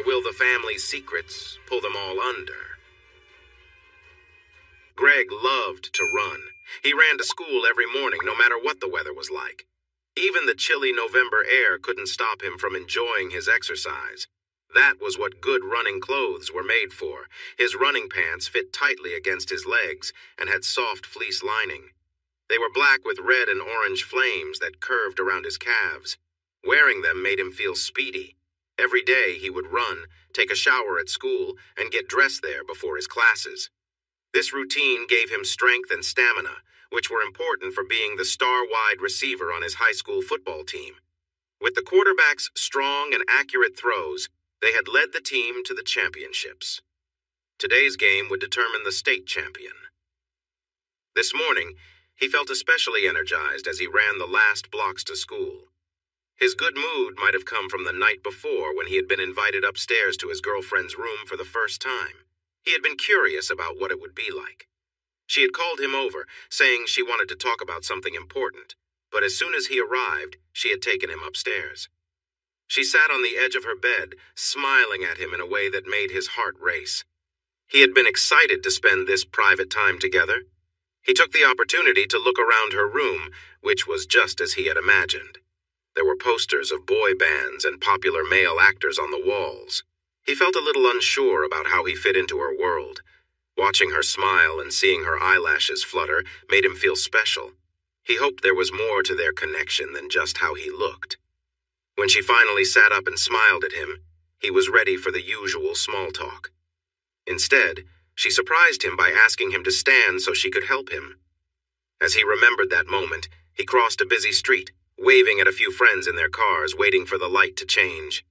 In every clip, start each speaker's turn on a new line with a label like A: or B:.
A: Or will the family's secrets pull them all under? Greg loved to run. He ran to school every morning, no matter what the weather was like. Even the chilly November air couldn't stop him from enjoying his exercise. That was what good running clothes were made for. His running pants fit tightly against his legs and had soft fleece lining. They were black with red and orange flames that curved around his calves. Wearing them made him feel speedy. Every day he would run, take a shower at school, and get dressed there before his classes. This routine gave him strength and stamina, which were important for being the star wide receiver on his high school football team. With the quarterback's strong and accurate throws, they had led the team to the championships. Today's game would determine the state champion. This morning, he felt especially energized as he ran the last blocks to school. His good mood might have come from the night before when he had been invited upstairs to his girlfriend's room for the first time. He had been curious about what it would be like. She had called him over, saying she wanted to talk about something important, but as soon as he arrived, she had taken him upstairs. She sat on the edge of her bed, smiling at him in a way that made his heart race. He had been excited to spend this private time together. He took the opportunity to look around her room, which was just as he had imagined. There were posters of boy bands and popular male actors on the walls. He felt a little unsure about how he fit into her world. Watching her smile and seeing her eyelashes flutter made him feel special. He hoped there was more to their connection than just how he looked. When she finally sat up and smiled at him, he was ready for the usual small talk. Instead, she surprised him by asking him to stand so she could help him. As he remembered that moment, he crossed a busy street, waving at a few friends in their cars, waiting for the light to change.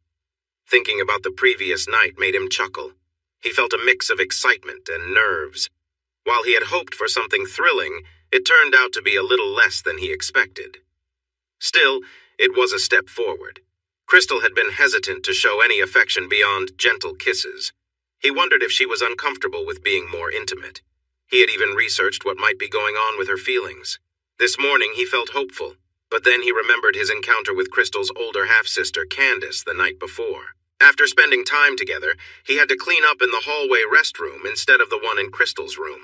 A: Thinking about the previous night made him chuckle. He felt a mix of excitement and nerves. While he had hoped for something thrilling, it turned out to be a little less than he expected. Still, it was a step forward. Crystal had been hesitant to show any affection beyond gentle kisses. He wondered if she was uncomfortable with being more intimate. He had even researched what might be going on with her feelings. This morning he felt hopeful, but then he remembered his encounter with Crystal's older half-sister, Candace, the night before. After spending time together, he had to clean up in the hallway restroom instead of the one in Crystal's room.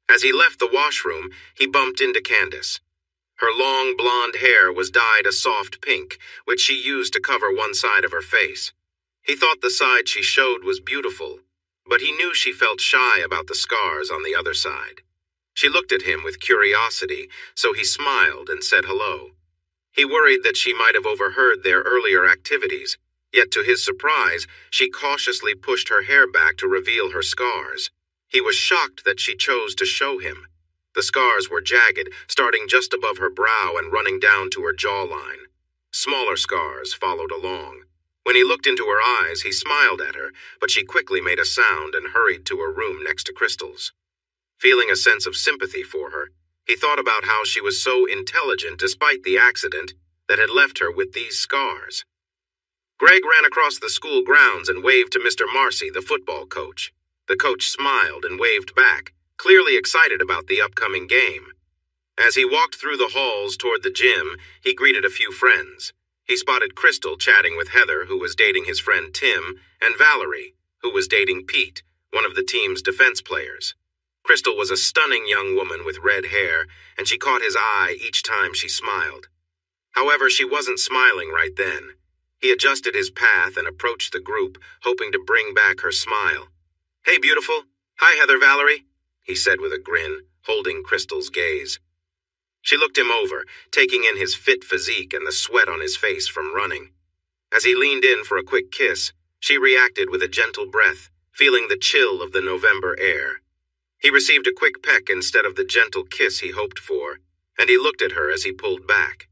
A: As he left the washroom, he bumped into Candace. Her long blonde hair was dyed a soft pink, which she used to cover one side of her face. He thought the side she showed was beautiful, but he knew she felt shy about the scars on the other side. She looked at him with curiosity, so he smiled and said hello. He worried that she might have overheard their earlier activities, yet to his surprise, she cautiously pushed her hair back to reveal her scars. He was shocked that she chose to show him. The scars were jagged, starting just above her brow and running down to her jawline. Smaller scars followed along. When he looked into her eyes, he smiled at her, but she quickly made a sound and hurried to her room next to Crystal's. Feeling a sense of sympathy for her, he thought about how she was so intelligent despite the accident that had left her with these scars. Greg ran across the school grounds and waved to Mr. Marcy, the football coach. The coach smiled and waved back, clearly excited about the upcoming game. As he walked through the halls toward the gym, he greeted a few friends. He spotted Crystal chatting with Heather, who was dating his friend Tim, and Valerie, who was dating Pete, one of the team's defense players. Crystal was a stunning young woman with red hair, and she caught his eye each time she smiled. However, she wasn't smiling right then. He adjusted his path and approached the group, hoping to bring back her smile. "Hey, beautiful. Hi, Heather, Valerie," he said with a grin, holding Crystal's gaze. She looked him over, taking in his fit physique and the sweat on his face from running. As he leaned in for a quick kiss, she reacted with a gentle breath, feeling the chill of the November air. He received a quick peck instead of the gentle kiss he hoped for, and he looked at her as he pulled back.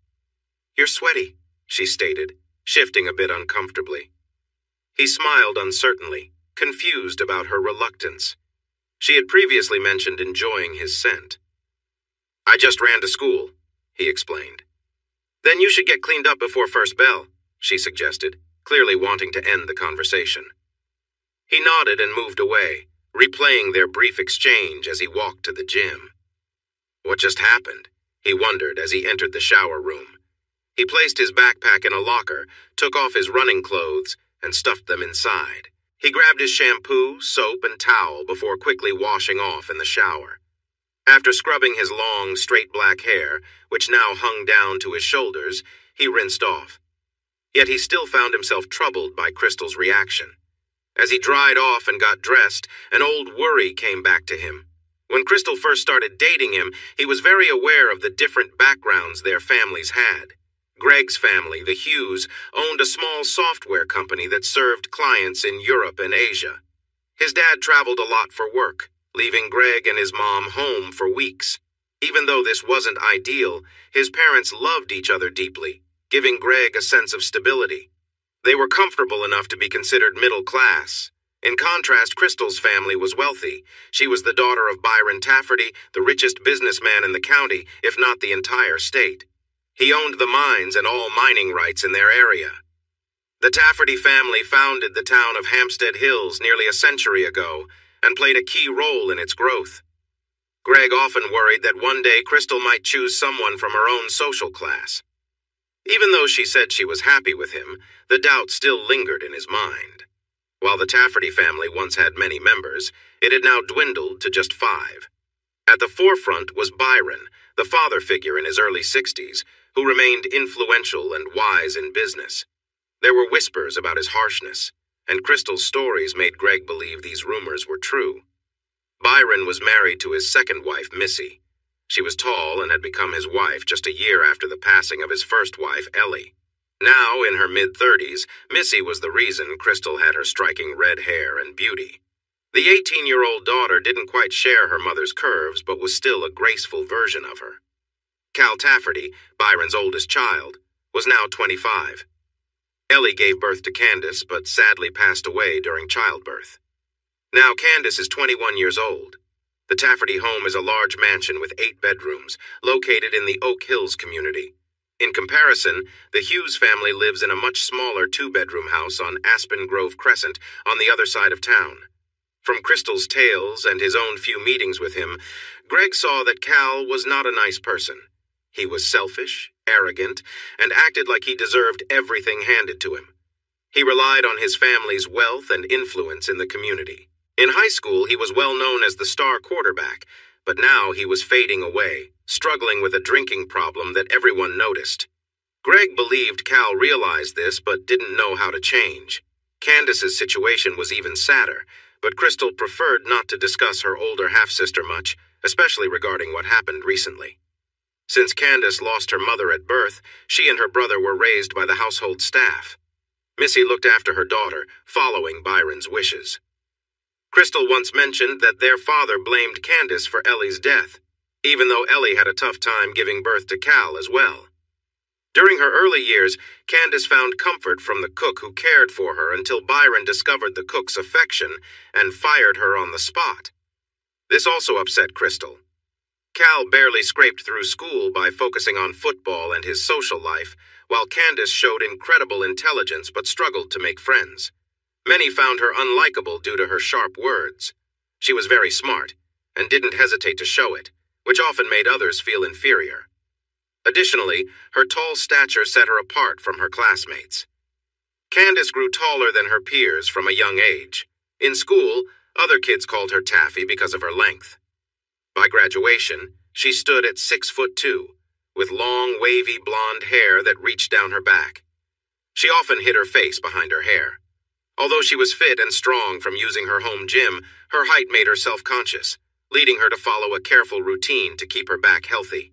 A: "You're sweaty," she stated, shifting a bit uncomfortably. He smiled uncertainly, confused about her reluctance. She had previously mentioned enjoying his scent. "I just ran to school," he explained. "Then you should get cleaned up before first bell," she suggested, clearly wanting to end the conversation. He nodded and moved away, replaying their brief exchange as he walked to the gym. What just happened? He wondered as he entered the shower room. He placed his backpack in a locker, took off his running clothes, and stuffed them inside. He grabbed his shampoo, soap, and towel before quickly washing off in the shower. After scrubbing his long, straight black hair, which now hung down to his shoulders, he rinsed off. Yet he still found himself troubled by Crystal's reaction. As he dried off and got dressed, an old worry came back to him. When Crystal first started dating him, he was very aware of the different backgrounds their families had. Greg's family, the Hughes, owned a small software company that served clients in Europe and Asia. His dad traveled a lot for work, leaving Greg and his mom home for weeks. Even though this wasn't ideal, his parents loved each other deeply, giving Greg a sense of stability. They were comfortable enough to be considered middle class. In contrast, Crystal's family was wealthy. She was the daughter of Byron Tafferty, the richest businessman in the county, if not the entire state. He owned the mines and all mining rights in their area. The Tafferty family founded the town of Hampstead Hills nearly a century ago and played a key role in its growth. Greg often worried that one day Crystal might choose someone from her own social class. Even though she said she was happy with him, the doubt still lingered in his mind. While the Tafferty family once had many members, it had now dwindled to just 5. At the forefront was Byron, the father figure in his early 60s, who remained influential and wise in business. There were whispers about his harshness, and Crystal's stories made Greg believe these rumors were true. Byron was married to his second wife, Missy. She was tall and had become his wife just a year after the passing of his first wife, Ellie. Now, in her mid-30s, Missy was the reason Crystal had her striking red hair and beauty. The 18-year-old daughter didn't quite share her mother's curves, but was still a graceful version of her. Cal Tafferty, Byron's oldest child, was now 25. Ellie gave birth to Candace, but sadly passed away during childbirth. Now Candace is 21 years old. The Tafferty home is a large mansion with 8 bedrooms, located in the Oak Hills community. In comparison, the Hughes family lives in a much smaller 2-bedroom house on Aspen Grove Crescent on the other side of town. From Crystal's tales and his own few meetings with him, Greg saw that Cal was not a nice person. He was selfish, arrogant, and acted like he deserved everything handed to him. He relied on his family's wealth and influence in the community. In high school, he was well known as the star quarterback, but now he was fading away, struggling with a drinking problem that everyone noticed. Greg believed Cal realized this but didn't know how to change. Candace's situation was even sadder, but Crystal preferred not to discuss her older half-sister much, especially regarding what happened recently. Since Candace lost her mother at birth, she and her brother were raised by the household staff. Missy looked after her daughter, following Byron's wishes. Crystal once mentioned that their father blamed Candace for Ellie's death, even though Ellie had a tough time giving birth to Cal as well. During her early years, Candace found comfort from the cook who cared for her until Byron discovered the cook's affection and fired her on the spot. This also upset Crystal. Cal barely scraped through school by focusing on football and his social life, while Candace showed incredible intelligence but struggled to make friends. Many found her unlikable due to her sharp words. She was very smart and didn't hesitate to show it, which often made others feel inferior. Additionally, her tall stature set her apart from her classmates. Candace grew taller than her peers from a young age. In school, other kids called her Taffy because of her length. By graduation, she stood at 6'2", with long, wavy blonde hair that reached down her back. She often hid her face behind her hair. Although she was fit and strong from using her home gym, her height made her self-conscious, leading her to follow a careful routine to keep her back healthy.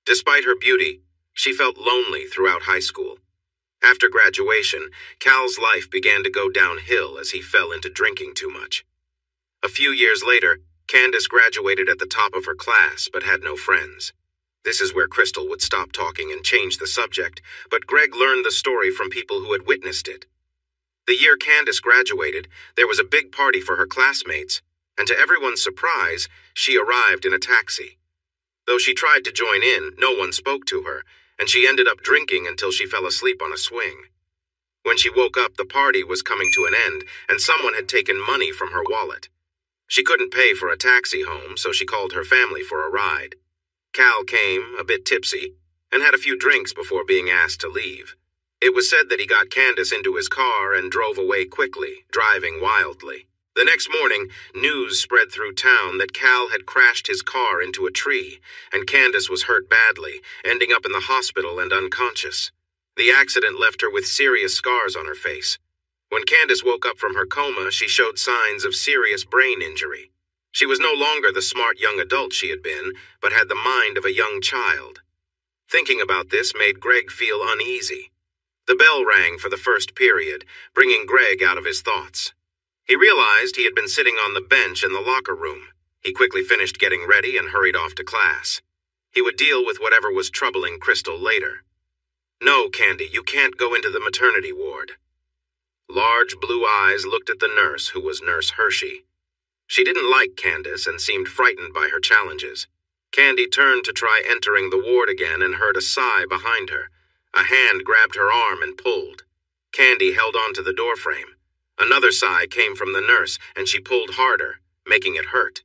A: Despite her beauty, she felt lonely throughout high school. After graduation, Cal's life began to go downhill as he fell into drinking too much. A few years later, Candace graduated at the top of her class but had no friends. This is where Crystal would stop talking and change the subject, but Greg learned the story from people who had witnessed it. The year Candace graduated, there was a big party for her classmates, and to everyone's surprise, she arrived in a taxi. Though she tried to join in, no one spoke to her, and she ended up drinking until she fell asleep on a swing. When she woke up, the party was coming to an end, and someone had taken money from her wallet. She couldn't pay for a taxi home, so she called her family for a ride. Cal came, a bit tipsy, and had a few drinks before being asked to leave. It was said that he got Candace into his car and drove away quickly, driving wildly. The next morning, news spread through town that Cal had crashed his car into a tree, and Candace was hurt badly, ending up in the hospital and unconscious. The accident left her with serious scars on her face. When Candace woke up from her coma, she showed signs of serious brain injury. She was no longer the smart young adult she had been, but had the mind of a young child. Thinking about this made Greg feel uneasy. The bell rang for the first period, bringing Greg out of his thoughts. He realized he had been sitting on the bench in the locker room. He quickly finished getting ready and hurried off to class. He would deal with whatever was troubling Crystal later. "No, Candy, you can't go into the maternity ward." Large blue eyes looked at the nurse, who was Nurse Hershey. She didn't like Candace and seemed frightened by her challenges. Candy turned to try entering the ward again and heard a sigh behind her. A hand grabbed her arm and pulled. Candy held on to the doorframe. Another sigh came from the nurse, and she pulled harder, making it hurt.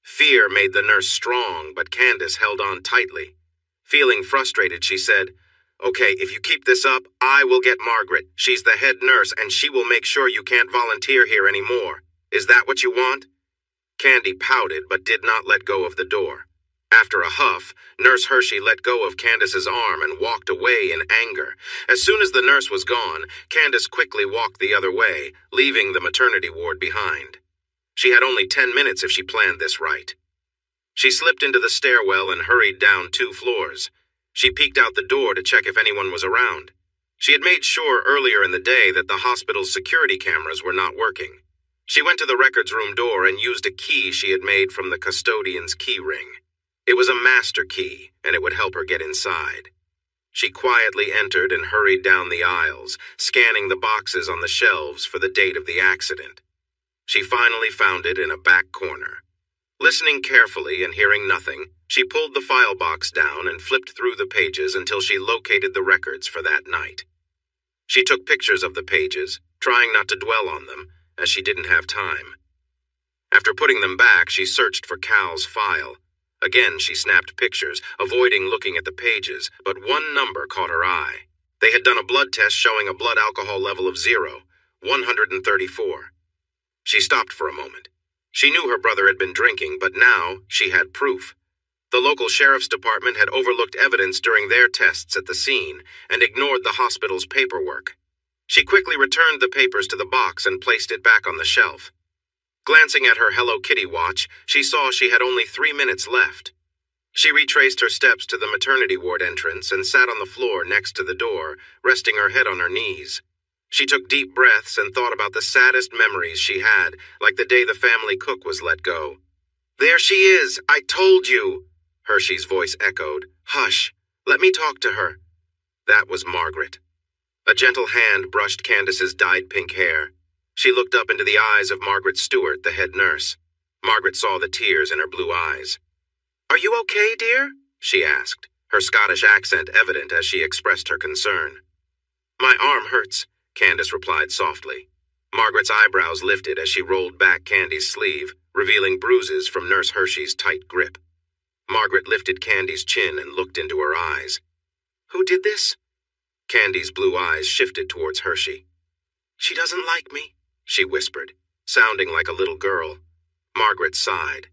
A: Fear made the nurse strong, but Candace held on tightly. Feeling frustrated, she said, "Okay, if you keep this up, I will get Margaret. She's the head nurse, and she will make sure you can't volunteer here anymore. Is that what you want?" Candy pouted, but did not let go of the door. After a huff, Nurse Hershey let go of Candace's arm and walked away in anger. As soon as the nurse was gone, Candace quickly walked the other way, leaving the maternity ward behind. She had only 10 minutes if she planned this right. She slipped into the stairwell and hurried down 2 floors. She peeked out the door to check if anyone was around. She had made sure earlier in the day that the hospital's security cameras were not working. She went to the records room door and used a key she had made from the custodian's key ring. It was a master key, and it would help her get inside. She quietly entered and hurried down the aisles, scanning the boxes on the shelves for the date of the accident. She finally found it in a back corner. Listening carefully and hearing nothing, she pulled the file box down and flipped through the pages until she located the records for that night. She took pictures of the pages, trying not to dwell on them, as she didn't have time. After putting them back, she searched for Cal's file. Again, she snapped pictures, avoiding looking at the pages, but one number caught her eye. They had done a blood test showing a blood alcohol level of 0, 134. She stopped for a moment. She knew her brother had been drinking, but now she had proof. The local sheriff's department had overlooked evidence during their tests at the scene and ignored the hospital's paperwork. She quickly returned the papers to the box and placed it back on the shelf. Glancing at her Hello Kitty watch, she saw she had only 3 minutes left. She retraced her steps to the maternity ward entrance and sat on the floor next to the door, resting her head on her knees. She took deep breaths and thought about the saddest memories she had, like the day the family cook was let go. "There she is! I told you!" Hershey's voice echoed. "Hush! Let me talk to her." That was Margaret. A gentle hand brushed Candace's dyed pink hair. She looked up into the eyes of Margaret Stewart, the head nurse. Margaret saw the tears in her blue eyes. "Are you okay, dear?" she asked, her Scottish accent evident as she expressed her concern. "My arm hurts," Candace replied softly. Margaret's eyebrows lifted as she rolled back Candy's sleeve, revealing bruises from Nurse Hershey's tight grip. Margaret lifted Candy's chin and looked into her eyes. "Who did this?" Candy's blue eyes shifted towards Hershey. "She doesn't like me," she whispered, sounding like a little girl. Margaret sighed.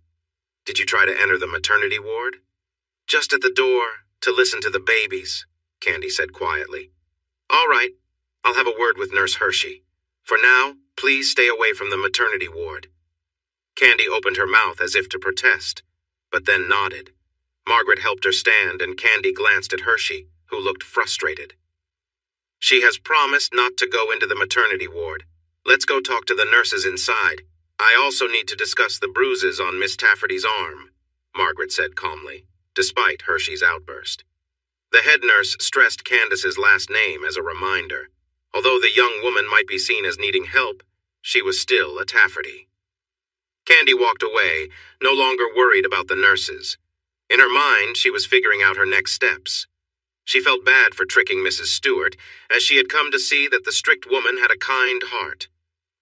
A: "Did you try to enter the maternity ward?" "Just at the door, to listen to the babies," Candy said quietly. "All right, I'll have a word with Nurse Hershey. For now, please stay away from the maternity ward." Candy opened her mouth as if to protest, but then nodded. Margaret helped her stand, and Candy glanced at Hershey, who looked frustrated. "She has promised not to go into the maternity ward. Let's go talk to the nurses inside. I also need to discuss the bruises on Miss Tafferty's arm," Margaret said calmly, despite Hershey's outburst. The head nurse stressed Candace's last name as a reminder. Although the young woman might be seen as needing help, she was still a Tafferty. Candy walked away, no longer worried about the nurses. In her mind, she was figuring out her next steps. She felt bad for tricking Mrs. Stewart, as she had come to see that the strict woman had a kind heart.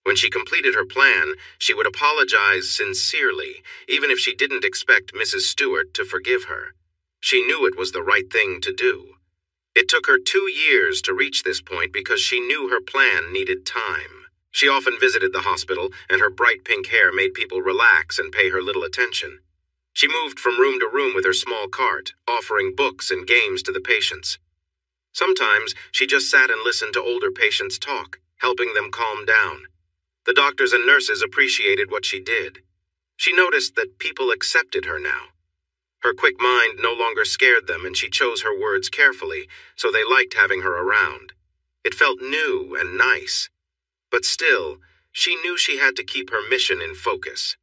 A: When she completed her plan, she would apologize sincerely, even if she didn't expect Mrs. Stewart to forgive her. She knew it was the right thing to do. It took her 2 years to reach this point because she knew her plan needed time. She often visited the hospital, and her bright pink hair made people relax and pay her little attention. She moved from room to room with her small cart, offering books and games to the patients. Sometimes she just sat and listened to older patients talk, helping them calm down. The doctors and nurses appreciated what she did. She noticed that people accepted her now. Her quick mind no longer scared them, and she chose her words carefully, so they liked having her around. It felt new and nice. But still, she knew she had to keep her mission in focus.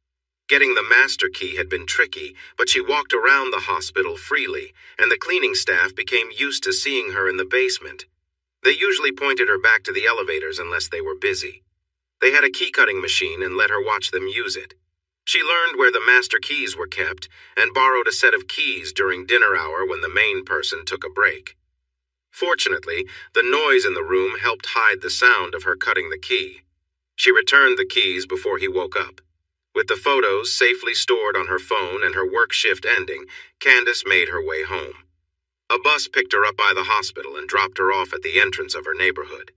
A: Getting the master key had been tricky, but she walked around the hospital freely, and the cleaning staff became used to seeing her in the basement. They usually pointed her back to the elevators unless they were busy. They had a key-cutting machine and let her watch them use it. She learned where the master keys were kept and borrowed a set of keys during dinner hour when the main person took a break. Fortunately, the noise in the room helped hide the sound of her cutting the key. She returned the keys before he woke up. With the photos safely stored on her phone and her work shift ending, Candace made her way home. A bus picked her up by the hospital and dropped her off at the entrance of her neighborhood.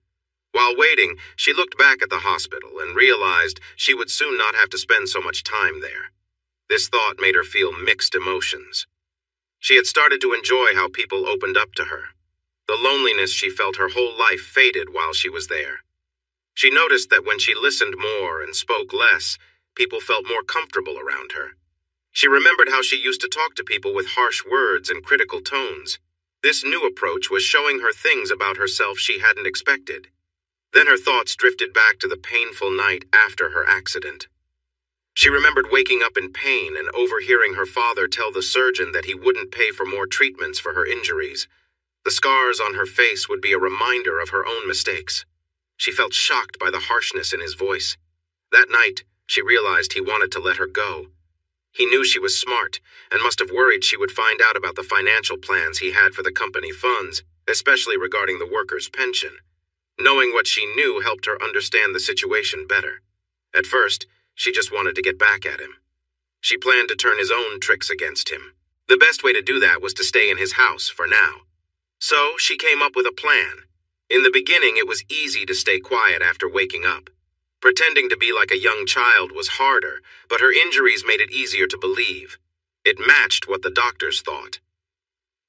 A: While waiting, she looked back at the hospital and realized she would soon not have to spend so much time there. This thought made her feel mixed emotions. She had started to enjoy how people opened up to her. The loneliness she felt her whole life faded while she was there. She noticed that when she listened more and spoke less, people felt more comfortable around her. She remembered how she used to talk to people with harsh words and critical tones. This new approach was showing her things about herself she hadn't expected. Then her thoughts drifted back to the painful night after her accident. She remembered waking up in pain and overhearing her father tell the surgeon that he wouldn't pay for more treatments for her injuries. The scars on her face would be a reminder of her own mistakes. She felt shocked by the harshness in his voice. That night, she realized he wanted to let her go. He knew she was smart and must have worried she would find out about the financial plans he had for the company funds, especially regarding the workers' pension. Knowing what she knew helped her understand the situation better. At first, she just wanted to get back at him. She planned to turn his own tricks against him. The best way to do that was to stay in his house for now. So she came up with a plan. In the beginning, it was easy to stay quiet after waking up. Pretending to be like a young child was harder, but her injuries made it easier to believe. It matched what the doctors thought.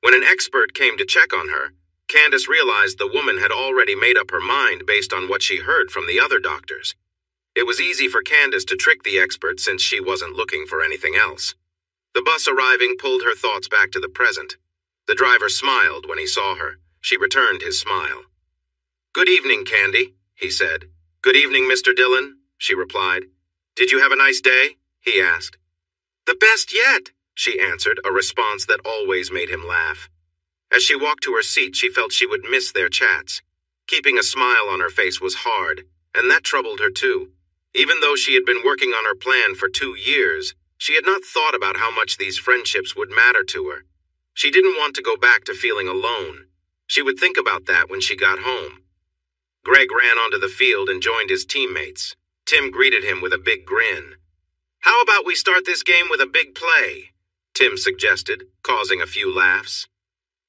A: When an expert came to check on her, Candace realized the woman had already made up her mind based on what she heard from the other doctors. It was easy for Candace to trick the expert since she wasn't looking for anything else. The bus arriving pulled her thoughts back to the present. The driver smiled when he saw her. She returned his smile. "Good evening, Candy," he said. "Good evening, Mr. Dillon," she replied. "Did you have a nice day?" he asked. "The best yet," she answered, a response that always made him laugh. As she walked to her seat, she felt she would miss their chats. Keeping a smile on her face was hard, and that troubled her too. Even though she had been working on her plan for 2 years, she had not thought about how much these friendships would matter to her. She didn't want to go back to feeling alone. She would think about that when she got home. Greg ran onto the field and joined his teammates. Tim greeted him with a big grin. "How about we start this game with a big play?" Tim suggested, causing a few laughs.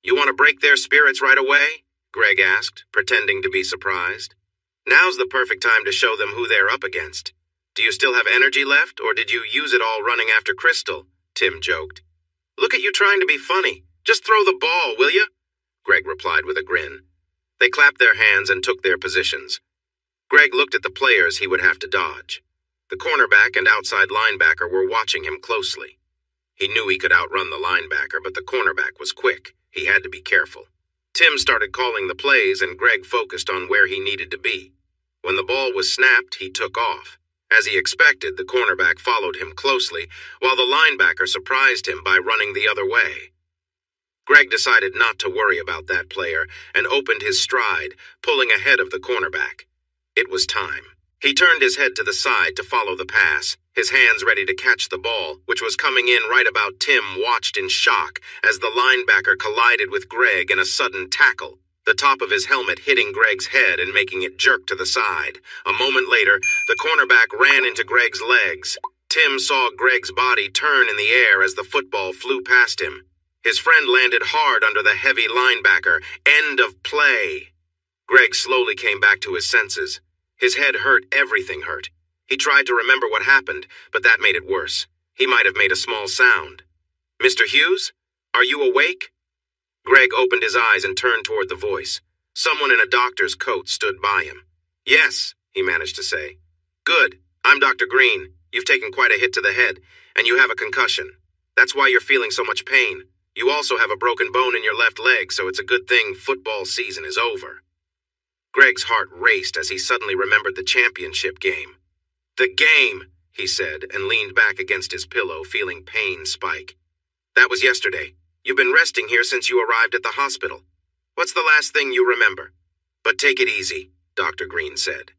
A: "You want to break their spirits right away?" Greg asked, pretending to be surprised. "Now's the perfect time to show them who they're up against. Do you still have energy left, or did you use it all running after Crystal?" Tim joked. "Look at you trying to be funny. Just throw the ball, will you?" Greg replied with a grin. They clapped their hands and took their positions. Greg looked at the players he would have to dodge. The cornerback and outside linebacker were watching him closely. He knew he could outrun the linebacker, but the cornerback was quick. He had to be careful. Tim started calling the plays, and Greg focused on where he needed to be. When the ball was snapped, he took off. As he expected, the cornerback followed him closely, while the linebacker surprised him by running the other way. Greg decided not to worry about that player and opened his stride, pulling ahead of the cornerback. It was time. He turned his head to the side to follow the pass, his hands ready to catch the ball, which was coming in right about Tim watched in shock as the linebacker collided with Greg in a sudden tackle, the top of his helmet hitting Greg's head and making it jerk to the side. A moment later, the cornerback ran into Greg's legs. Tim saw Greg's body turn in the air as the football flew past him. His friend landed hard under the heavy linebacker. End of play. Greg slowly came back to his senses. His head hurt, everything hurt. He tried to remember what happened, but that made it worse. He might have made a small sound. "Mr. Hughes? Are you awake?" Greg opened his eyes and turned toward the voice. Someone in a doctor's coat stood by him. "Yes," he managed to say. "Good. I'm Dr. Green. You've taken quite a hit to the head, and you have a concussion. That's why you're feeling so much pain. You also have a broken bone in your left leg, so it's a good thing football season is over." Greg's heart raced as he suddenly remembered the championship game. "The game," he said, and leaned back against his pillow, feeling pain spike. "That was yesterday. You've been resting here since you arrived at the hospital. What's the last thing you remember?" "But take it easy," Dr. Green said.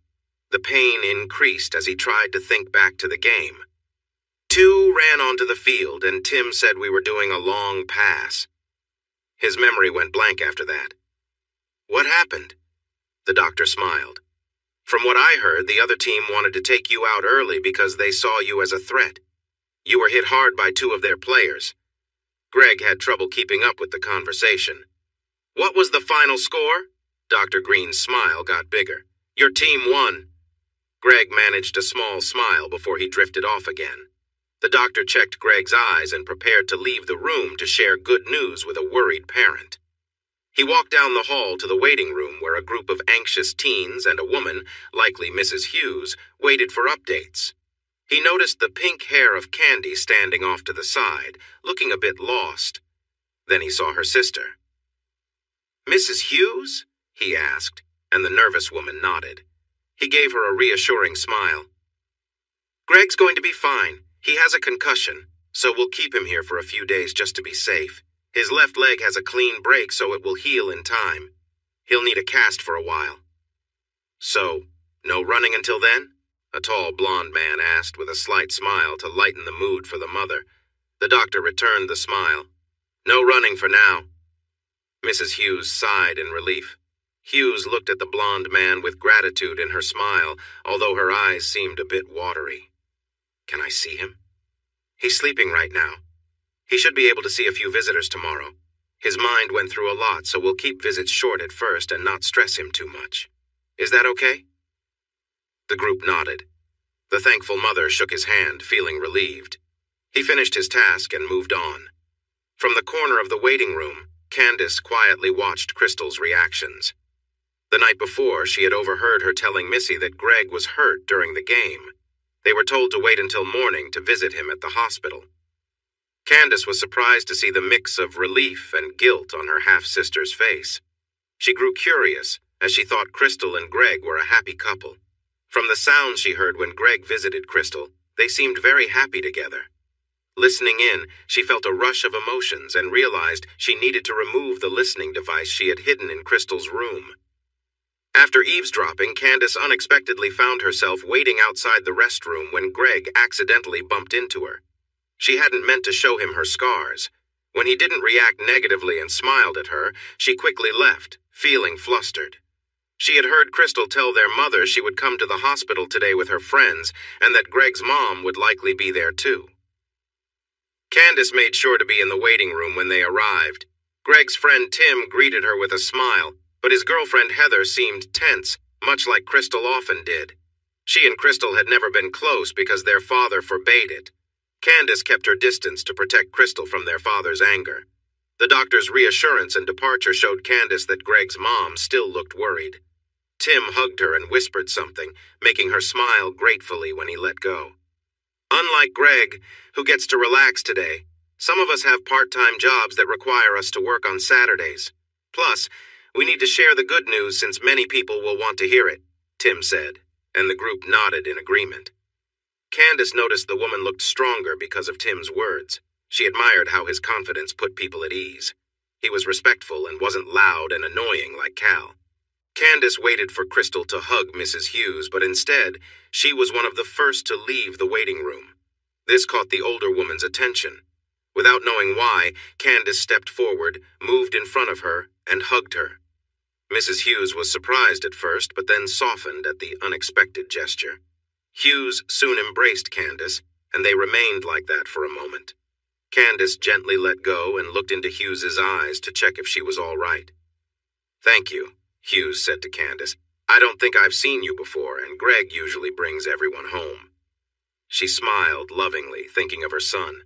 A: The pain increased as he tried to think back to the game. 2 ran onto the field, and Tim said we were doing a long pass. His memory went blank after that. "What happened?" The doctor smiled. "From what I heard, the other team wanted to take you out early because they saw you as a threat. You were hit hard by 2 of their players." Greg had trouble keeping up with the conversation. "What was the final score?" Dr. Green's smile got bigger. "Your team won." Greg managed a small smile before he drifted off again. The doctor checked Greg's eyes and prepared to leave the room to share good news with a worried parent. He walked down the hall to the waiting room where a group of anxious teens and a woman, likely Mrs. Hughes, waited for updates. He noticed the pink hair of Candy standing off to the side, looking a bit lost. Then he saw her sister. "Mrs. Hughes?" he asked, and the nervous woman nodded. He gave her a reassuring smile. "Greg's going to be fine. He has a concussion, so we'll keep him here for a few days just to be safe. His left leg has a clean break, so it will heal in time. He'll need a cast for a while." "So, no running until then?" a tall blonde man asked with a slight smile to lighten the mood for the mother. The doctor returned the smile. "No running for now." Mrs. Hughes sighed in relief. Hughes looked at the blonde man with gratitude in her smile, although her eyes seemed a bit watery. "Can I see him?" "He's sleeping right now. He should be able to see a few visitors tomorrow. His mind went through a lot, so we'll keep visits short at first and not stress him too much. Is that okay?" The group nodded. The thankful mother shook his hand, feeling relieved. He finished his task and moved on. From the corner of the waiting room, Candace quietly watched Crystal's reactions. The night before, she had overheard her telling Missy that Greg was hurt during the game. They were told to wait until morning to visit him at the hospital. Candace was surprised to see the mix of relief and guilt on her half-sister's face. She grew curious, as she thought Crystal and Greg were a happy couple. From the sounds she heard when Greg visited Crystal, they seemed very happy together. Listening in, she felt a rush of emotions and realized she needed to remove the listening device she had hidden in Crystal's room. After eavesdropping, Candace unexpectedly found herself waiting outside the restroom when Greg accidentally bumped into her. She hadn't meant to show him her scars. When he didn't react negatively and smiled at her, she quickly left, feeling flustered. She had heard Crystal tell their mother she would come to the hospital today with her friends and that Greg's mom would likely be there too. Candace made sure to be in the waiting room when they arrived. Greg's friend Tim greeted her with a smile, but his girlfriend Heather seemed tense, much like Crystal often did. She and Crystal had never been close because their father forbade it. Candace kept her distance to protect Crystal from their father's anger. The doctor's reassurance and departure showed Candace that Greg's mom still looked worried. Tim hugged her and whispered something, making her smile gratefully when he let go. "Unlike Greg, who gets to relax today, some of us have part-time jobs that require us to work on Saturdays. Plus, we need to share the good news since many people will want to hear it," Tim said, and the group nodded in agreement. Candace noticed the woman looked stronger because of Tim's words. She admired how his confidence put people at ease. He was respectful and wasn't loud and annoying like Cal. Candace waited for Crystal to hug Mrs. Hughes, but instead, she was one of the first to leave the waiting room. This caught the older woman's attention. Without knowing why, Candace stepped forward, moved in front of her, and hugged her. Mrs. Hughes was surprised at first, but then softened at the unexpected gesture. Hughes soon embraced Candace, and they remained like that for a moment. Candace gently let go and looked into Hughes's eyes to check if she was all right. "Thank you," Hughes said to Candace. "I don't think I've seen you before, and Greg usually brings everyone home." She smiled lovingly, thinking of her son.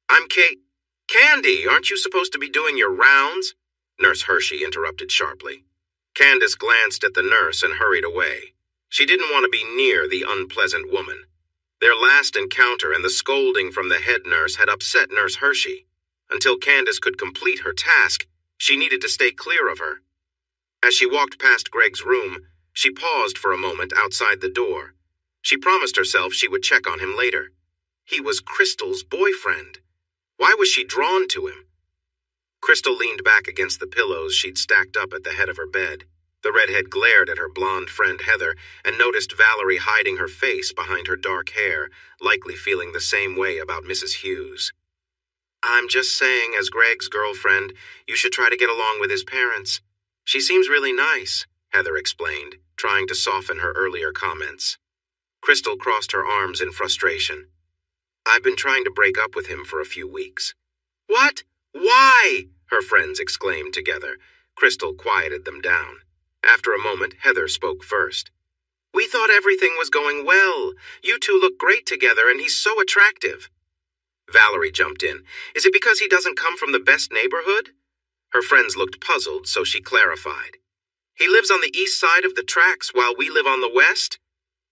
A: "I'm Kate." "Candy, aren't you supposed to be doing your rounds?" Nurse Hershey interrupted sharply. Candace glanced at the nurse and hurried away. She didn't want to be near the unpleasant woman. Their last encounter and the scolding from the head nurse had upset Nurse Hershey. Until Candace could complete her task, she needed to stay clear of her. As she walked past Greg's room, she paused for a moment outside the door. She promised herself she would check on him later. He was Crystal's boyfriend. Why was she drawn to him? Crystal leaned back against the pillows she'd stacked up at the head of her bed. The redhead glared at her blonde friend Heather and noticed Valerie hiding her face behind her dark hair, likely feeling the same way about Mrs. Hughes. "I'm just saying, as Greg's girlfriend, you should try to get along with his parents. She seems really nice," Heather explained, trying to soften her earlier comments. Crystal crossed her arms in frustration. "I've been trying to break up with him for a few weeks." "What? Why?" her friends exclaimed together. Crystal quieted them down. After a moment, Heather spoke first. "We thought everything was going well. You two look great together, and he's so attractive." Valerie jumped in. "Is it because he doesn't come from the best neighborhood?" Her friends looked puzzled, so she clarified. "He lives on the east side of the tracks while we live on the west?"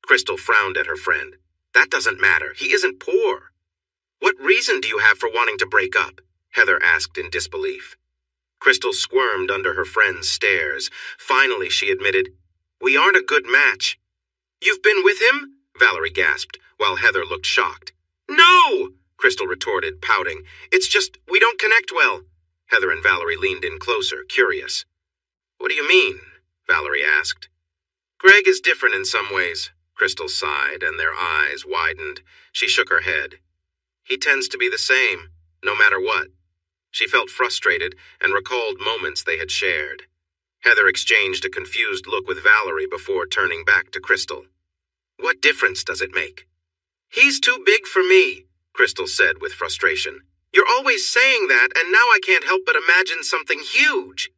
A: Crystal frowned at her friend. "That doesn't matter. He isn't poor." "What reason do you have for wanting to break up?" Heather asked in disbelief. Crystal squirmed under her friend's stares. Finally, she admitted, "We aren't a good match." "You've been with him?" Valerie gasped, while Heather looked shocked. "No!" Crystal retorted, pouting. "It's just, we don't connect well." Heather and Valerie leaned in closer, curious. "What do you mean?" Valerie asked. "Greg is different in some ways." Crystal sighed, and their eyes widened. She shook her head. "He tends to be the same, no matter what." She felt frustrated and recalled moments they had shared. Heather exchanged a confused look with Valerie before turning back to Crystal. "What difference does it make?" "He's too big for me," Crystal said with frustration. "You're always saying that, and now I can't help but imagine something huge."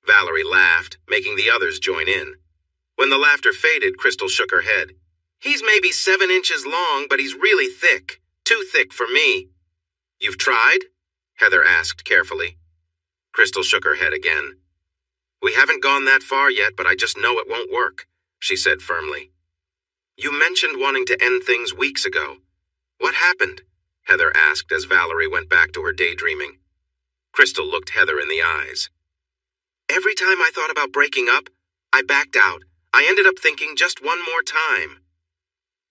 A: Valerie laughed, making the others join in. When the laughter faded, Crystal shook her head. "He's maybe 7 inches long, but he's really thick. Too thick for me." "You've tried?" Heather asked carefully. Crystal shook her head again. "We haven't gone that far yet, but I just know it won't work," she said firmly. "You mentioned wanting to end things weeks ago. What happened?" Heather asked as Valerie went back to her daydreaming. Crystal looked Heather in the eyes. "Every time I thought about breaking up, I backed out. I ended up thinking just one more time."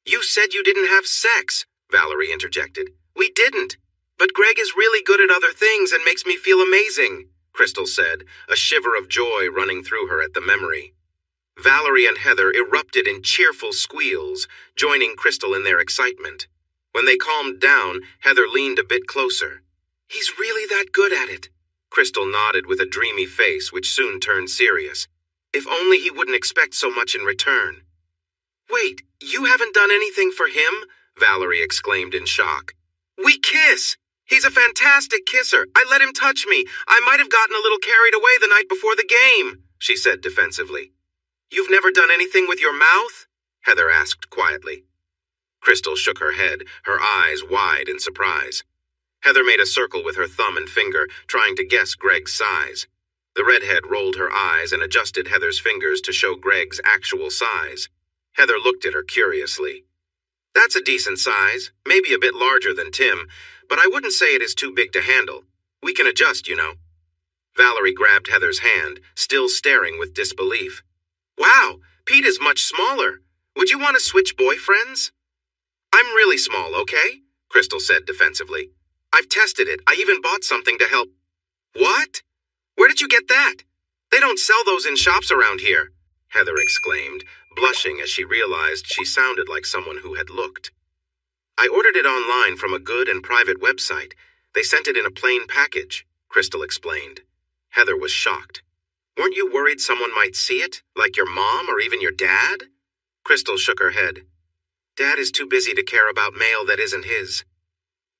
A: "You said you didn't have sex," Valerie interjected. "We didn't. But Greg is really good at other things and makes me feel amazing," Crystal said, a shiver of joy running through her at the memory. Valerie and Heather erupted in cheerful squeals, joining Crystal in their excitement. When they calmed down, Heather leaned a bit closer. "He's really that good at it." Crystal nodded with a dreamy face, which soon turned serious. "If only he wouldn't expect so much in return." "Wait, you haven't done anything for him?" Valerie exclaimed in shock. "We kiss! He's a fantastic kisser. I let him touch me. I might have gotten a little carried away the night before the game," she said defensively. "You've never done anything with your mouth?" Heather asked quietly. Crystal shook her head, her eyes wide in surprise. Heather made a circle with her thumb and finger, trying to guess Greg's size. The redhead rolled her eyes and adjusted Heather's fingers to show Greg's actual size. Heather looked at her curiously. "That's a decent size, maybe a bit larger than Tim, but I wouldn't say it is too big to handle. We can adjust, you know." Valerie grabbed Heather's hand, still staring with disbelief. "Wow, Pete is much smaller. Would you want to switch boyfriends?" "I'm really small, okay?" Crystal said defensively. "I've tested it. I even bought something to help." "What? Where did you get that? They don't sell those in shops around here," Heather exclaimed, blushing as she realized she sounded like someone who had looked. "I ordered it online from a good and private website. They sent it in a plain package," Crystal explained. Heather was shocked. "Weren't you worried someone might see it, like your mom or even your dad?" Crystal shook her head. "Dad is too busy to care about mail that isn't his."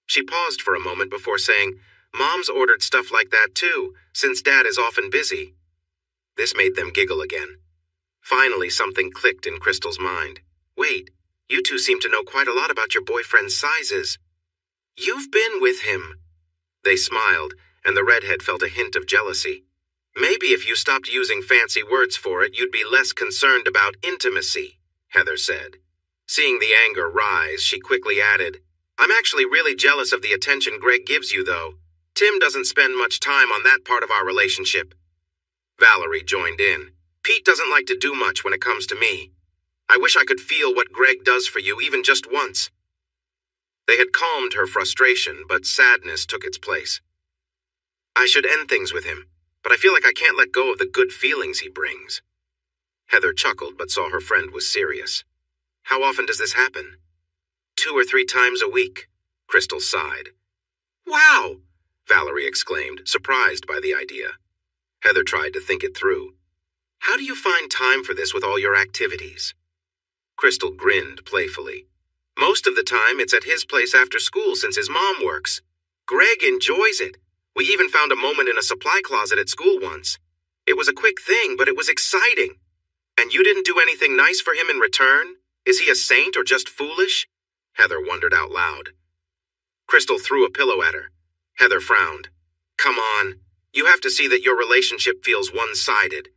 A: She paused for a moment before saying, "Mom's ordered stuff like that too, since Dad is often busy." This made them giggle again. Finally, something clicked in Crystal's mind. "Wait, you two seem to know quite a lot about your boyfriend's sizes. You've been with him." They smiled, and the redhead felt a hint of jealousy. "Maybe if you stopped using fancy words for it, you'd be less concerned about intimacy," Heather said. Seeing the anger rise, she quickly added, "I'm actually really jealous of the attention Greg gives you, though. Tim doesn't spend much time on that part of our relationship." Valerie joined in. "Pete doesn't like to do much when it comes to me. I wish I could feel what Greg does for you, even just once." They had calmed her frustration, but sadness took its place. "I should end things with him, but I feel like I can't let go of the good feelings he brings." Heather chuckled but saw her friend was serious. "How often does this happen?" 2 or 3 times a week, Crystal sighed. "Wow!" Valerie exclaimed, surprised by the idea. Heather tried to think it through. "How do you find time for this with all your activities?" Crystal grinned playfully. "Most of the time it's at his place after school since his mom works. Greg enjoys it. We even found a moment in a supply closet at school once. It was a quick thing, but it was exciting. And you didn't do anything nice for him in return? Is he a saint or just foolish?" Heather wondered out loud. Crystal threw a pillow at her. Heather frowned. "Come on. You have to see that your relationship feels one-sided."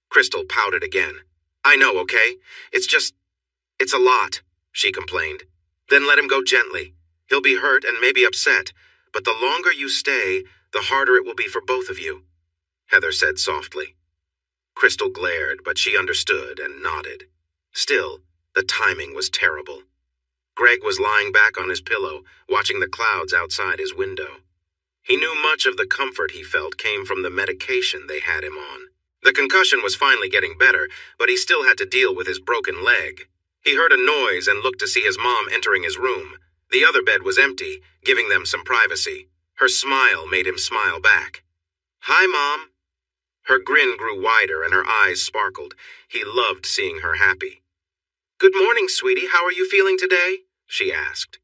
A: Crystal pouted again. "I know, okay? It's a lot," she complained. "Then let him go gently. He'll be hurt and maybe upset, but the longer you stay, the harder it will be for both of you," Heather said softly. Crystal glared, but she understood and nodded. Still, the timing was terrible. Greg was lying back on his pillow, watching the clouds outside his window. He knew much of the comfort he felt came from the medication they had him on. The concussion was finally getting better, but he still had to deal with his broken leg. He heard a noise and looked to see his mom entering his room. The other bed was empty, giving them some privacy. Her smile made him smile back. "Hi, Mom." Her grin grew wider and her eyes sparkled. He loved seeing her happy. "Good morning, sweetie. How are you feeling today?" she asked.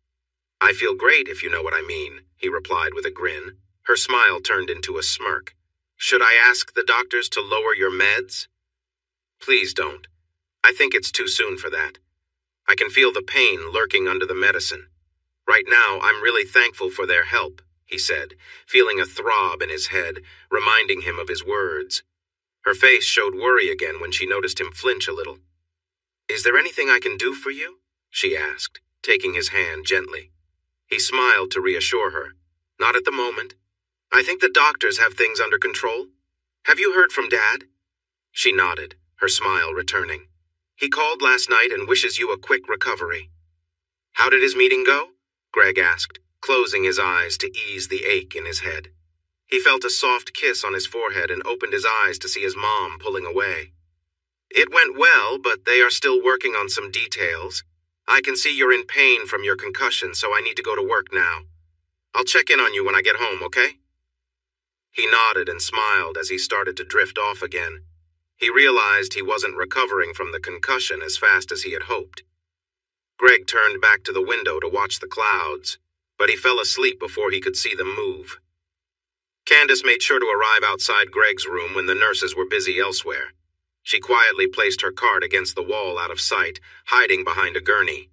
A: "I feel great, if you know what I mean," he replied with a grin. Her smile turned into a smirk. "Should I ask the doctors to lower your meds?" "Please don't. I think it's too soon for that. I can feel the pain lurking under the medicine. Right now, I'm really thankful for their help," he said, feeling a throb in his head, reminding him of his words. Her face showed worry again when she noticed him flinch a little. "Is there anything I can do for you?" she asked, taking his hand gently. He smiled to reassure her. "Not at the moment. I think the doctors have things under control. Have you heard from Dad?" She nodded, her smile returning. "He called last night and wishes you a quick recovery." "How did his meeting go?" Greg asked, closing his eyes to ease the ache in his head. He felt a soft kiss on his forehead and opened his eyes to see his mom pulling away. "It went well, but they are still working on some details. I can see you're in pain from your concussion, so I need to go to work now. I'll check in on you when I get home, okay?" He nodded and smiled as he started to drift off again. He realized he wasn't recovering from the concussion as fast as he had hoped. Greg turned back to the window to watch the clouds, but he fell asleep before he could see them move. Candace made sure to arrive outside Greg's room when the nurses were busy elsewhere. She quietly placed her cart against the wall out of sight, hiding behind a gurney.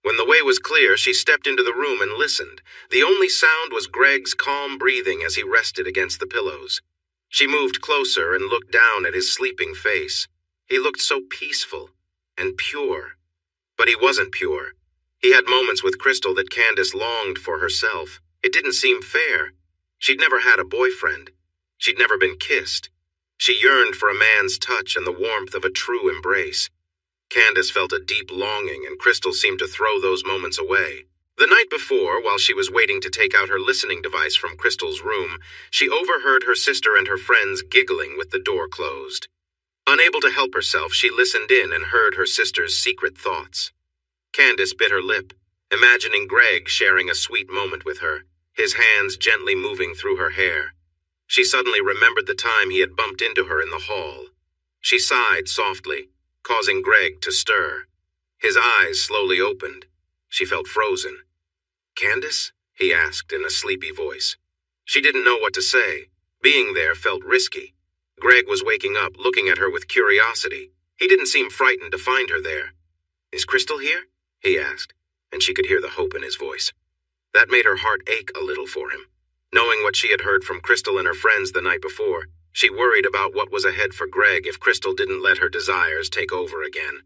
A: When the way was clear, she stepped into the room and listened. The only sound was Greg's calm breathing as he rested against the pillows. She moved closer and looked down at his sleeping face. He looked so peaceful and pure. But he wasn't pure. He had moments with Crystal that Candace longed for herself. It didn't seem fair. She'd never had a boyfriend. She'd never been kissed. She yearned for a man's touch and the warmth of a true embrace. Candace felt a deep longing, and Crystal seemed to throw those moments away. The night before, while she was waiting to take out her listening device from Crystal's room, she overheard her sister and her friends giggling with the door closed. Unable to help herself, she listened in and heard her sister's secret thoughts. Candace bit her lip, imagining Greg sharing a sweet moment with her, his hands gently moving through her hair. She suddenly remembered the time he had bumped into her in the hall. She sighed softly, causing Greg to stir. His eyes slowly opened. She felt frozen. "Candace?" he asked in a sleepy voice. She didn't know what to say. Being there felt risky. Greg was waking up, looking at her with curiosity. He didn't seem frightened to find her there. "Is Crystal here?" he asked, and she could hear the hope in his voice. That made her heart ache a little for him. Knowing what she had heard from Crystal and her friends the night before, she worried about what was ahead for Greg if Crystal didn't let her desires take over again.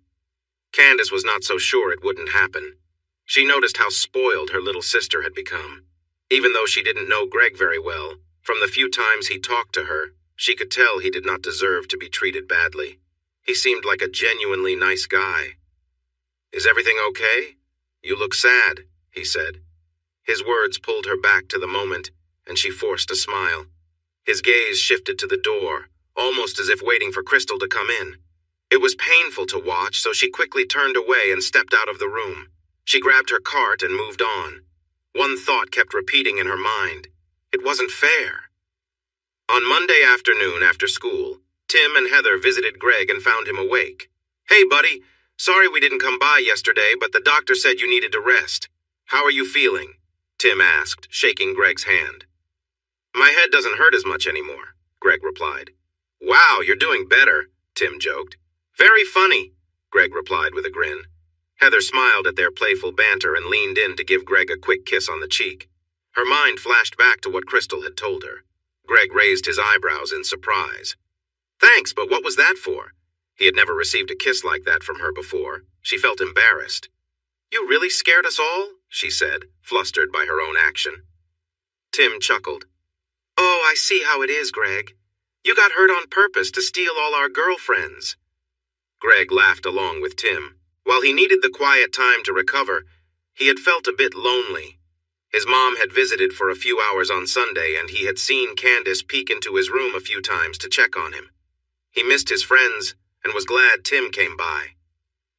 A: Candace was not so sure it wouldn't happen. She noticed how spoiled her little sister had become. Even though she didn't know Greg very well, from the few times he talked to her, she could tell he did not deserve to be treated badly. He seemed like a genuinely nice guy. "Is everything okay? You look sad," he said. His words pulled her back to the moment, and she forced a smile. His gaze shifted to the door, almost as if waiting for Crystal to come in. It was painful to watch, so she quickly turned away and stepped out of the room. She grabbed her cart and moved on. One thought kept repeating in her mind. It wasn't fair. On Monday afternoon after school, Tim and Heather visited Greg and found him awake. "Hey, buddy. Sorry we didn't come by yesterday, but the doctor said you needed to rest. How are you feeling?" Tim asked, shaking Greg's hand. "My head doesn't hurt as much anymore," Greg replied. "Wow, you're doing better," Tim joked. "Very funny," Greg replied with a grin. Heather smiled at their playful banter and leaned in to give Greg a quick kiss on the cheek. Her mind flashed back to what Crystal had told her. Greg raised his eyebrows in surprise. "Thanks, but what was that for?" He had never received a kiss like that from her before. She felt embarrassed. "You really scared us all?" she said, flustered by her own action. Tim chuckled. "Oh, I see how it is, Greg. You got hurt on purpose to steal all our girlfriends." Greg laughed along with Tim. While he needed the quiet time to recover, he had felt a bit lonely. His mom had visited for a few hours on Sunday, and he had seen Candace peek into his room a few times to check on him. He missed his friends and was glad Tim came by.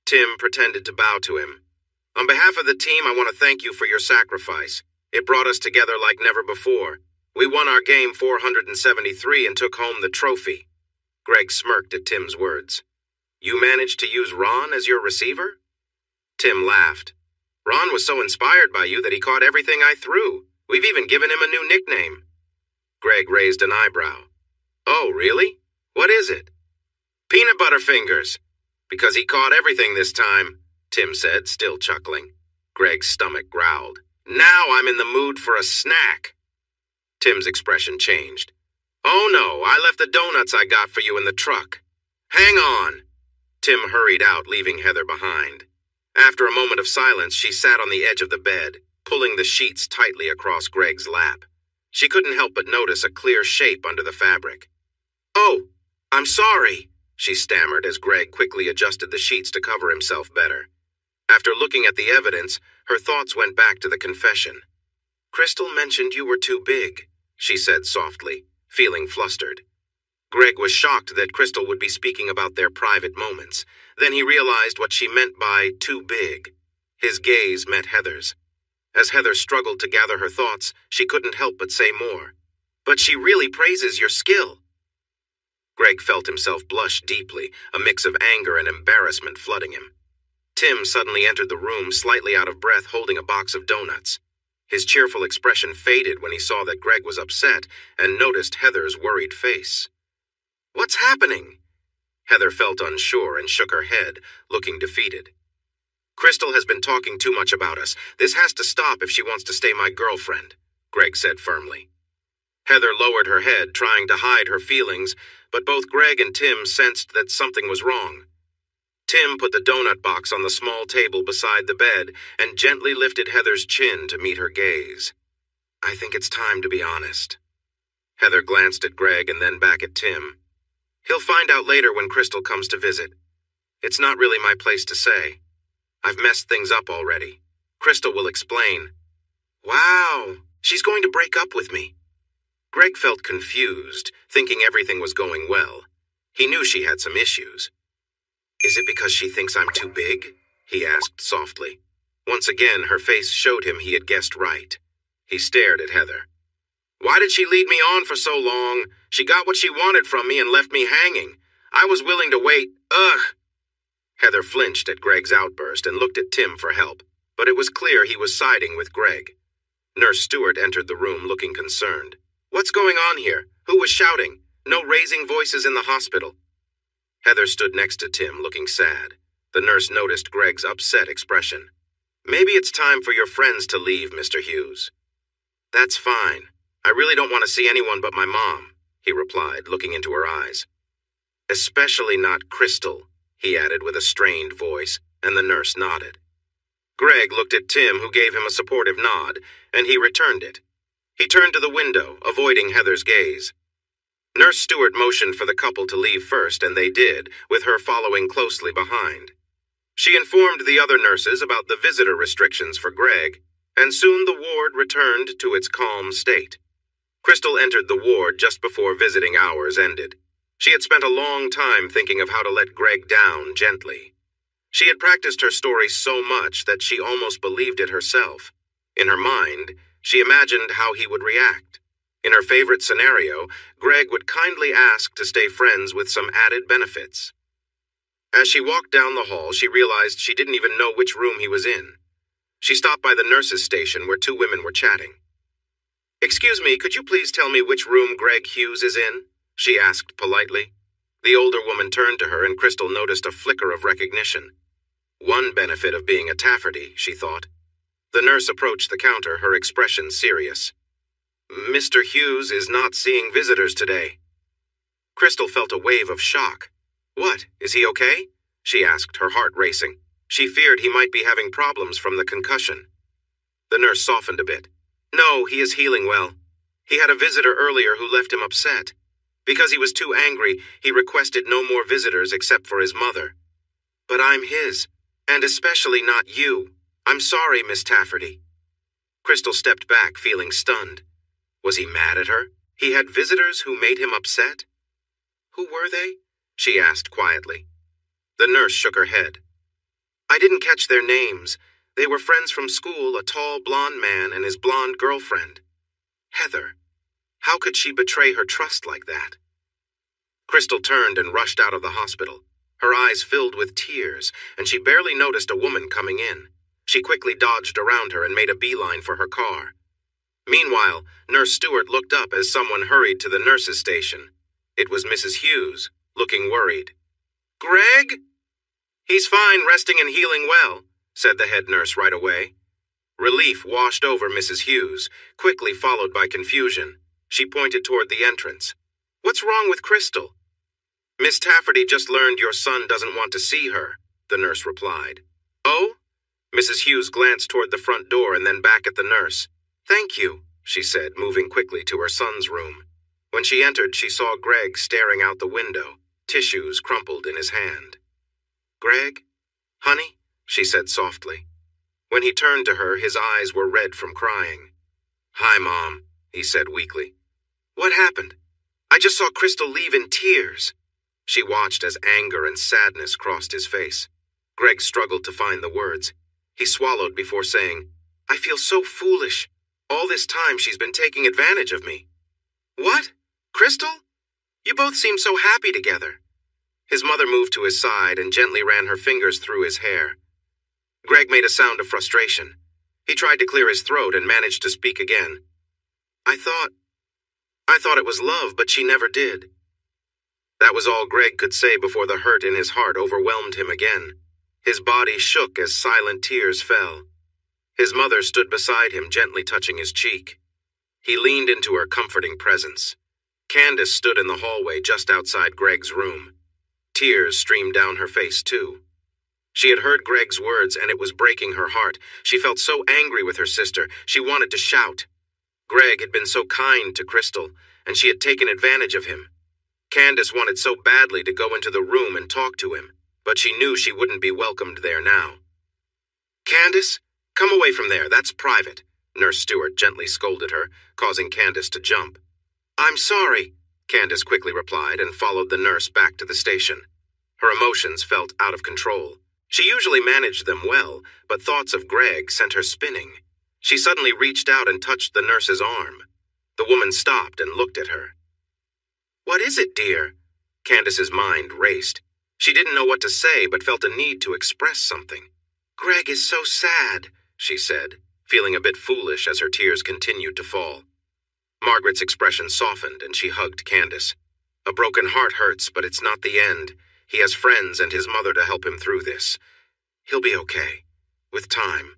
A: Tim pretended to bow to him. "On behalf of the team, I want to thank you for your sacrifice. It brought us together like never before. We won our game 473 and took home the trophy." Greg smirked at Tim's words. "You managed to use Ron as your receiver?" Tim laughed. "Ron was so inspired by you that he caught everything I threw. We've even given him a new nickname." Greg raised an eyebrow. "Oh, really? What is it?" "Peanut Butter Fingers. Because he caught everything this time," Tim said, still chuckling. Greg's stomach growled. "Now I'm in the mood for a snack." Tim's expression changed. "Oh no, I left the donuts I got for you in the truck. Hang on." Tim hurried out, leaving Heather behind. After a moment of silence, she sat on the edge of the bed, pulling the sheets tightly across Greg's lap. She couldn't help but notice a clear shape under the fabric. "Oh, I'm sorry," she stammered as Greg quickly adjusted the sheets to cover himself better. After looking at the evidence, her thoughts went back to the confession. "Crystal mentioned you were too big," she said softly, feeling flustered. Greg was shocked that Crystal would be speaking about their private moments. Then he realized what she meant by too big. His gaze met Heather's. As Heather struggled to gather her thoughts, she couldn't help but say more. "But she really praises your skill." Greg felt himself blush deeply, a mix of anger and embarrassment flooding him. Tim suddenly entered the room, slightly out of breath, holding a box of donuts. His cheerful expression faded when he saw that Greg was upset and noticed Heather's worried face. "What's happening?" Heather felt unsure and shook her head, looking defeated. "Crystal has been talking too much about us. This has to stop if she wants to stay my girlfriend," Greg said firmly. Heather lowered her head, trying to hide her feelings, but both Greg and Tim sensed that something was wrong. Tim put the donut box on the small table beside the bed and gently lifted Heather's chin to meet her gaze. "I think it's time to be honest." Heather glanced at Greg and then back at Tim. "He'll find out later when Crystal comes to visit. It's not really my place to say. I've messed things up already. Crystal will explain." "Wow, she's going to break up with me." Greg felt confused, thinking everything was going well. He knew she had some issues. "Is it because she thinks I'm too big?" he asked softly. Once again, her face showed him he had guessed right. He stared at Heather. "Why did she lead me on for so long? She got what she wanted from me and left me hanging. I was willing to wait. Ugh!" Heather flinched at Greg's outburst and looked at Tim for help, but it was clear he was siding with Greg. Nurse Stewart entered the room looking concerned. "What's going on here? Who was shouting? No raising voices in the hospital." Heather stood next to Tim, looking sad. The nurse noticed Greg's upset expression. "Maybe it's time for your friends to leave, Mr. Hughes." "That's fine. I really don't want to see anyone but my mom," he replied, looking into her eyes. "Especially not Crystal," he added with a strained voice, and the nurse nodded. Greg looked at Tim, who gave him a supportive nod, and he returned it. He turned to the window, avoiding Heather's gaze. Nurse Stewart motioned for the couple to leave first, and they did, with her following closely behind. She informed the other nurses about the visitor restrictions for Greg, and soon the ward returned to its calm state. Crystal entered the ward just before visiting hours ended. She had spent a long time thinking of how to let Greg down gently. She had practiced her story so much that she almost believed it herself. In her mind, she imagined how he would react. In her favorite scenario, Greg would kindly ask to stay friends with some added benefits. As she walked down the hall, she realized she didn't even know which room he was in. She stopped by the nurse's station where two women were chatting. "Excuse me, could you please tell me which room Greg Hughes is in?" she asked politely. The older woman turned to her, and Crystal noticed a flicker of recognition. One benefit of being a Tafferty, she thought. The nurse approached the counter, her expression serious. "Mr. Hughes is not seeing visitors today." Crystal felt a wave of shock. "What, is he okay?" she asked, her heart racing. She feared he might be having problems from the concussion. The nurse softened a bit. "No, he is healing well. He had a visitor earlier who left him upset. Because he was too angry, he requested no more visitors except for his mother. But I'm his, and especially not you. I'm sorry, Miss Tafferty." Crystal stepped back, feeling stunned. Was he mad at her? He had visitors who made him upset? "Who were they?" she asked quietly. The nurse shook her head. "I didn't catch their names. They were friends from school, a tall blonde man and his blonde girlfriend. Heather. How could she betray her trust like that?" Crystal turned and rushed out of the hospital. Her eyes filled with tears, and she barely noticed a woman coming in. She quickly dodged around her and made a beeline for her car. Meanwhile, Nurse Stewart looked up as someone hurried to the nurse's station. It was Mrs. Hughes, looking worried. "Greg?" "He's fine, resting and healing well," said the head nurse right away. Relief washed over Mrs. Hughes, quickly followed by confusion. She pointed toward the entrance. "What's wrong with Crystal?" "Miss Tafferty just learned your son doesn't want to see her," the nurse replied. "Oh?" Mrs. Hughes glanced toward the front door and then back at the nurse. "Thank you," she said, moving quickly to her son's room. When she entered, she saw Greg staring out the window, tissues crumpled in his hand. "Greg? Honey?" she said softly. When he turned to her, his eyes were red from crying. "Hi, Mom," he said weakly. "What happened? I just saw Crystal leave in tears." She watched as anger and sadness crossed his face. Greg struggled to find the words. He swallowed before saying, "I feel so foolish. All this time she's been taking advantage of me." "What? Crystal? You both seem so happy together." His mother moved to his side and gently ran her fingers through his hair. Greg made a sound of frustration. He tried to clear his throat and managed to speak again. I thought it was love, but she never did." That was all Greg could say before the hurt in his heart overwhelmed him again. His body shook as silent tears fell. His mother stood beside him, gently touching his cheek. He leaned into her comforting presence. Candace stood in the hallway just outside Greg's room. Tears streamed down her face, too. She had heard Greg's words, and it was breaking her heart. She felt so angry with her sister, she wanted to shout. Greg had been so kind to Crystal, and she had taken advantage of him. Candace wanted so badly to go into the room and talk to him, but she knew she wouldn't be welcomed there now. "Candace, come away from there, that's private," Nurse Stewart gently scolded her, causing Candace to jump. "I'm sorry," Candace quickly replied and followed the nurse back to the station. Her emotions felt out of control. She usually managed them well, but thoughts of Greg sent her spinning. She suddenly reached out and touched the nurse's arm. The woman stopped and looked at her. "What is it, dear?" Candace's mind raced. She didn't know what to say, but felt a need to express something. "Greg is so sad," she said, feeling a bit foolish as her tears continued to fall. Margaret's expression softened and she hugged Candace. A broken heart hurts, but it's not the end. He has friends and his mother to help him through this. He'll be okay. With time.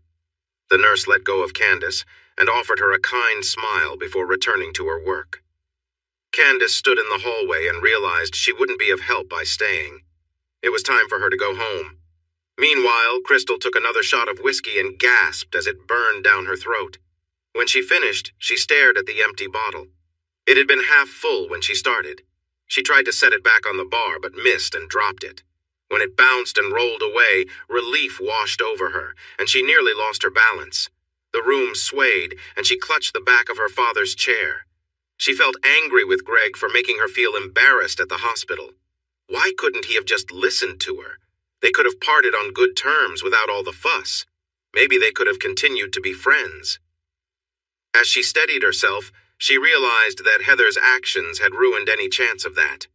A: The nurse let go of Candace and offered her a kind smile before returning to her work. Candace stood in the hallway and realized she wouldn't be of help by staying. It was time for her to go home. Meanwhile, Crystal took another shot of whiskey and gasped as it burned down her throat. When she finished, she stared at the empty bottle. It had been half full when she started. She tried to set it back on the bar, but missed and dropped it. When it bounced and rolled away, relief washed over her, and she nearly lost her balance. The room swayed, and she clutched the back of her father's chair. She felt angry with Greg for making her feel embarrassed at the hospital. Why couldn't he have just listened to her? They could have parted on good terms without all the fuss. Maybe they could have continued to be friends. As she steadied herself, she realized that Heather's actions had ruined any chance of that.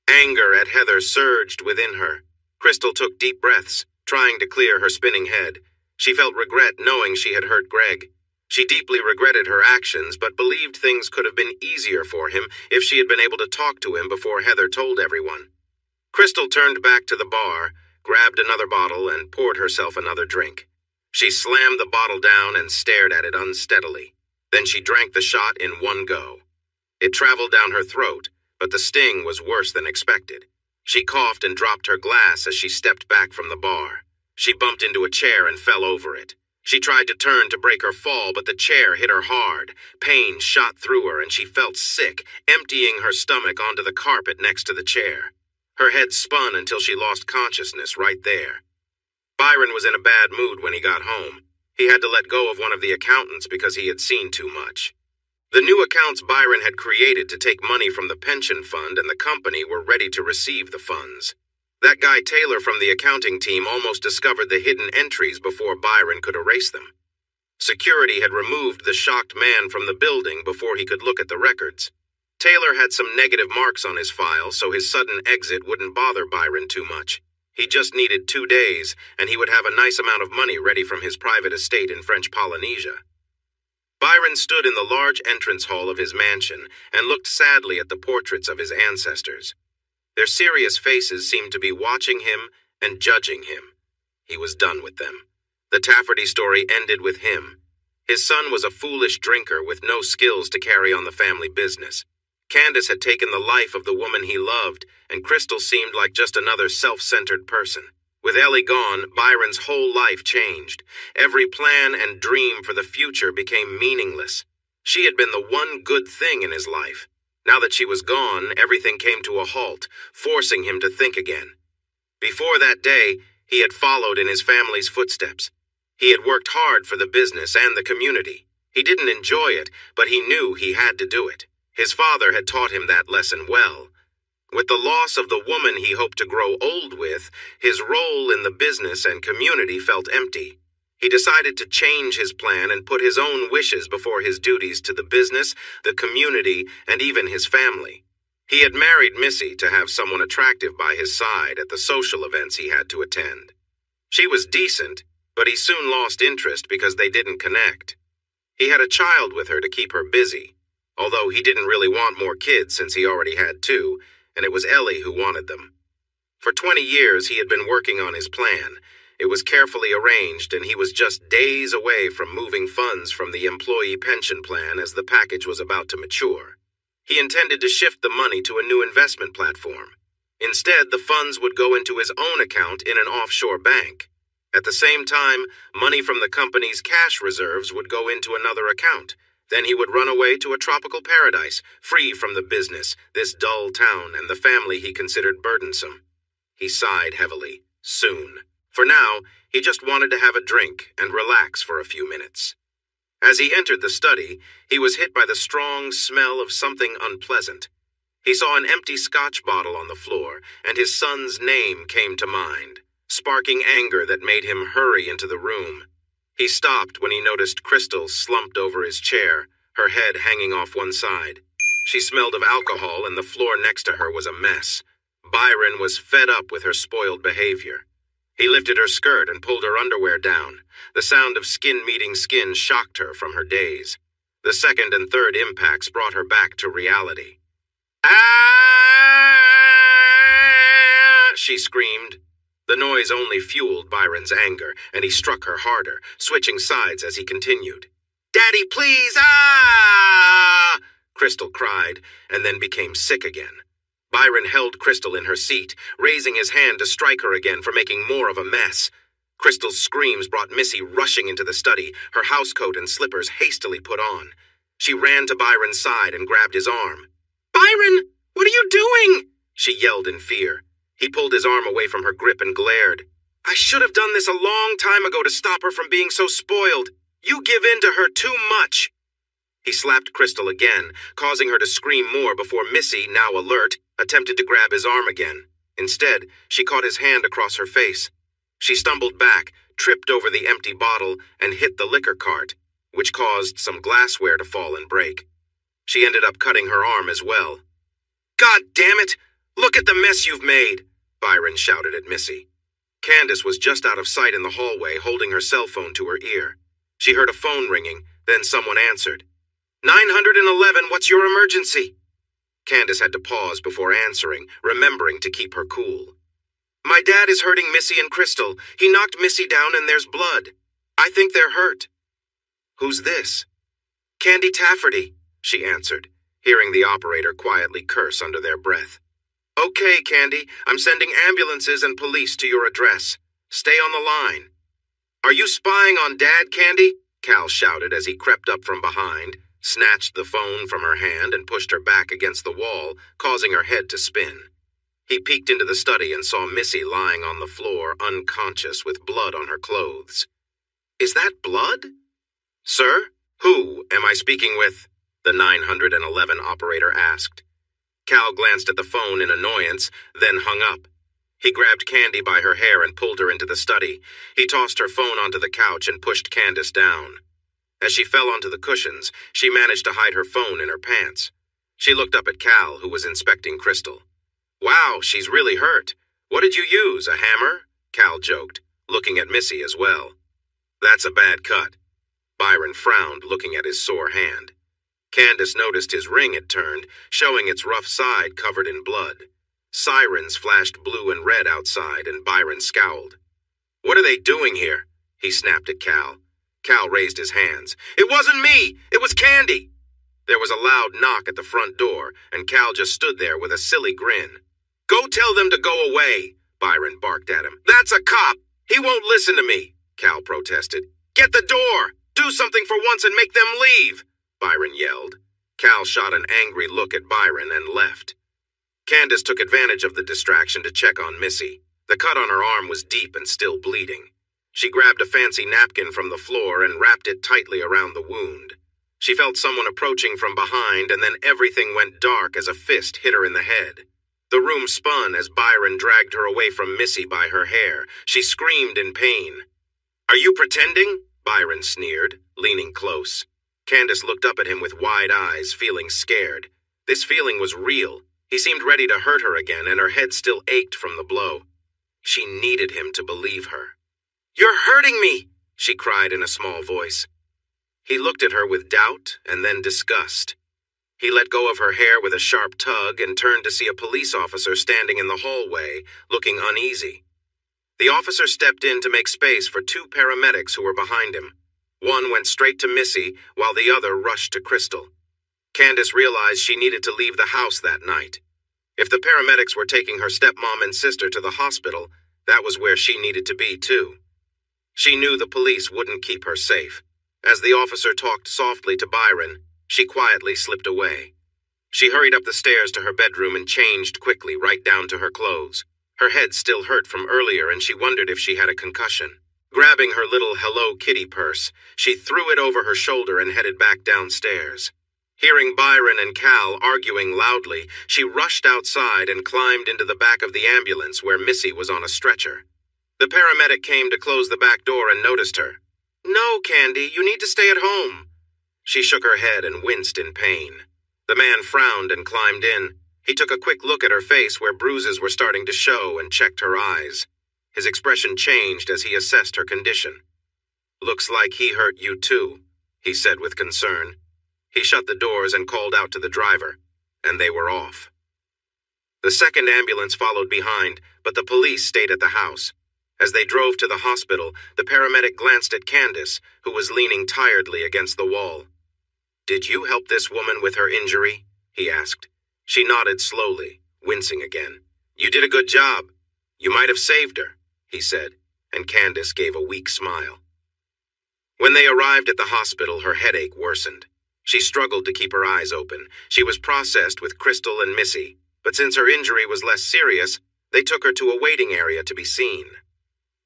A: Anger at Heather surged within her. Crystal took deep breaths, trying to clear her spinning head. She felt regret knowing she had hurt Greg. She deeply regretted her actions, but believed things could have been easier for him if she had been able to talk to him before Heather told everyone. Crystal turned back to the bar, grabbed another bottle, and poured herself another drink. She slammed the bottle down and stared at it unsteadily. Then she drank the shot in one go. It traveled down her throat, but the sting was worse than expected. She coughed and dropped her glass as she stepped back from the bar. She bumped into a chair and fell over it. She tried to turn to break her fall, but the chair hit her hard. Pain shot through her and she felt sick, emptying her stomach onto the carpet next to the chair. Her head spun until she lost consciousness right there. Byron was in a bad mood when he got home. He had to let go of one of the accountants because he had seen too much. The new accounts Byron had created to take money from the pension fund and the company were ready to receive the funds. That guy Taylor from the accounting team almost discovered the hidden entries before Byron could erase them. Security had removed the shocked man from the building before he could look at the records. Taylor had some negative marks on his file, so his sudden exit wouldn't bother Byron too much. He just needed 2 days, and he would have a nice amount of money ready from his private estate in French Polynesia. Byron stood in the large entrance hall of his mansion and looked sadly at the portraits of his ancestors. Their serious faces seemed to be watching him and judging him. He was done with them. The Tafferty story ended with him. His son was a foolish drinker with no skills to carry on the family business. Candace had taken the life of the woman he loved, and Crystal seemed like just another self-centered person. With Ellie gone, Byron's whole life changed. Every plan and dream for the future became meaningless. She had been the one good thing in his life. Now that she was gone, everything came to a halt, forcing him to think again. Before that day, he had followed in his family's footsteps. He had worked hard for the business and the community. He didn't enjoy it, but he knew he had to do it. His father had taught him that lesson well. With the loss of the woman he hoped to grow old with, his role in the business and community felt empty. He decided to change his plan and put his own wishes before his duties to the business, the community, and even his family. He had married Missy to have someone attractive by his side at the social events he had to attend. She was decent, but he soon lost interest because they didn't connect. He had a child with her to keep her busy, although he didn't really want more kids since he already had 2, and it was Ellie who wanted them. For 20 years he had been working on his plan. It was carefully arranged, and he was just days away from moving funds from the employee pension plan as the package was about to mature. He intended to shift the money to a new investment platform. Instead, the funds would go into his own account in an offshore bank. At the same time, money from the company's cash reserves would go into another account. Then he would run away to a tropical paradise, free from the business, this dull town, and the family he considered burdensome. He sighed heavily. Soon. For now, he just wanted to have a drink and relax for a few minutes. As he entered the study, he was hit by the strong smell of something unpleasant. He saw an empty Scotch bottle on the floor, and his son's name came to mind, sparking anger that made him hurry into the room. He stopped when he noticed Crystal slumped over his chair, her head hanging off one side. She smelled of alcohol, and the floor next to her was a mess. Byron was fed up with her spoiled behavior. He lifted her skirt and pulled her underwear down. The sound of skin meeting skin shocked her from her daze. The second and third impacts brought her back to reality. "Ah!" she screamed. The noise only fueled Byron's anger, and he struck her harder, switching sides as he continued. "Daddy, please! Ah!" Crystal cried, and then became sick again. Byron held Crystal in her seat, raising his hand to strike her again for making more of a mess. Crystal's screams brought Missy rushing into the study, her housecoat and slippers hastily put on. She ran to Byron's side and grabbed his arm. "Byron, what are you doing?" she yelled in fear. He pulled his arm away from her grip and glared. "I should have done this a long time ago to stop her from being so spoiled. You give in to her too much." He slapped Crystal again, causing her to scream more before Missy, now alert, attempted to grab his arm again. Instead, she caught his hand across her face. She stumbled back, tripped over the empty bottle, and hit the liquor cart, which caused some glassware to fall and break. She ended up cutting her arm as well. "God damn it! Look at the mess you've made!" Byron shouted at Missy. Candace was just out of sight in the hallway, holding her cell phone to her ear. She heard a phone ringing, then someone answered. 911, what's your emergency? Candace had to pause before answering, remembering to keep her cool. "My dad is hurting Missy and Crystal. He knocked Missy down and there's blood. I think they're hurt." "Who's this?" "Candy Tafferty," she answered, hearing the operator quietly curse under their breath. "Okay, Candy, I'm sending ambulances and police to your address. Stay on the line." "Are you spying on Dad, Candy?" Cal shouted as he crept up from behind, snatched the phone from her hand and pushed her back against the wall, causing her head to spin. He peeked into the study and saw Missy lying on the floor, unconscious with blood on her clothes. "Is that blood?" "Sir, who am I speaking with?" the 911 operator asked. Cal glanced at the phone in annoyance, then hung up. He grabbed Candy by her hair and pulled her into the study. He tossed her phone onto the couch and pushed Candace down. As she fell onto the cushions, she managed to hide her phone in her pants. She looked up at Cal, who was inspecting Crystal. "Wow, she's really hurt. What did you use, a hammer?" Cal joked, looking at Missy as well. "That's a bad cut." Byron frowned, looking at his sore hand. Candace noticed his ring had turned, showing its rough side covered in blood. Sirens flashed blue and red outside, and Byron scowled. "What are they doing here?" he snapped at Cal. Cal raised his hands. "It wasn't me! It was Candy!" There was a loud knock at the front door, and Cal just stood there with a silly grin. "Go tell them to go away," Byron barked at him. "That's a cop! He won't listen to me," Cal protested. "Get the door! Do something for once and make them leave!" Byron yelled. Cal shot an angry look at Byron and left. Candace took advantage of the distraction to check on Missy. The cut on her arm was deep and still bleeding. She grabbed a fancy napkin from the floor and wrapped it tightly around the wound. She felt someone approaching from behind, and then everything went dark as a fist hit her in the head. The room spun as Byron dragged her away from Missy by her hair. She screamed in pain. "Are you pretending?" Byron sneered, leaning close. Candace looked up at him with wide eyes, feeling scared. This feeling was real. He seemed ready to hurt her again, and her head still ached from the blow. She needed him to believe her. "You're hurting me!" she cried in a small voice. He looked at her with doubt and then disgust. He let go of her hair with a sharp tug and turned to see a police officer standing in the hallway, looking uneasy. The officer stepped in to make space for two paramedics who were behind him. One went straight to Missy, while the other rushed to Crystal. Candace realized she needed to leave the house that night. If the paramedics were taking her stepmom and sister to the hospital, that was where she needed to be, too. She knew the police wouldn't keep her safe. As the officer talked softly to Byron, she quietly slipped away. She hurried up the stairs to her bedroom and changed quickly, right down to her clothes. Her head still hurt from earlier, and she wondered if she had a concussion. Grabbing her little Hello Kitty purse, she threw it over her shoulder and headed back downstairs. Hearing Byron and Cal arguing loudly, she rushed outside and climbed into the back of the ambulance where Missy was on a stretcher. The paramedic came to close the back door and noticed her. "No, Candy, you need to stay at home." She shook her head and winced in pain. The man frowned and climbed in. He took a quick look at her face where bruises were starting to show and checked her eyes. His expression changed as he assessed her condition. "Looks like he hurt you too," he said with concern. He shut the doors and called out to the driver, and they were off. The second ambulance followed behind, but the police stayed at the house. As they drove to the hospital, the paramedic glanced at Candace, who was leaning tiredly against the wall. "Did you help this woman with her injury?" he asked. She nodded slowly, wincing again. "You did a good job. You might have saved her," he said, and Candace gave a weak smile. When they arrived at the hospital, her headache worsened. She struggled to keep her eyes open. She was processed with Crystal and Missy, but since her injury was less serious, they took her to a waiting area to be seen.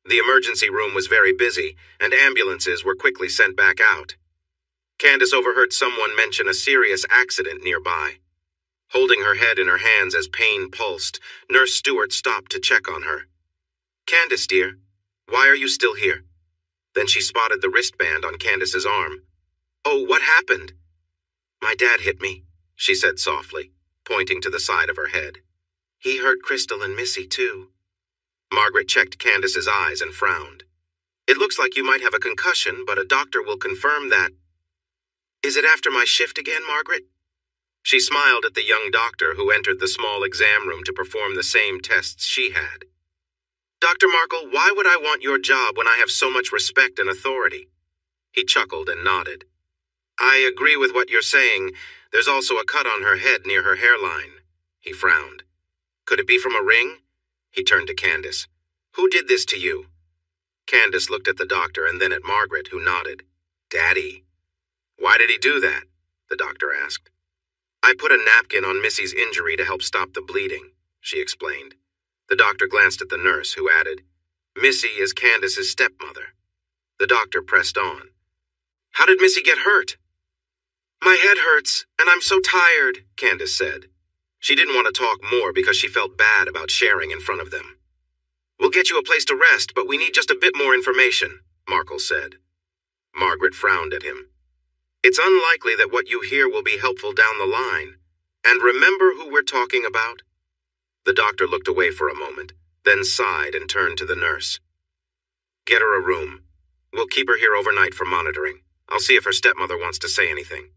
A: The emergency room was very busy, and ambulances were quickly sent back out. Candace overheard someone mention a serious accident nearby. Holding her head in her hands as pain pulsed, Nurse Stewart stopped to check on her. "Candace, dear, why are you still here?" Then she spotted the wristband on Candace's arm. "Oh, what happened?" "My dad hit me," she said softly, pointing to the side of her head. "He hurt Crystal and Missy, too." Margaret checked Candace's eyes and frowned. "It looks like you might have a concussion, but a doctor will confirm that." "Is it after my shift again, Margaret?" She smiled at the young doctor who entered the small exam room to perform the same tests she had. "Dr. Markle, why would I want your job when I have so much respect and authority?" He chuckled and nodded. "I agree with what you're saying. There's also a cut on her head near her hairline." He frowned. "Could it be from a ring?" He turned to Candace. "Who did this to you?" Candace looked at the doctor and then at Margaret, who nodded. "Daddy." "Why did he do that?" the doctor asked. "I put a napkin on Missy's injury to help stop the bleeding," she explained. The doctor glanced at the nurse, who added, "Missy is Candace's stepmother." The doctor pressed on. "How did Missy get hurt?" "My head hurts, and I'm so tired," Candace said. She didn't want to talk more because she felt bad about sharing in front of them. "We'll get you a place to rest, but we need just a bit more information," Markle said. Margaret frowned at him. "It's unlikely that what you hear will be helpful down the line. And remember who we're talking about?" The doctor looked away for a moment, then sighed and turned to the nurse. "Get her a room. We'll keep her here overnight for monitoring. I'll see if her stepmother wants to say anything."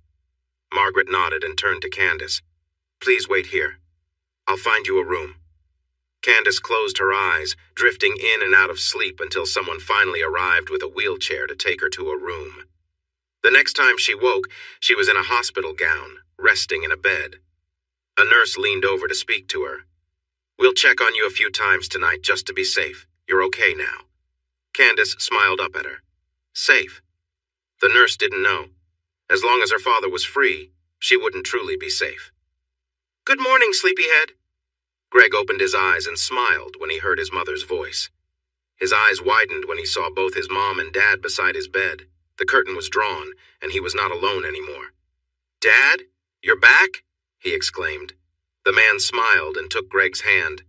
A: Margaret nodded and turned to Candace. "Please wait here. I'll find you a room." Candace closed her eyes, drifting in and out of sleep until someone finally arrived with a wheelchair to take her to a room. The next time she woke, she was in a hospital gown, resting in a bed. A nurse leaned over to speak to her. "We'll check on you a few times tonight just to be safe. You're okay now." Candace smiled up at her. Safe? The nurse didn't know. As long as her father was free, she wouldn't truly be safe. "Good morning, sleepyhead." Greg opened his eyes and smiled when he heard his mother's voice. His eyes widened when he saw both his mom and dad beside his bed. The curtain was drawn, and he was not alone anymore. "Dad, you're back?" he exclaimed. The man smiled and took Greg's hand.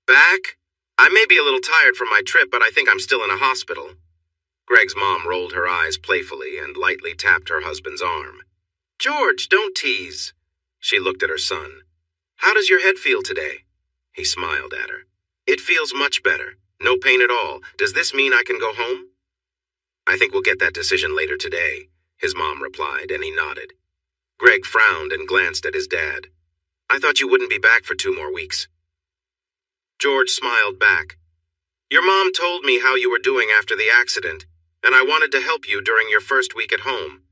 A: "Back? I may be a little tired from my trip, but I think I'm still in a hospital." Greg's mom rolled her eyes playfully and lightly tapped her husband's arm. "George, don't tease." She looked at her son. "How does your head feel today?" He smiled at her. "It feels much better. No pain at all. Does this mean I can go home?" "I think we'll get that decision later today," his mom replied, and he nodded. Greg frowned and glanced at his dad. "I thought you wouldn't be back for 2 more weeks." George smiled back. "Your mom told me how you were doing after the accident, and I wanted to help you during your first week at home.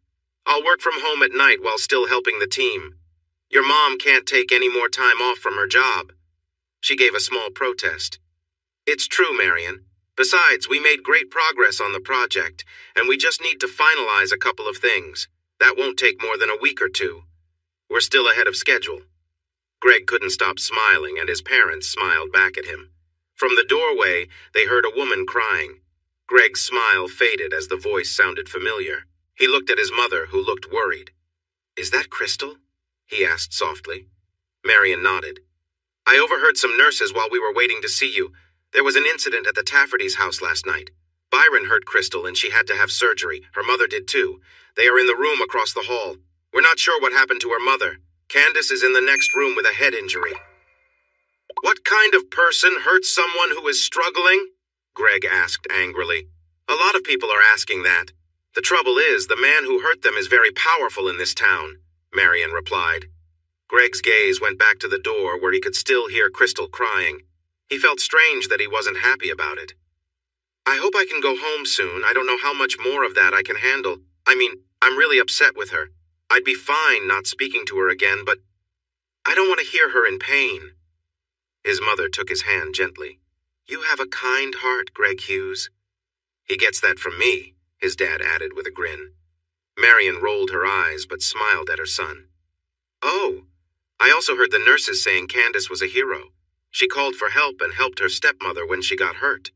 A: I'll work from home at night while still helping the team. Your mom can't take any more time off from her job." She gave a small protest. "It's true, Marion. Besides, we made great progress on the project, and we just need to finalize a couple of things. That won't take more than a week or 2. We're still ahead of schedule." Greg couldn't stop smiling, and his parents smiled back at him. From the doorway, they heard a woman crying. Greg's smile faded as the voice sounded familiar. He looked at his mother, who looked worried. "Is that Crystal?" he asked softly. Marion nodded. "I overheard some nurses while we were waiting to see you. There was an incident at the Tafferty's house last night. Byron hurt Crystal and she had to have surgery. Her mother did too. They are in the room across the hall. We're not sure what happened to her mother. Candace is in the next room with a head injury." "What kind of person hurts someone who is struggling?" Greg asked angrily. A lot of people are asking that. The trouble is, the man who hurt them is very powerful in this town, Marion replied. Greg's gaze went back to the door where he could still hear Crystal crying. He felt strange that he wasn't happy about it. I hope I can go home soon. I don't know how much more of that I can handle. I'm really upset with her. I'd be fine not speaking to her again, but I don't want to hear her in pain. His mother took his hand gently. You have a kind heart, Greg Hughes. He gets that from me, his dad added with a grin. Marion rolled her eyes but smiled at her son. Oh, I also heard the nurses saying Candace was a hero. She called for help and helped her stepmother when she got hurt.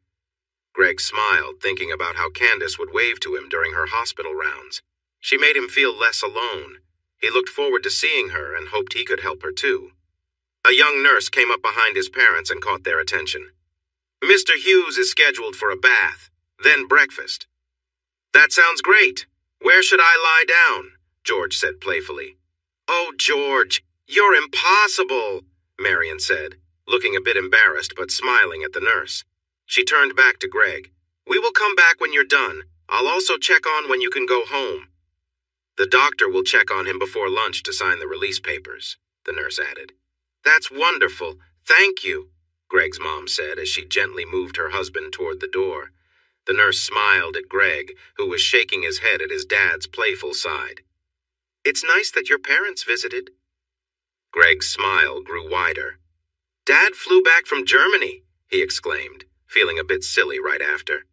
A: Greg smiled, thinking about how Candace would wave to him during her hospital rounds. She made him feel less alone. He looked forward to seeing her and hoped he could help her too. A young nurse came up behind his parents and caught their attention. Mr. Hughes is scheduled for a bath, then breakfast. That sounds great. Where should I lie down? George said playfully. Oh, George, you're impossible, Marion said, looking a bit embarrassed but smiling at the nurse. She turned back to Greg. We will come back when you're done. I'll also check on when you can go home. The doctor will check on him before lunch to sign the release papers, the nurse added. That's wonderful. Thank you, Greg's mom said as she gently moved her husband toward the door. The nurse smiled at Greg, who was shaking his head at his dad's playful side. It's nice that your parents visited. Greg's smile grew wider. Dad flew back from Germany, he exclaimed, feeling a bit silly right after.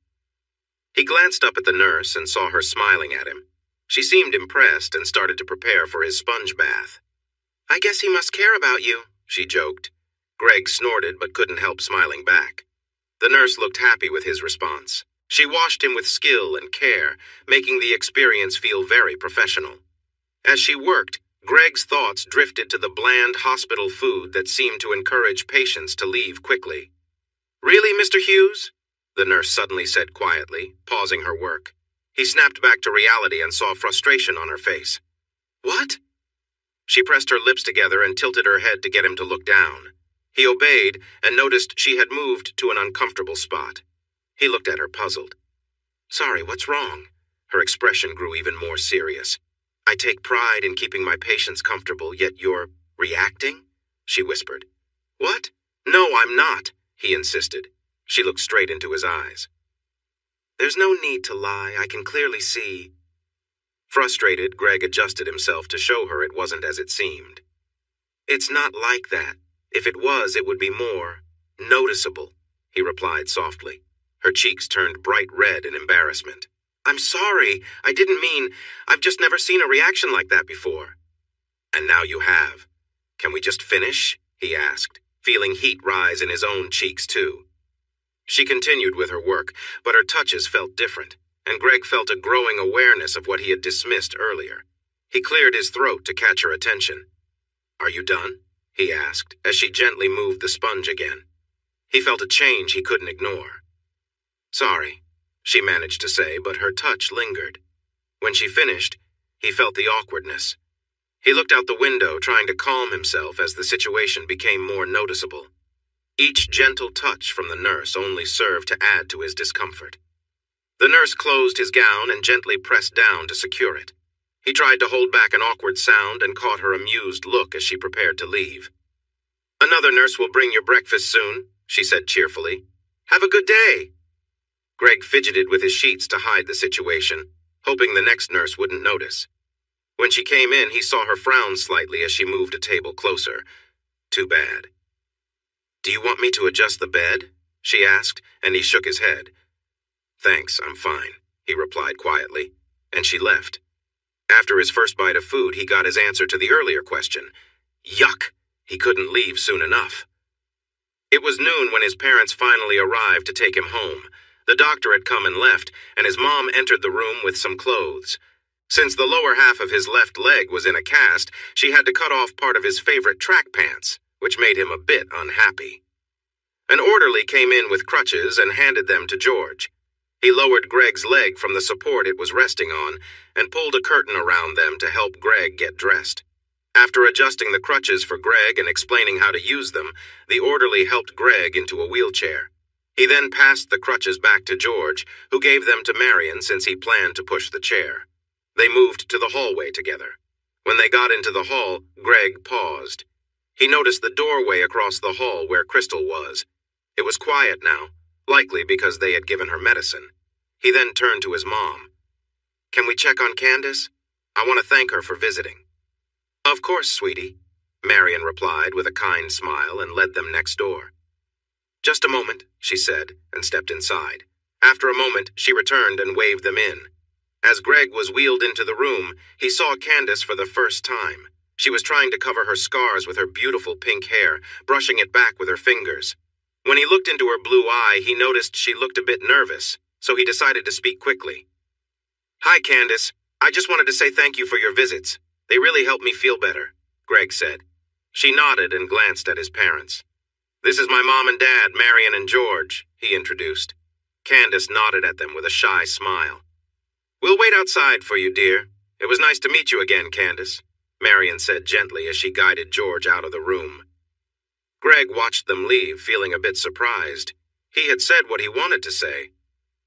A: He glanced up at the nurse and saw her smiling at him. She seemed impressed and started to prepare for his sponge bath. I guess he must care about you, she joked. Greg snorted but couldn't help smiling back. The nurse looked happy with his response. She washed him with skill and care, making the experience feel very professional. As she worked, Greg's thoughts drifted to the bland hospital food that seemed to encourage patients to leave quickly. Really, Mr. Hughes? The nurse suddenly said quietly, pausing her work. He snapped back to reality and saw frustration on her face. What? She pressed her lips together and tilted her head to get him to look down. He obeyed and noticed she had moved to an uncomfortable spot. He looked at her puzzled. Sorry, what's wrong? Her expression grew even more serious. I take pride in keeping my patients comfortable, yet you're reacting? She whispered. What? No, I'm not, he insisted. She looked straight into his eyes. There's no need to lie, I can clearly see. Frustrated, Greg adjusted himself to show her it wasn't as it seemed. It's not like that. If it was, it would be more noticeable, he replied softly. Her cheeks turned bright red in embarrassment. I'm sorry, I didn't mean, I've just never seen a reaction like that before. And now you have. Can we just finish? He asked, feeling heat rise in his own cheeks too. She continued with her work, but her touches felt different, and Greg felt a growing awareness of what he had dismissed earlier. He cleared his throat to catch her attention. Are you done? He asked, as she gently moved the sponge again. He felt a change he couldn't ignore. Sorry, she managed to say, but her touch lingered. When she finished, he felt the awkwardness. He looked out the window, trying to calm himself as the situation became more noticeable. Each gentle touch from the nurse only served to add to his discomfort. The nurse closed his gown and gently pressed down to secure it. He tried to hold back an awkward sound and caught her amused look as she prepared to leave. Another nurse will bring your breakfast soon, she said cheerfully. Have a good day. Greg fidgeted with his sheets to hide the situation, hoping the next nurse wouldn't notice. When she came in, he saw her frown slightly as she moved a table closer. Too bad. Do you want me to adjust the bed? She asked, and he shook his head. Thanks, I'm fine, he replied quietly, and she left. After his first bite of food, he got his answer to the earlier question. Yuck! He couldn't leave soon enough. It was noon when his parents finally arrived to take him home. The doctor had come and left, and his mom entered the room with some clothes. Since the lower half of his left leg was in a cast, she had to cut off part of his favorite track pants, which made him a bit unhappy. An orderly came in with crutches and handed them to George. He lowered Greg's leg from the support it was resting on and pulled a curtain around them to help Greg get dressed. After adjusting the crutches for Greg and explaining how to use them, the orderly helped Greg into a wheelchair. He then passed the crutches back to George, who gave them to Marion since he planned to push the chair. They moved to the hallway together. When they got into the hall, Greg paused. He noticed the doorway across the hall where Crystal was. It was quiet now, likely because they had given her medicine. He then turned to his mom. "Can we check on Candace? I want to thank her for visiting." "Of course, sweetie," Marion replied with a kind smile and led them next door. "Just a moment," she said, and stepped inside. After a moment, she returned and waved them in. As Greg was wheeled into the room, he saw Candace for the first time. She was trying to cover her scars with her beautiful pink hair, brushing it back with her fingers. When he looked into her blue eye, he noticed she looked a bit nervous, so he decided to speak quickly. "Hi, Candace. I just wanted to say thank you for your visits. They really helped me feel better," Greg said. She nodded and glanced at his parents. "This is my mom and dad, Marion and George," he introduced. Candace nodded at them with a shy smile. "We'll wait outside for you, dear. It was nice to meet you again, Candace," Marion said gently as she guided George out of the room. Greg watched them leave, feeling a bit surprised. He had said what he wanted to say.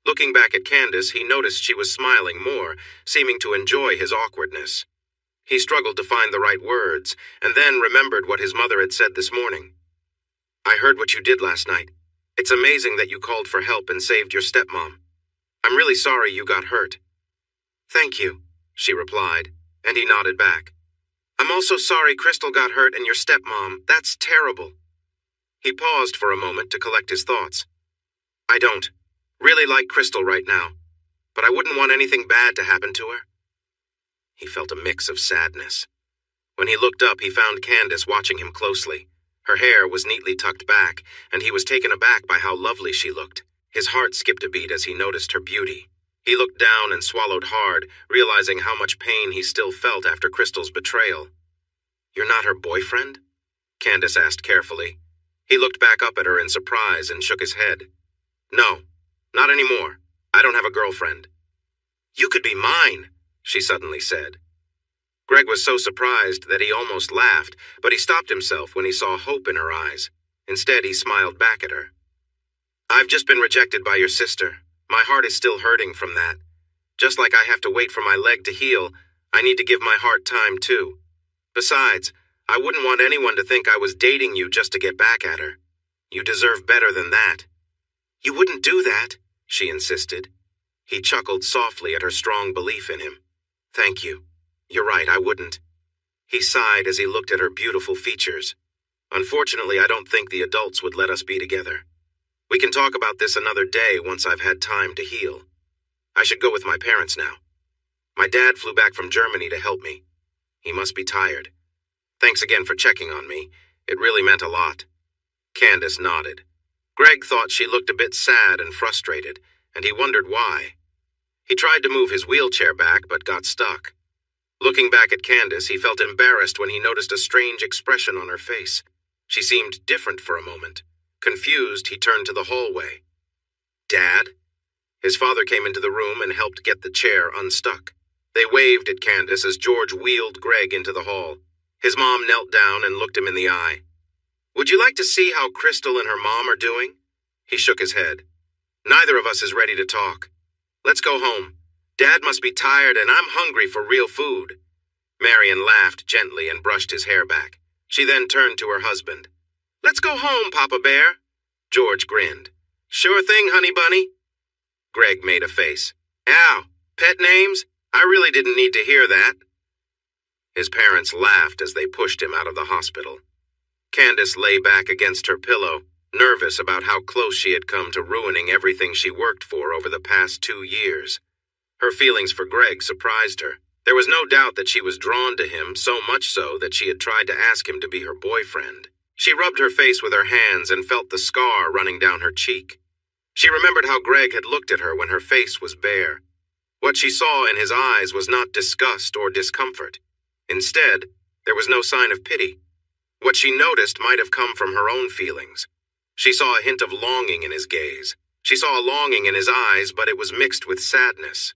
A: Looking back at Candace, he noticed she was smiling more, seeming to enjoy his awkwardness. He struggled to find the right words, and then remembered what his mother had said this morning. "I heard what you did last night. It's amazing that you called for help and saved your stepmom. I'm really sorry you got hurt." "Thank you," she replied, and he nodded back. "I'm also sorry Crystal got hurt and your stepmom. That's terrible." He paused for a moment to collect his thoughts. "I don't really like Crystal right now, but I wouldn't want anything bad to happen to her." He felt a mix of sadness. When he looked up, he found Candace watching him closely. Her hair was neatly tucked back, and he was taken aback by how lovely she looked. His heart skipped a beat as he noticed her beauty. He looked down and swallowed hard, realizing how much pain he still felt after Crystal's betrayal. "You're not her boyfriend?" Candace asked carefully. He looked back up at her in surprise and shook his head. "No, not anymore. I don't have a girlfriend." "You could be mine," she suddenly said. Greg was so surprised that he almost laughed, but he stopped himself when he saw hope in her eyes. Instead, he smiled back at her. "I've just been rejected by your sister. My heart is still hurting from that. Just like I have to wait for my leg to heal, I need to give my heart time too. Besides, I wouldn't want anyone to think I was dating you just to get back at her. You deserve better than that." "You wouldn't do that," she insisted. He chuckled softly at her strong belief in him. "Thank you. You're right, I wouldn't." He sighed as he looked at her beautiful features. "Unfortunately, I don't think the adults would let us be together. We can talk about this another day once I've had time to heal. I should go with my parents now. My dad flew back from Germany to help me. He must be tired. Thanks again for checking on me. It really meant a lot." Candace nodded. Greg thought she looked a bit sad and frustrated, and he wondered why. He tried to move his wheelchair back, but got stuck. Looking back at Candace, he felt embarrassed when he noticed a strange expression on her face. She seemed different for a moment. Confused, he turned to the hallway. "Dad?" His father came into the room and helped get the chair unstuck. They waved at Candace as George wheeled Greg into the hall. His mom knelt down and looked him in the eye. "Would you like to see how Crystal and her mom are doing?" He shook his head. "Neither of us is ready to talk. Let's go home. Dad must be tired and I'm hungry for real food." Marion laughed gently and brushed his hair back. She then turned to her husband. "Let's go home, Papa Bear." George grinned. "Sure thing, honey bunny." Greg made a face. "Ow, pet names? I really didn't need to hear that." His parents laughed as they pushed him out of the hospital. Candace lay back against her pillow, nervous about how close she had come to ruining everything she worked for over the past 2 years. Her feelings for Greg surprised her. There was no doubt that she was drawn to him, so much so that she had tried to ask him to be her boyfriend. She rubbed her face with her hands and felt the scar running down her cheek. She remembered how Greg had looked at her when her face was bare. What she saw in his eyes was not disgust or discomfort. Instead, there was no sign of pity. What she noticed might have come from her own feelings. She saw a hint of longing in his gaze. She saw a longing in his eyes, but it was mixed with sadness.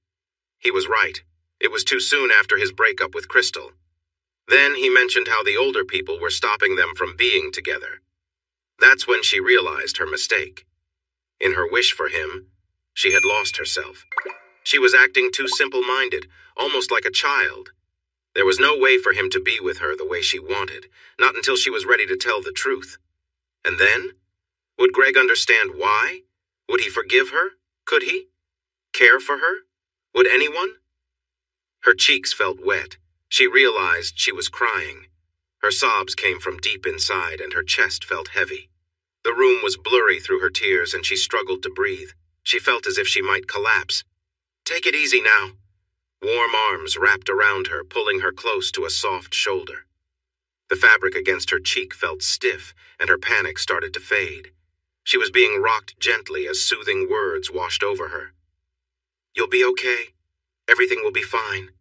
A: He was right. It was too soon after his breakup with Crystal. Then he mentioned how the older people were stopping them from being together. That's when she realized her mistake. In her wish for him, she had lost herself. She was acting too simple-minded, almost like a child. There was no way for him to be with her the way she wanted, not until she was ready to tell the truth. And then? Would Greg understand why? Would he forgive her? Could he? Care for her? Would anyone? Her cheeks felt wet. She realized she was crying. Her sobs came from deep inside, and her chest felt heavy. The room was blurry through her tears, and she struggled to breathe. She felt as if she might collapse. "Take it easy now." Warm arms wrapped around her, pulling her close to a soft shoulder. The fabric against her cheek felt stiff, and her panic started to fade. She was being rocked gently as soothing words washed over her. "You'll be okay. Everything will be fine."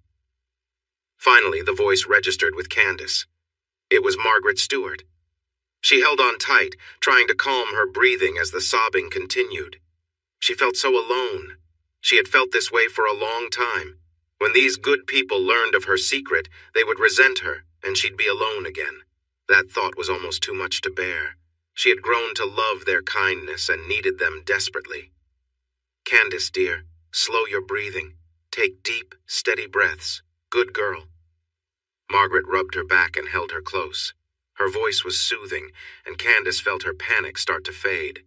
A: Finally, the voice registered with Candace. It was Margaret Stewart. She held on tight, trying to calm her breathing as the sobbing continued. She felt so alone. She had felt this way for a long time. When these good people learned of her secret, they would resent her, and she'd be alone again. That thought was almost too much to bear. She had grown to love their kindness and needed them desperately. "Candace, dear, slow your breathing. Take deep, steady breaths. Good girl." Margaret rubbed her back and held her close. Her voice was soothing, and Candace felt her panic start to fade.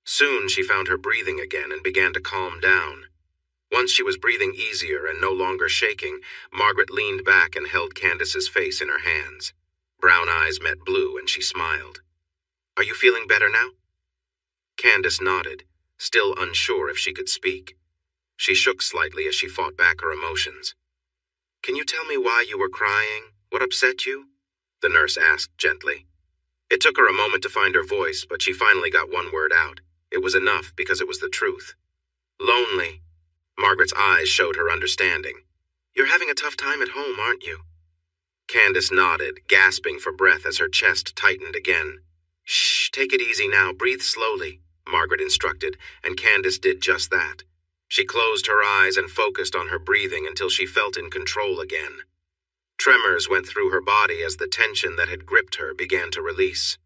A: Soon she found her breathing again and began to calm down. Once she was breathing easier and no longer shaking, Margaret leaned back and held Candace's face in her hands. Brown eyes met blue, and she smiled. "Are you feeling better now?" Candace nodded, still unsure if she could speak. She shook slightly as she fought back her emotions. "Can you tell me why you were crying? What upset you?" the nurse asked gently. It took her a moment to find her voice, but she finally got one word out. It was enough because it was the truth. "Lonely." Margaret's eyes showed her understanding. "You're having a tough time at home, aren't you?" Candace nodded, gasping for breath as her chest tightened again. "Shh, take it easy now. Breathe slowly," Margaret instructed, and Candace did just that. She closed her eyes and focused on her breathing until she felt in control again. Tremors went through her body as the tension that had gripped her began to release.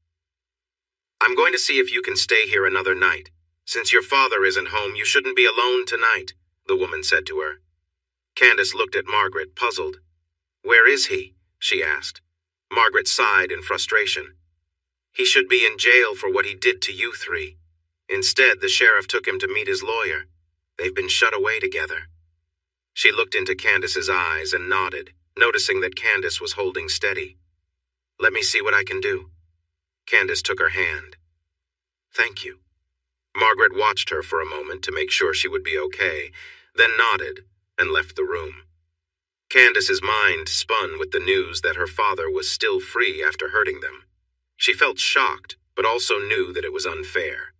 A: "I'm going to see if you can stay here another night. Since your father isn't home, you shouldn't be alone tonight," the woman said to her. Candace looked at Margaret, puzzled. "Where is he?" she asked. Margaret sighed in frustration. "He should be in jail for what he did to you three. Instead, the sheriff took him to meet his lawyer. They've been shut away together." She looked into Candace's eyes and nodded, noticing that Candace was holding steady. "Let me see what I can do." Candace took her hand. "Thank you." Margaret watched her for a moment to make sure she would be okay, then nodded and left the room. Candace's mind spun with the news that her father was still free after hurting them. She felt shocked, but also knew that it was unfair.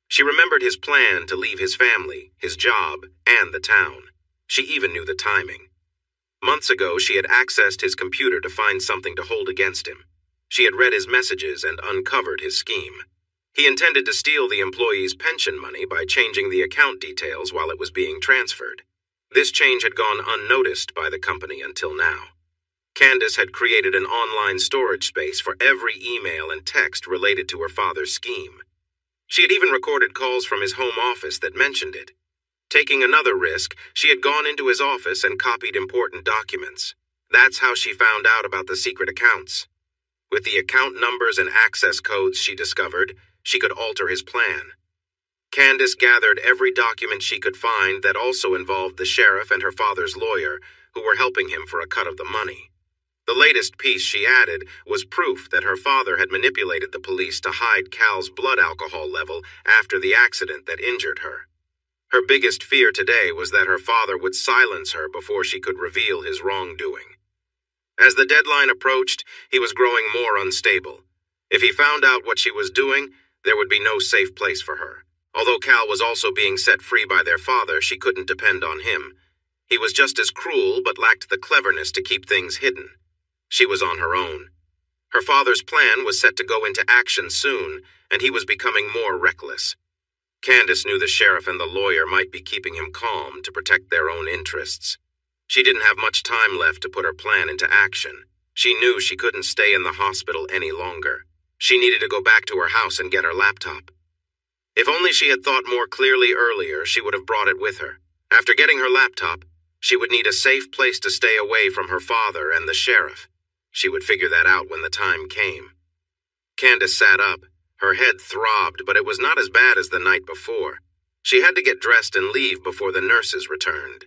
A: She remembered his plan to leave his family, his job, and the town. She even knew the timing. Months ago, she had accessed his computer to find something to hold against him. She had read his messages and uncovered his scheme. He intended to steal the employee's pension money by changing the account details while it was being transferred. This change had gone unnoticed by the company until now. Candace had created an online storage space for every email and text related to her father's scheme. She had even recorded calls from his home office that mentioned it. Taking another risk, she had gone into his office and copied important documents. That's how she found out about the secret accounts. With the account numbers and access codes she discovered, she could alter his plan. Candace gathered every document she could find that also involved the sheriff and her father's lawyer, who were helping him for a cut of the money. The latest piece she added was proof that her father had manipulated the police to hide Cal's blood alcohol level after the accident that injured her. Her biggest fear today was that her father would silence her before she could reveal his wrongdoing. As the deadline approached, he was growing more unstable. If he found out what she was doing, there would be no safe place for her. Although Cal was also being set free by their father, she couldn't depend on him. He was just as cruel but lacked the cleverness to keep things hidden. She was on her own. Her father's plan was set to go into action soon, and he was becoming more reckless. Candace knew the sheriff and the lawyer might be keeping him calm to protect their own interests. She didn't have much time left to put her plan into action. She knew she couldn't stay in the hospital any longer. She needed to go back to her house and get her laptop. If only she had thought more clearly earlier, she would have brought it with her. After getting her laptop, she would need a safe place to stay away from her father and the sheriff. She would figure that out when the time came. Candace sat up. Her head throbbed, but it was not as bad as the night before. She had to get dressed and leave before the nurses returned.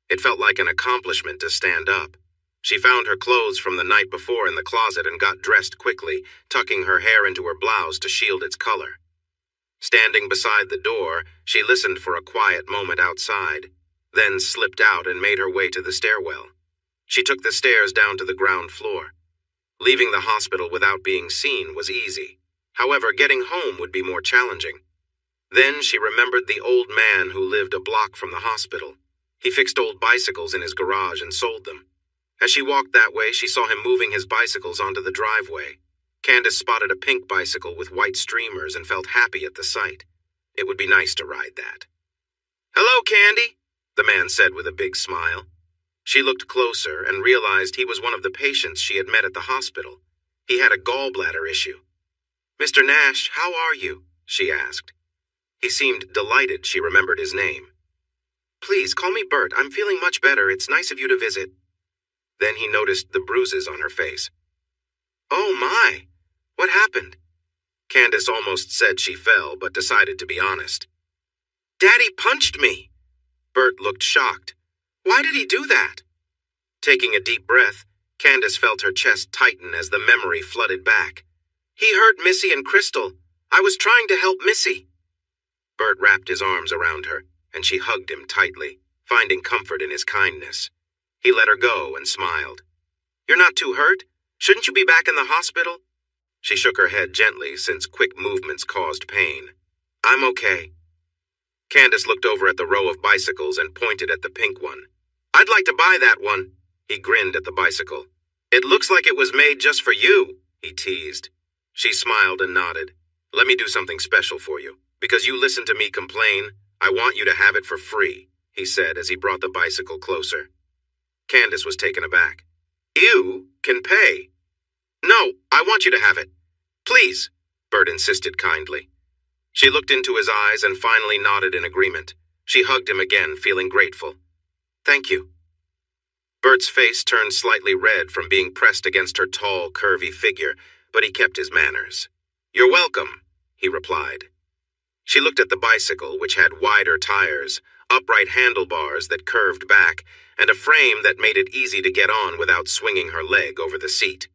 A: It felt like an accomplishment to stand up. She found her clothes from the night before in the closet and got dressed quickly, tucking her hair into her blouse to shield its color. Standing beside the door, she listened for a quiet moment outside, then slipped out and made her way to the stairwell. She took the stairs down to the ground floor. Leaving the hospital without being seen was easy. However, getting home would be more challenging. Then she remembered the old man who lived a block from the hospital. He fixed old bicycles in his garage and sold them. As she walked that way, she saw him moving his bicycles onto the driveway. Candace spotted a pink bicycle with white streamers and felt happy at the sight. It would be nice to ride that. "Hello, Candy," the man said with a big smile. She looked closer and realized he was one of the patients she had met at the hospital. He had a gallbladder issue. "Mr. Nash, how are you?" she asked. He seemed delighted she remembered his name. "Please, call me Bert. I'm feeling much better. It's nice of you to visit." Then he noticed the bruises on her face. "Oh my! What happened?" Candace almost said she fell, but decided to be honest. "Daddy punched me!" Bert looked shocked. "Why did he do that?" Taking a deep breath, Candace felt her chest tighten as the memory flooded back. "He hurt Missy and Crystal. I was trying to help Missy." Bert wrapped his arms around her, and she hugged him tightly, finding comfort in his kindness. He let her go and smiled. "You're not too hurt? Shouldn't you be back in the hospital?" She shook her head gently since quick movements caused pain. "I'm okay." Candace looked over at the row of bicycles and pointed at the pink one. "I'd like to buy that one." He grinned at the bicycle. "It looks like it was made just for you," he teased. She smiled and nodded. "Let me do something special for you. Because you listened to me complain, I want you to have it for free," he said as he brought the bicycle closer. Candace was taken aback. "You can pay." "No, I want you to have it. Please," Bert insisted kindly. She looked into his eyes and finally nodded in agreement. She hugged him again, feeling grateful. "Thank you." Bert's face turned slightly red from being pressed against her tall, curvy figure, but he kept his manners. "You're welcome," he replied. She looked at the bicycle, which had wider tires, upright handlebars that curved back, and a frame that made it easy to get on without swinging her leg over the seat.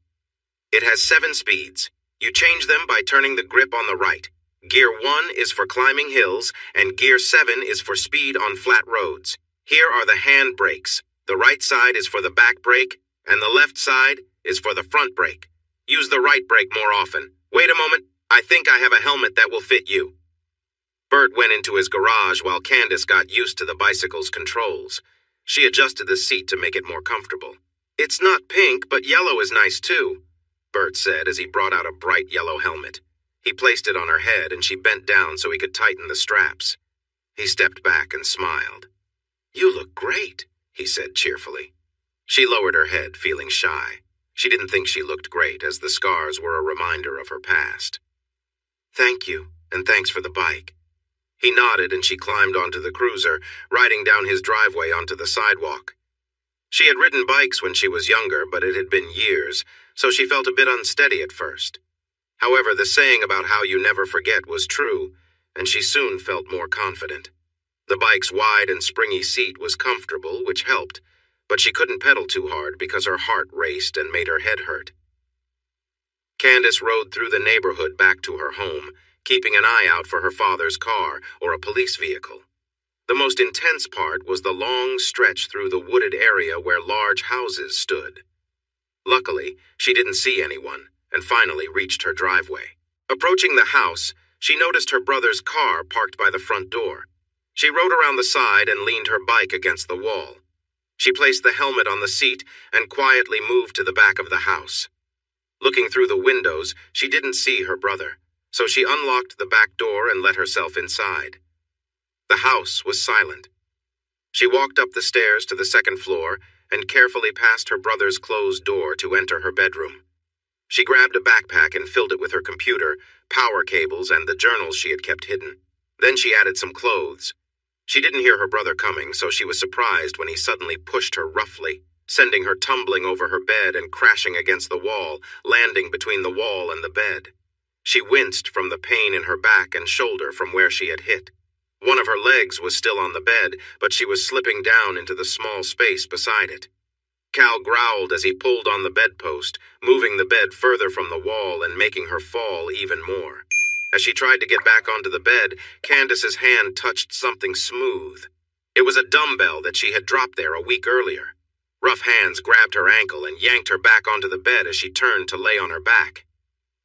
A: It has 7 speeds. You change them by turning the grip on the right. Gear 1 is for climbing hills, and Gear 7 is for speed on flat roads. Here are the hand brakes. The right side is for the back brake, and the left side is for the front brake. Use the right brake more often. Wait a moment. I think I have a helmet that will fit you. Bert went into his garage while Candace got used to the bicycle's controls. She adjusted the seat to make it more comfortable. "It's not pink, but yellow is nice too," Bert said as he brought out a bright yellow helmet. He placed it on her head and she bent down so he could tighten the straps. He stepped back and smiled. "You look great," he said cheerfully. She lowered her head, feeling shy. She didn't think she looked great, as the scars were a reminder of her past. "Thank you, and thanks for the bike." He nodded and she climbed onto the cruiser, riding down his driveway onto the sidewalk. She had ridden bikes when she was younger, but it had been years, so she felt a bit unsteady at first. However, the saying about how you never forget was true, and she soon felt more confident. The bike's wide and springy seat was comfortable, which helped, but she couldn't pedal too hard because her heart raced and made her head hurt. Candace rode through the neighborhood back to her home, keeping an eye out for her father's car or a police vehicle. The most intense part was the long stretch through the wooded area where large houses stood. Luckily, she didn't see anyone, and finally reached her driveway. Approaching the house, she noticed her brother's car parked by the front door. She rode around the side and leaned her bike against the wall. She placed the helmet on the seat and quietly moved to the back of the house. Looking through the windows, she didn't see her brother, so she unlocked the back door and let herself inside. The house was silent. She walked up the stairs to the second floor and carefully passed her brother's closed door to enter her bedroom. She grabbed a backpack and filled it with her computer, power cables, and the journals she had kept hidden. Then she added some clothes. She didn't hear her brother coming, so she was surprised when he suddenly pushed her roughly, sending her tumbling over her bed and crashing against the wall, landing between the wall and the bed. She winced from the pain in her back and shoulder from where she had hit. One of her legs was still on the bed, but she was slipping down into the small space beside it. Cal growled as he pulled on the bedpost, moving the bed further from the wall and making her fall even more. As she tried to get back onto the bed, Candace's hand touched something smooth. It was a dumbbell that she had dropped there a week earlier. Rough hands grabbed her ankle and yanked her back onto the bed as she turned to lay on her back.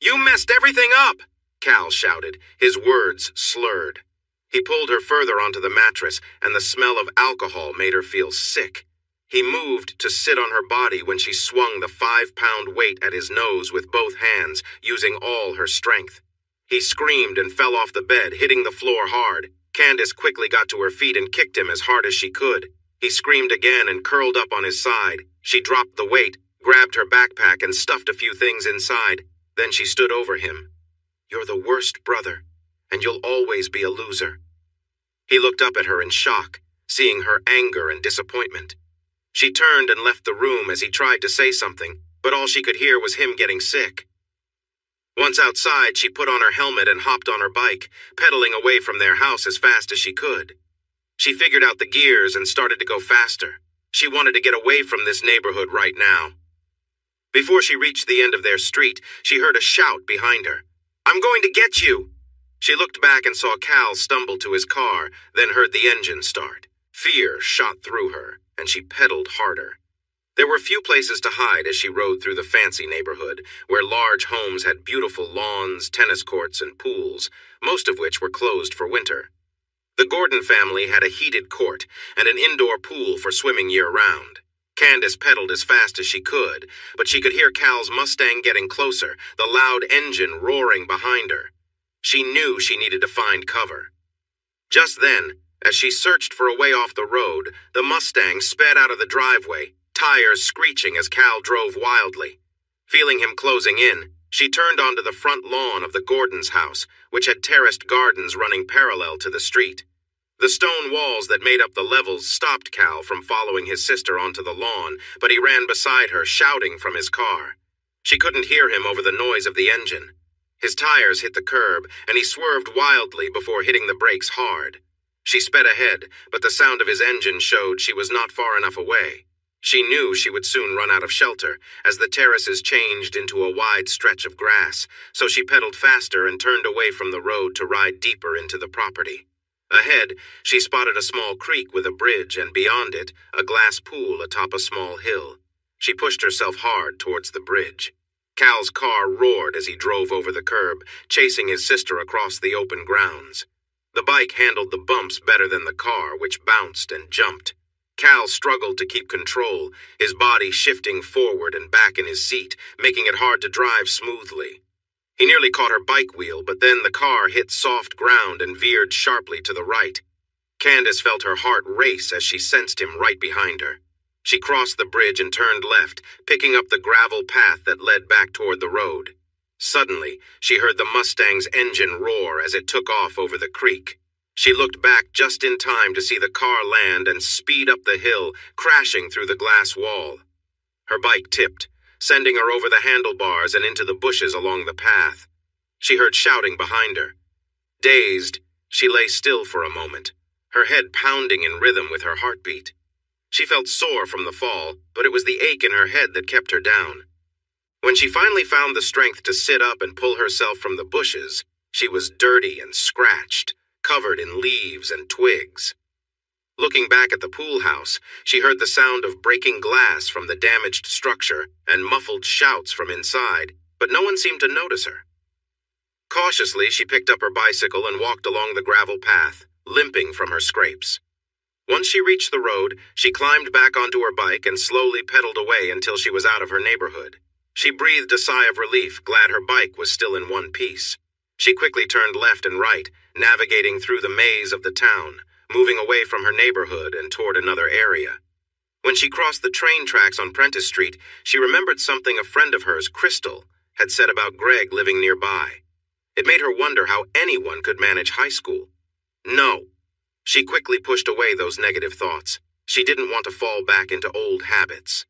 A: "You messed everything up!" Cal shouted, his words slurred. He pulled her further onto the mattress, and the smell of alcohol made her feel sick. He moved to sit on her body when she swung the 5-pound weight at his nose with both hands, using all her strength. He screamed and fell off the bed, hitting the floor hard. Candace quickly got to her feet and kicked him as hard as she could. He screamed again and curled up on his side. She dropped the weight, grabbed her backpack, and stuffed a few things inside. Then she stood over him. "You're the worst brother, and you'll always be a loser." He looked up at her in shock, seeing her anger and disappointment. She turned and left the room as he tried to say something, but all she could hear was him getting sick. Once outside, she put on her helmet and hopped on her bike, pedaling away from their house as fast as she could. She figured out the gears and started to go faster. She wanted to get away from this neighborhood right now. Before she reached the end of their street, she heard a shout behind her. "I'm going to get you!" She looked back and saw Cal stumble to his car, then heard the engine start. Fear shot through her, and she pedaled harder. There were few places to hide as she rode through the fancy neighborhood, where large homes had beautiful lawns, tennis courts, and pools, most of which were closed for winter. The Gordon family had a heated court and an indoor pool for swimming year-round. Candace pedaled as fast as she could, but she could hear Cal's Mustang getting closer, the loud engine roaring behind her. She knew she needed to find cover. Just then, as she searched for a way off the road, the Mustang sped out of the driveway, tires screeching as Cal drove wildly. Feeling him closing in, she turned onto the front lawn of the Gordons' house, which had terraced gardens running parallel to the street. The stone walls that made up the levels stopped Cal from following his sister onto the lawn, but he ran beside her, shouting from his car. She couldn't hear him over the noise of the engine. His tires hit the curb, and he swerved wildly before hitting the brakes hard. She sped ahead, but the sound of his engine showed she was not far enough away. She knew she would soon run out of shelter, as the terraces changed into a wide stretch of grass, so she pedaled faster and turned away from the road to ride deeper into the property. Ahead, she spotted a small creek with a bridge, and beyond it, a glass pool atop a small hill. She pushed herself hard towards the bridge. Cal's car roared as he drove over the curb, chasing his sister across the open grounds. The bike handled the bumps better than the car, which bounced and jumped. Cal struggled to keep control, his body shifting forward and back in his seat, making it hard to drive smoothly. He nearly caught her bike wheel, but then the car hit soft ground and veered sharply to the right. Candace felt her heart race as she sensed him right behind her. She crossed the bridge and turned left, picking up the gravel path that led back toward the road. Suddenly, she heard the Mustang's engine roar as it took off over the creek. She looked back just in time to see the car land and speed up the hill, crashing through the glass wall. Her bike tipped, sending her over the handlebars and into the bushes along the path. She heard shouting behind her. Dazed, she lay still for a moment, her head pounding in rhythm with her heartbeat. She felt sore from the fall, but it was the ache in her head that kept her down. When she finally found the strength to sit up and pull herself from the bushes, she was dirty and scratched, covered in leaves and twigs. Looking back at the pool house, she heard the sound of breaking glass from the damaged structure and muffled shouts from inside, but no one seemed to notice her. Cautiously, she picked up her bicycle and walked along the gravel path, limping from her scrapes. Once she reached the road, she climbed back onto her bike and slowly pedaled away until she was out of her neighborhood. She breathed a sigh of relief, glad her bike was still in one piece. She quickly turned left and right, navigating through the maze of the town, moving away from her neighborhood and toward another area. When she crossed the train tracks on Prentice Street, she remembered something a friend of hers, Crystal, had said about Greg living nearby. It made her wonder how anyone could manage high school. No. She quickly pushed away those negative thoughts. She didn't want to fall back into old habits.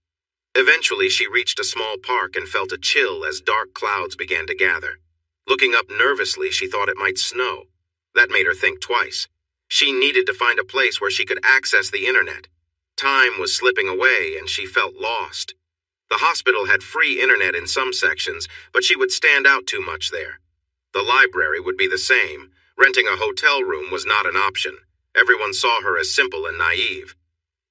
A: Eventually, she reached a small park and felt a chill as dark clouds began to gather. Looking up nervously, she thought it might snow. That made her think twice. She needed to find a place where she could access the internet. Time was slipping away, and she felt lost. The hospital had free internet in some sections, but she would stand out too much there. The library would be the same. Renting a hotel room was not an option. Everyone saw her as simple and naive.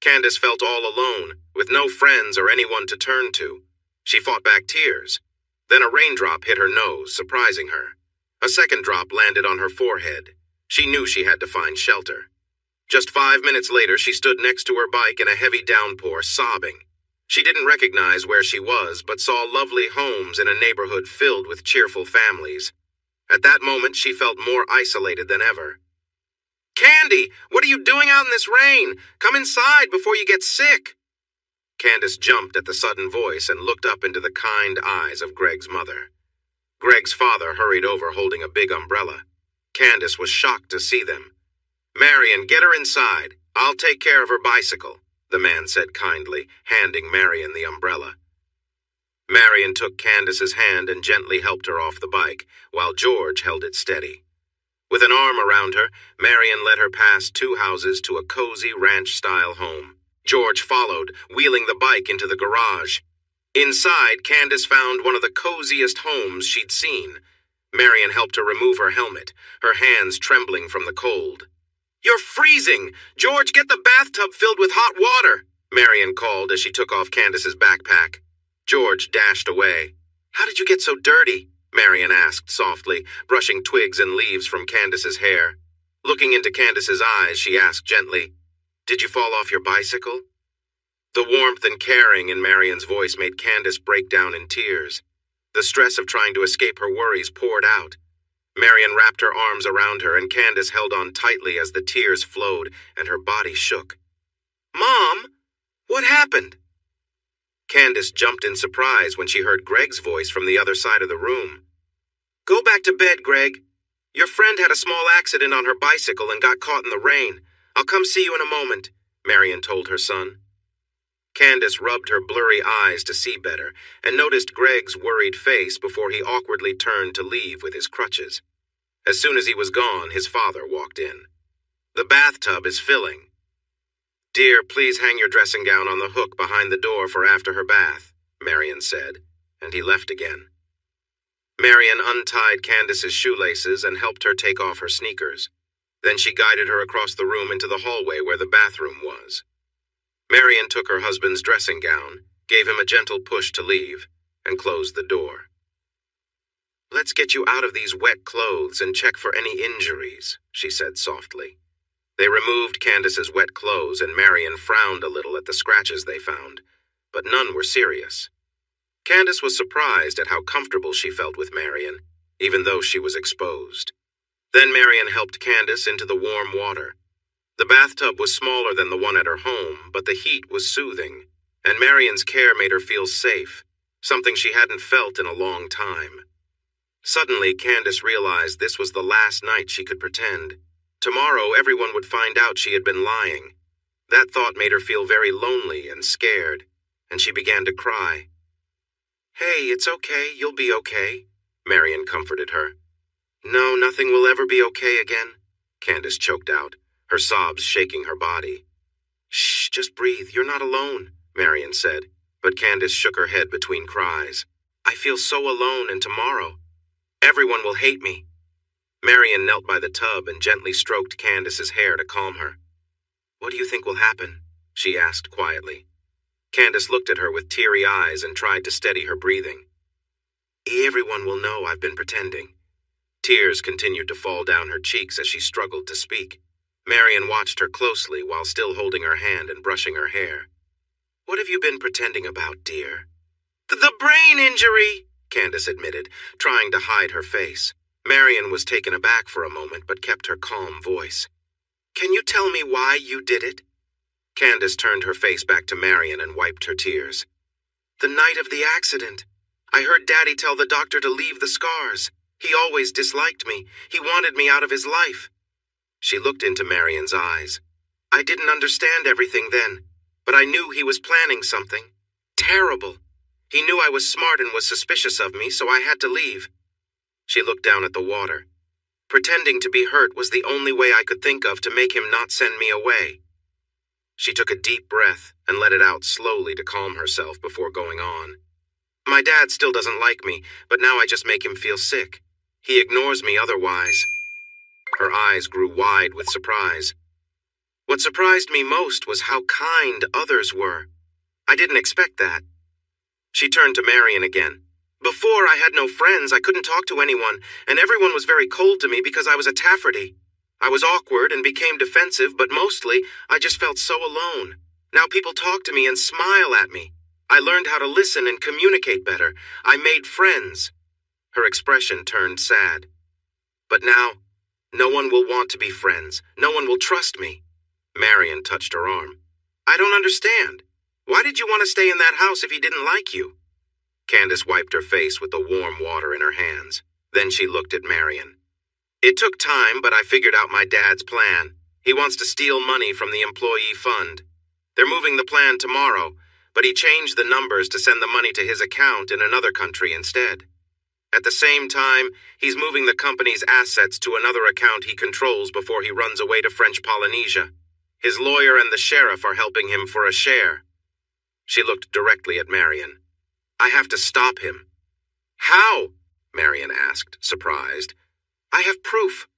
A: Candace felt all alone, with no friends or anyone to turn to. She fought back tears. Then a raindrop hit her nose, surprising her. A second drop landed on her forehead. She knew she had to find shelter. Just 5 minutes later, she stood next to her bike in a heavy downpour, sobbing. She didn't recognize where she was, but saw lovely homes in a neighborhood filled with cheerful families. At that moment, she felt more isolated than ever. "Candy, what are you doing out in this rain? Come inside before you get sick." Candace jumped at the sudden voice and looked up into the kind eyes of Greg's mother. Greg's father hurried over holding a big umbrella. Candace was shocked to see them. "Marion, get her inside. I'll take care of her bicycle," the man said kindly, handing Marion the umbrella. Marion took Candace's hand and gently helped her off the bike, while George held it steady. With an arm around her, Marion led her past 2 houses to a cozy ranch-style home. George followed, wheeling the bike into the garage. Inside, Candace found one of the coziest homes she'd seen. Marion helped her remove her helmet, her hands trembling from the cold. "You're freezing! George, get the bathtub filled with hot water!" Marion called as she took off Candace's backpack. George dashed away. "How did you get so dirty?" Marion asked softly, brushing twigs and leaves from Candace's hair. Looking into Candace's eyes, she asked gently, "Did you fall off your bicycle?" The warmth and caring in Marion's voice made Candace break down in tears. The stress of trying to escape her worries poured out. Marion wrapped her arms around her, and Candace held on tightly as the tears flowed and her body shook. "Mom, what happened?" Candace jumped in surprise when she heard Greg's voice from the other side of the room. "Go back to bed, Greg. Your friend had a small accident on her bicycle and got caught in the rain. I'll come see you in a moment," Marion told her son. Candace rubbed her blurry eyes to see better and noticed Greg's worried face before he awkwardly turned to leave with his crutches. As soon as he was gone, his father walked in. "The bathtub is filling." "Dear, please hang your dressing gown on the hook behind the door for after her bath," Marion said, and he left again. Marion untied Candace's shoelaces and helped her take off her sneakers. Then she guided her across the room into the hallway where the bathroom was. Marion took her husband's dressing gown, gave him a gentle push to leave, and closed the door. "Let's get you out of these wet clothes and check for any injuries," she said softly. They removed Candace's wet clothes, and Marion frowned a little at the scratches they found, but none were serious. Candace was surprised at how comfortable she felt with Marion, even though she was exposed. Then Marion helped Candace into the warm water. The bathtub was smaller than the one at her home, but the heat was soothing, and Marion's care made her feel safe, something she hadn't felt in a long time. Suddenly, Candace realized this was the last night she could pretend. Tomorrow, everyone would find out she had been lying. That thought made her feel very lonely and scared, and she began to cry. "Hey, it's okay, you'll be okay," Marion comforted her. "No, nothing will ever be okay again," Candace choked out, her sobs shaking her body. "Shh, just breathe, you're not alone," Marion said, but Candace shook her head between cries. "I feel so alone, and tomorrow, everyone will hate me." Marion knelt by the tub and gently stroked Candace's hair to calm her. "What do you think will happen?" she asked quietly. Candace looked at her with teary eyes and tried to steady her breathing. "Everyone will know I've been pretending." Tears continued to fall down her cheeks as she struggled to speak. Marion watched her closely while still holding her hand and brushing her hair. "What have you been pretending about, dear?" The brain injury," Candace admitted, trying to hide her face. Marion was taken aback for a moment but kept her calm voice. "Can you tell me why you did it?" Candace turned her face back to Marion and wiped her tears. "The night of the accident. I heard Daddy tell the doctor to leave the scars. He always disliked me. He wanted me out of his life." She looked into Marian's eyes. I didn't understand everything then, but I knew he was planning something. Terrible. He knew I was smart and was suspicious of me, so I had to leave. She looked down at the water. Pretending to be hurt was the only way I could think of to make him not send me away. She took a deep breath and let it out slowly to calm herself before going on. My dad still doesn't like me, but now I just make him feel sick. He ignores me otherwise. Her eyes grew wide with surprise. What surprised me most was how kind others were. I didn't expect that. She turned to Marian again. Before, I had no friends, I couldn't talk to anyone, and everyone was very cold to me because I was a Tafferty. I was awkward and became defensive, but mostly, I just felt so alone. Now people talk to me and smile at me. I learned how to listen and communicate better. I made friends. Her expression turned sad. But now, no one will want to be friends. No one will trust me. Marian touched her arm. I don't understand. Why did you want to stay in that house if he didn't like you? Candace wiped her face with the warm water in her hands. Then she looked at Marian. It took time, but I figured out my dad's plan. He wants to steal money from the employee fund. They're moving the plan tomorrow, but he changed the numbers to send the money to his account in another country instead. At the same time, he's moving the company's assets to another account he controls before he runs away to French Polynesia. His lawyer and the sheriff are helping him for a share. She looked directly at Marian. I have to stop him. How? Marian asked, surprised. I have proof.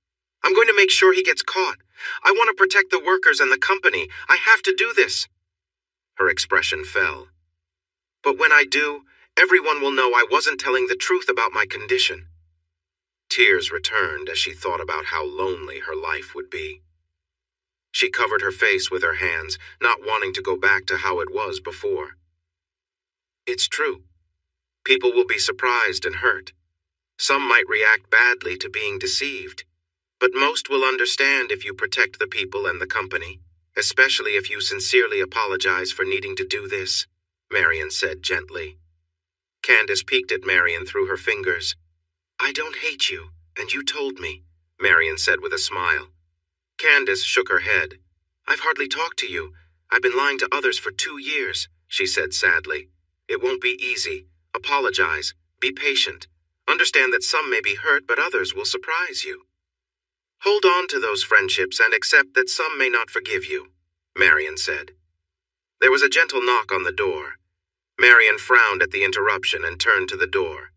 A: I'm going to make sure he gets caught. I want to protect the workers and the company. I have to do this. Her expression fell. But when I do, everyone will know I wasn't telling the truth about my condition. Tears returned as she thought about how lonely her life would be. She covered her face with her hands, not wanting to go back to how it was before. It's true. People will be surprised and hurt. Some might react badly to being deceived, but most will understand if you protect the people and the company, especially if you sincerely apologize for needing to do this, Marian said gently. Candace peeked at Marian through her fingers. I don't hate you, and you told me, Marian said with a smile. Candace shook her head. I've hardly talked to you. I've been lying to others for 2 years, she said sadly. It won't be easy. Apologize. Be patient. Understand that some may be hurt, but others will surprise you. Hold on to those friendships and accept that some may not forgive you, Marian said. There was a gentle knock on the door. Marian frowned at the interruption and turned to the door.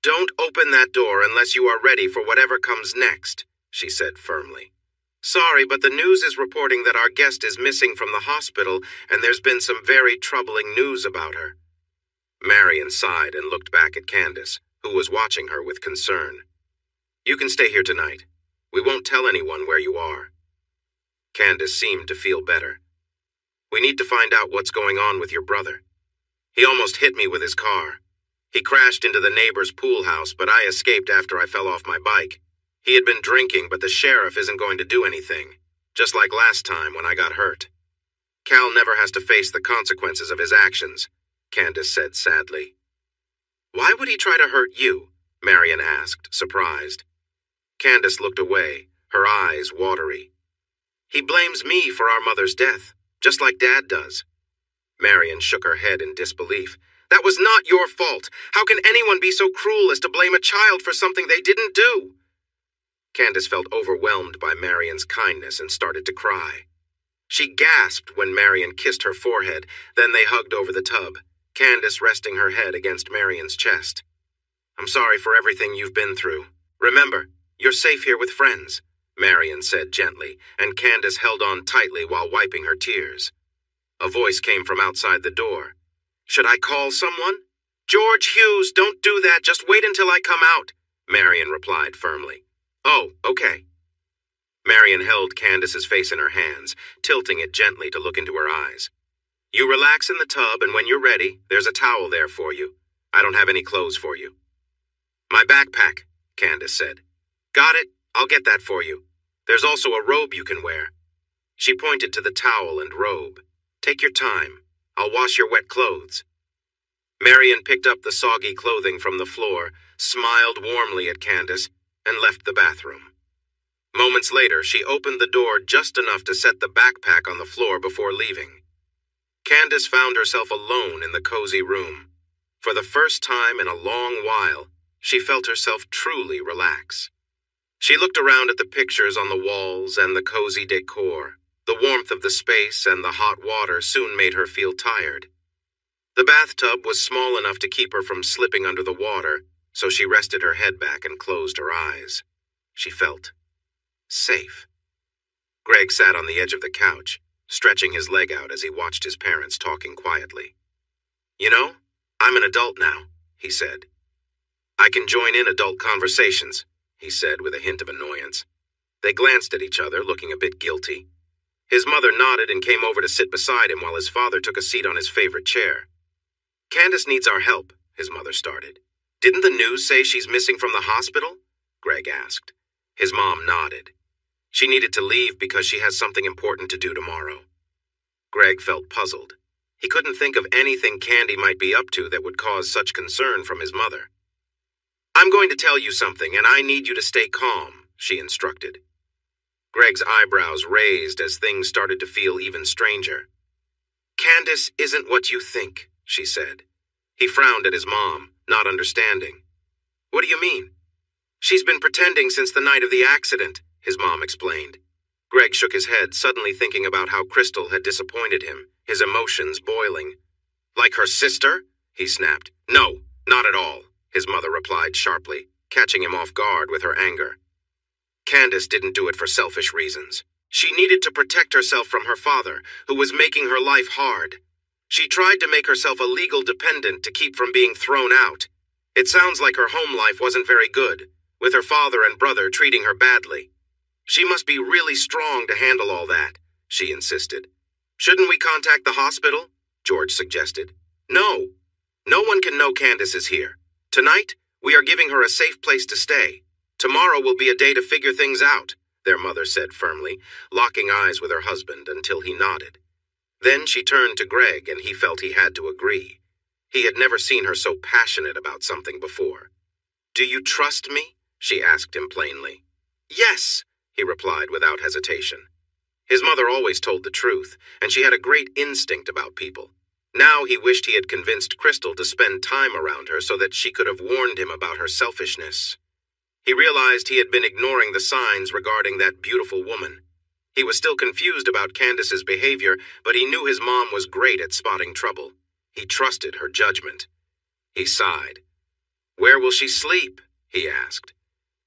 A: Don't open that door unless you are ready for whatever comes next, she said firmly. Sorry, but the news is reporting that our guest is missing from the hospital, and there's been some very troubling news about her. Marian sighed and looked back at Candace, who was watching her with concern. You can stay here tonight. We won't tell anyone where you are. Candace seemed to feel better. We need to find out what's going on with your brother. He almost hit me with his car. He crashed into the neighbor's pool house, but I escaped after I fell off my bike. He had been drinking, but the sheriff isn't going to do anything, just like last time when I got hurt. Cal never has to face the consequences of his actions, Candace said sadly. Why would he try to hurt you? Marian asked, surprised. Candace looked away, her eyes watery. He blames me for our mother's death, just like Dad does. Marian shook her head in disbelief. That was not your fault. How can anyone be so cruel as to blame a child for something they didn't do? Candace felt overwhelmed by Marian's kindness and started to cry. She gasped when Marian kissed her forehead, then they hugged over the tub, Candace resting her head against Marian's chest. I'm sorry for everything you've been through. Remember, you're safe here with friends, Marian said gently, and Candace held on tightly while wiping her tears. A voice came from outside the door. Should I call someone? George Hughes, don't do that. Just wait until I come out, Marian replied firmly. Oh, okay. Marian held Candace's face in her hands, tilting it gently to look into her eyes. You relax in the tub, and when you're ready, there's a towel there for you. I don't have any clothes for you. My backpack, Candace said. Got it. I'll get that for you. There's also a robe you can wear. She pointed to the towel and robe. Take your time. I'll wash your wet clothes. Marian picked up the soggy clothing from the floor, smiled warmly at Candace, and left the bathroom. Moments later, she opened the door just enough to set the backpack on the floor before leaving. Candace found herself alone in the cozy room. For the first time in a long while, she felt herself truly relax. She looked around at the pictures on the walls and the cozy decor. The warmth of the space and the hot water soon made her feel tired. The bathtub was small enough to keep her from slipping under the water, so she rested her head back and closed her eyes. She felt safe. Greg sat on the edge of the couch, stretching his leg out as he watched his parents talking quietly. "You know, I'm an adult now," he said. "I can join in adult conversations," he said with a hint of annoyance. They glanced at each other, looking a bit guilty. His mother nodded and came over to sit beside him while his father took a seat on his favorite chair. "Candace needs our help," his mother started. "Didn't the news say she's missing from the hospital?" Greg asked. His mom nodded. "She needed to leave because she has something important to do tomorrow." Greg felt puzzled. He couldn't think of anything Candy might be up to that would cause such concern from his mother. "I'm going to tell you something, and I need you to stay calm," she instructed. Greg's eyebrows raised as things started to feel even stranger. "Candace isn't what you think," she said. He frowned at his mom, not understanding. "What do you mean?" "She's been pretending since the night of the accident," his mom explained. Greg shook his head, suddenly thinking about how Crystal had disappointed him, his emotions boiling. "Like her sister?" he snapped. "No, not at all," his mother replied sharply, catching him off guard with her anger. Candace didn't do it for selfish reasons. She needed to protect herself from her father, who was making her life hard. She tried to make herself a legal dependent to keep from being thrown out. It sounds like her home life wasn't very good, with her father and brother treating her badly. "She must be really strong to handle all that," she insisted. "Shouldn't we contact the hospital?" George suggested. "No. No one can know Candace is here. Tonight, we are giving her a safe place to stay. Tomorrow will be a day to figure things out," their mother said firmly, locking eyes with her husband until he nodded. Then she turned to Greg, and he felt he had to agree. He had never seen her so passionate about something before. "Do you trust me?" she asked him plainly. "Yes," he replied without hesitation. His mother always told the truth, and she had a great instinct about people. Now he wished he had convinced Crystal to spend time around her so that she could have warned him about her selfishness. He realized he had been ignoring the signs regarding that beautiful woman. He was still confused about Candace's behavior, but he knew his mom was great at spotting trouble. He trusted her judgment. He sighed. "Where will she sleep?" he asked.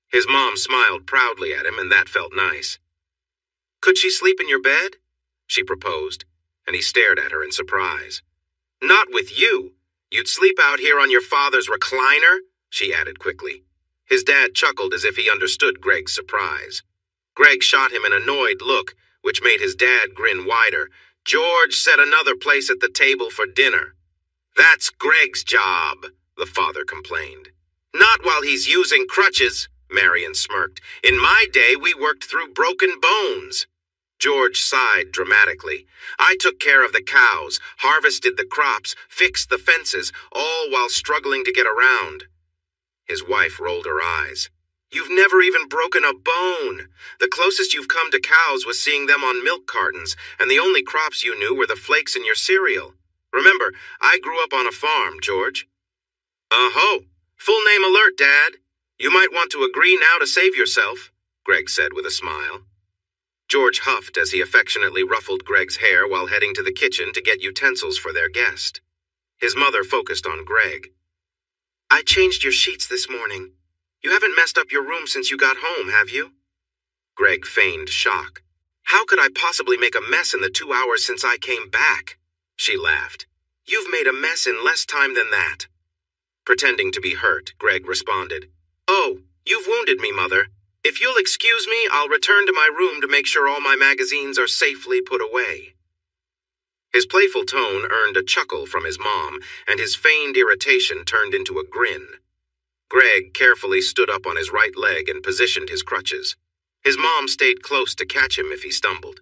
A: His mom smiled proudly at him, and that felt nice. "Could she sleep in your bed?" she proposed, and he stared at her in surprise. "Not with you. You'd sleep out here on your father's recliner?" she added quickly. His dad chuckled as if he understood Greg's surprise. Greg shot him an annoyed look, which made his dad grin wider. "George set another place at the table for dinner." "That's Greg's job," the father complained. "Not while he's using crutches," Marion smirked. "In my day, we worked through broken bones." George sighed dramatically. "I took care of the cows, harvested the crops, fixed the fences, all while struggling to get around." His wife rolled her eyes. "You've never even broken a bone. The closest you've come to cows was seeing them on milk cartons, and the only crops you knew were the flakes in your cereal. Remember, I grew up on a farm, George." "Uh-ho. Full name alert, Dad. You might want to agree now to save yourself," Greg said with a smile. George huffed as he affectionately ruffled Greg's hair while heading to the kitchen to get utensils for their guest. His mother focused on Greg. "I changed your sheets this morning. You haven't messed up your room since you got home, have you?" Greg feigned shock. "How could I possibly make a mess in the 2 hours since I came back?" She laughed. "You've made a mess in less time than that." Pretending to be hurt, Greg responded, "Oh, you've wounded me, Mother. If you'll excuse me, I'll return to my room to make sure all my magazines are safely put away." His playful tone earned a chuckle from his mom, and his feigned irritation turned into a grin. Greg carefully stood up on his right leg and positioned his crutches. His mom stayed close to catch him if he stumbled.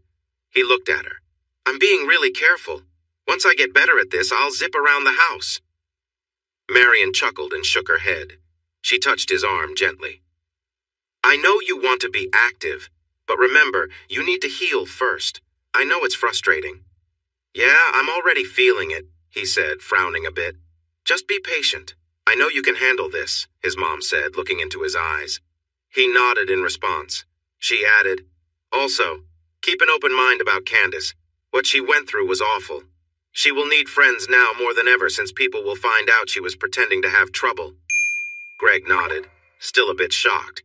A: He looked at her. "I'm being really careful. Once I get better at this, I'll zip around the house." Marion chuckled and shook her head. She touched his arm gently. I know you want to be active, but remember, you need to heal first. I know it's frustrating. Yeah, I'm already feeling it, he said, frowning a bit. Just be patient. I know you can handle this, his mom said, looking into his eyes. He nodded in response. She added, also, keep an open mind about Candace. What she went through was awful. She will need friends now more than ever since people will find out she was pretending to have trouble. Greg nodded, still a bit shocked.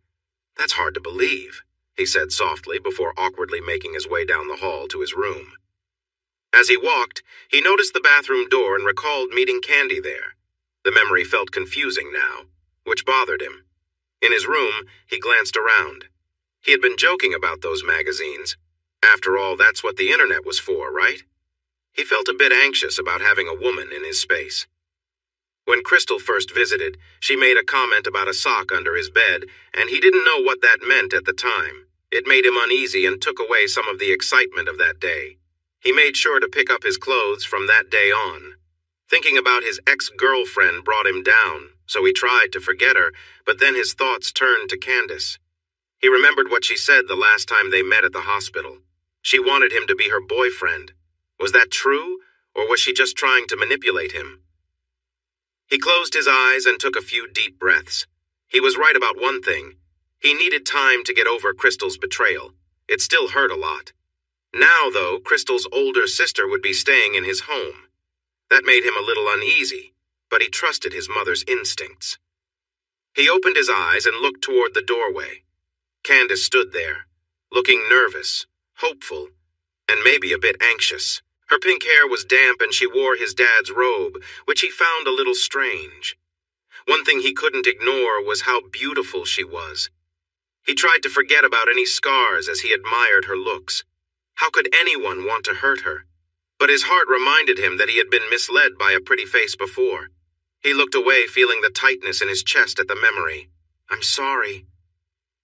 A: That's hard to believe, he said softly before awkwardly making his way down the hall to his room. As he walked, he noticed the bathroom door and recalled meeting Candy there. The memory felt confusing now, which bothered him. In his room, he glanced around. He had been joking about those magazines. After all, that's what the internet was for, right? He felt a bit anxious about having a woman in his space. When Crystal first visited, she made a comment about a sock under his bed, and he didn't know what that meant at the time. It made him uneasy and took away some of the excitement of that day. He made sure to pick up his clothes from that day on. Thinking about his ex-girlfriend brought him down, so he tried to forget her, but then his thoughts turned to Candace. He remembered what she said the last time they met at the hospital. She wanted him to be her boyfriend. Was that true, or was she just trying to manipulate him? He closed his eyes and took a few deep breaths. He was right about one thing. He needed time to get over Crystal's betrayal. It still hurt a lot. Now, though, Crystal's older sister would be staying in his home. That made him a little uneasy, but he trusted his mother's instincts. He opened his eyes and looked toward the doorway. Candace stood there, looking nervous, hopeful, and maybe a bit anxious. Her pink hair was damp and she wore his dad's robe, which he found a little strange. One thing he couldn't ignore was how beautiful she was. He tried to forget about any scars as he admired her looks. How could anyone want to hurt her? But his heart reminded him that he had been misled by a pretty face before. He looked away, feeling the tightness in his chest at the memory. I'm sorry.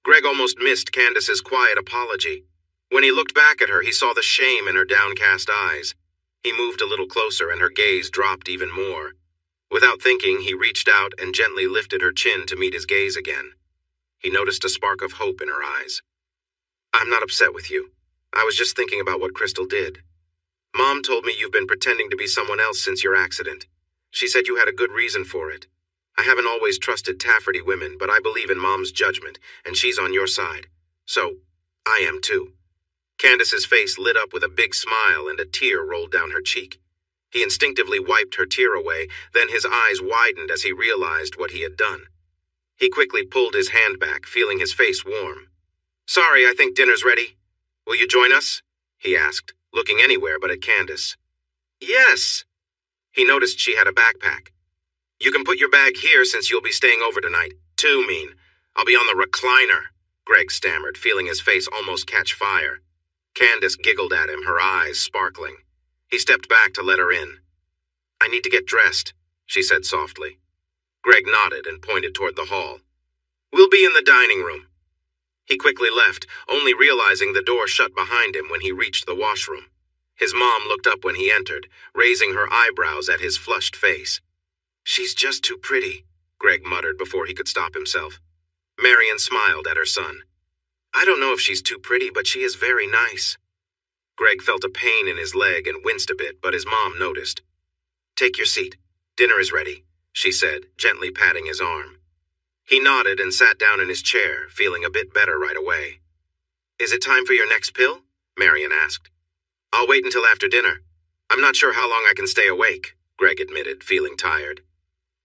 A: Greg almost missed Candace's quiet apology. When he looked back at her, he saw the shame in her downcast eyes. He moved a little closer and her gaze dropped even more. Without thinking, he reached out and gently lifted her chin to meet his gaze again. He noticed a spark of hope in her eyes. I'm not upset with you. I was just thinking about what Crystal did. Mom told me you've been pretending to be someone else since your accident. She said you had a good reason for it. I haven't always trusted Tafferty women, but I believe in Mom's judgment, and she's on your side. So, I am too. Candace's face lit up with a big smile and a tear rolled down her cheek. He instinctively wiped her tear away, then his eyes widened as he realized what he had done. He quickly pulled his hand back, feeling his face warm. Sorry, I think dinner's ready. Will you join us? He asked, looking anywhere but at Candace. Yes. He noticed she had a backpack. You can put your bag here since you'll be staying over tonight. Too mean. I'll be on the recliner, Greg stammered, feeling his face almost catch fire. Candace giggled at him, her eyes sparkling. He stepped back to let her in. I need to get dressed, she said softly. Greg nodded and pointed toward the hall. We'll be in the dining room. He quickly left, only realizing the door shut behind him when he reached the washroom. His mom looked up when he entered, raising her eyebrows at his flushed face. She's just too pretty, Greg muttered before he could stop himself. Marion smiled at her son. I don't know if she's too pretty, but she is very nice. Greg felt a pain in his leg and winced a bit, but his mom noticed. Take your seat. Dinner is ready, she said, gently patting his arm. He nodded and sat down in his chair, feeling a bit better right away. Is it time for your next pill? Marion asked. I'll wait until after dinner. I'm not sure how long I can stay awake, Greg admitted, feeling tired.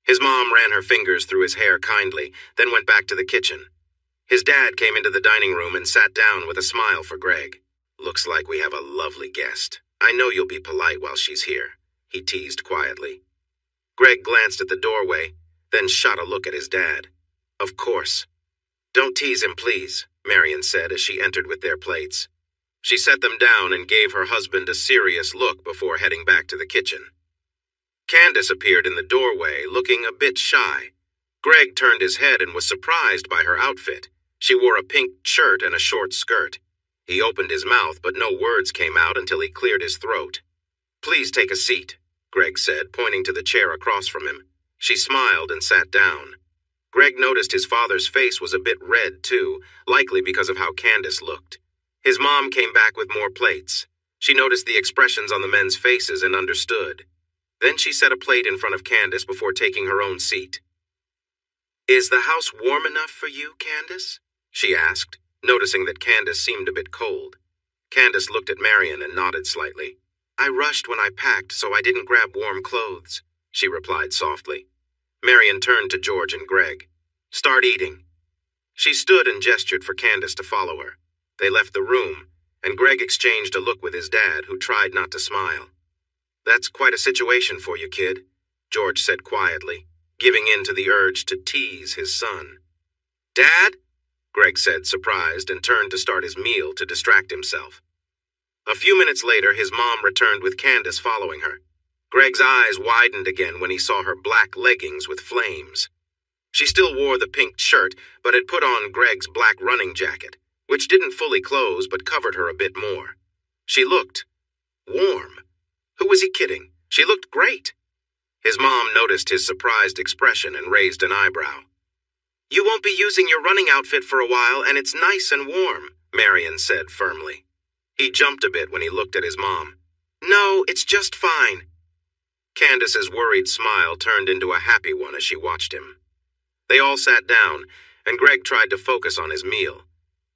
A: His mom ran her fingers through his hair kindly, then went back to the kitchen. His dad came into the dining room and sat down with a smile for Greg. Looks like we have a lovely guest. I know you'll be polite while she's here, he teased quietly. Greg glanced at the doorway, then shot a look at his dad. Of course. Don't tease him, please, Marion said as she entered with their plates. She set them down and gave her husband a serious look before heading back to the kitchen. Candace appeared in the doorway, looking a bit shy. Greg turned his head and was surprised by her outfit. She wore a pink shirt and a short skirt. He opened his mouth, but no words came out until he cleared his throat. Please take a seat, Greg said, pointing to the chair across from him. She smiled and sat down. Greg noticed his father's face was a bit red, too, likely because of how Candace looked. His mom came back with more plates. She noticed the expressions on the men's faces and understood. Then she set a plate in front of Candace before taking her own seat. "Is the house warm enough for you, Candace?" she asked, noticing that Candace seemed a bit cold. Candace looked at Marion and nodded slightly. "I rushed when I packed, so I didn't grab warm clothes," she replied softly. Marion turned to George and Greg. "Start eating." She stood and gestured for Candace to follow her. They left the room, and Greg exchanged a look with his dad, who tried not to smile. "That's quite a situation for you, kid," George said quietly, giving in to the urge to tease his son. "Dad?" Greg said, surprised, and turned to start his meal to distract himself. A few minutes later, his mom returned with Candace following her. Greg's eyes widened again when he saw her black leggings with flames. She still wore the pink shirt, but had put on Greg's black running jacket, which didn't fully close but covered her a bit more. She looked warm. Who was he kidding? She looked great. His mom noticed his surprised expression and raised an eyebrow. "You won't be using your running outfit for a while, and it's nice and warm," Marion said firmly. He jumped a bit when he looked at his mom. "No, it's just fine." Candace's worried smile turned into a happy one as she watched him. They all sat down, and Greg tried to focus on his meal.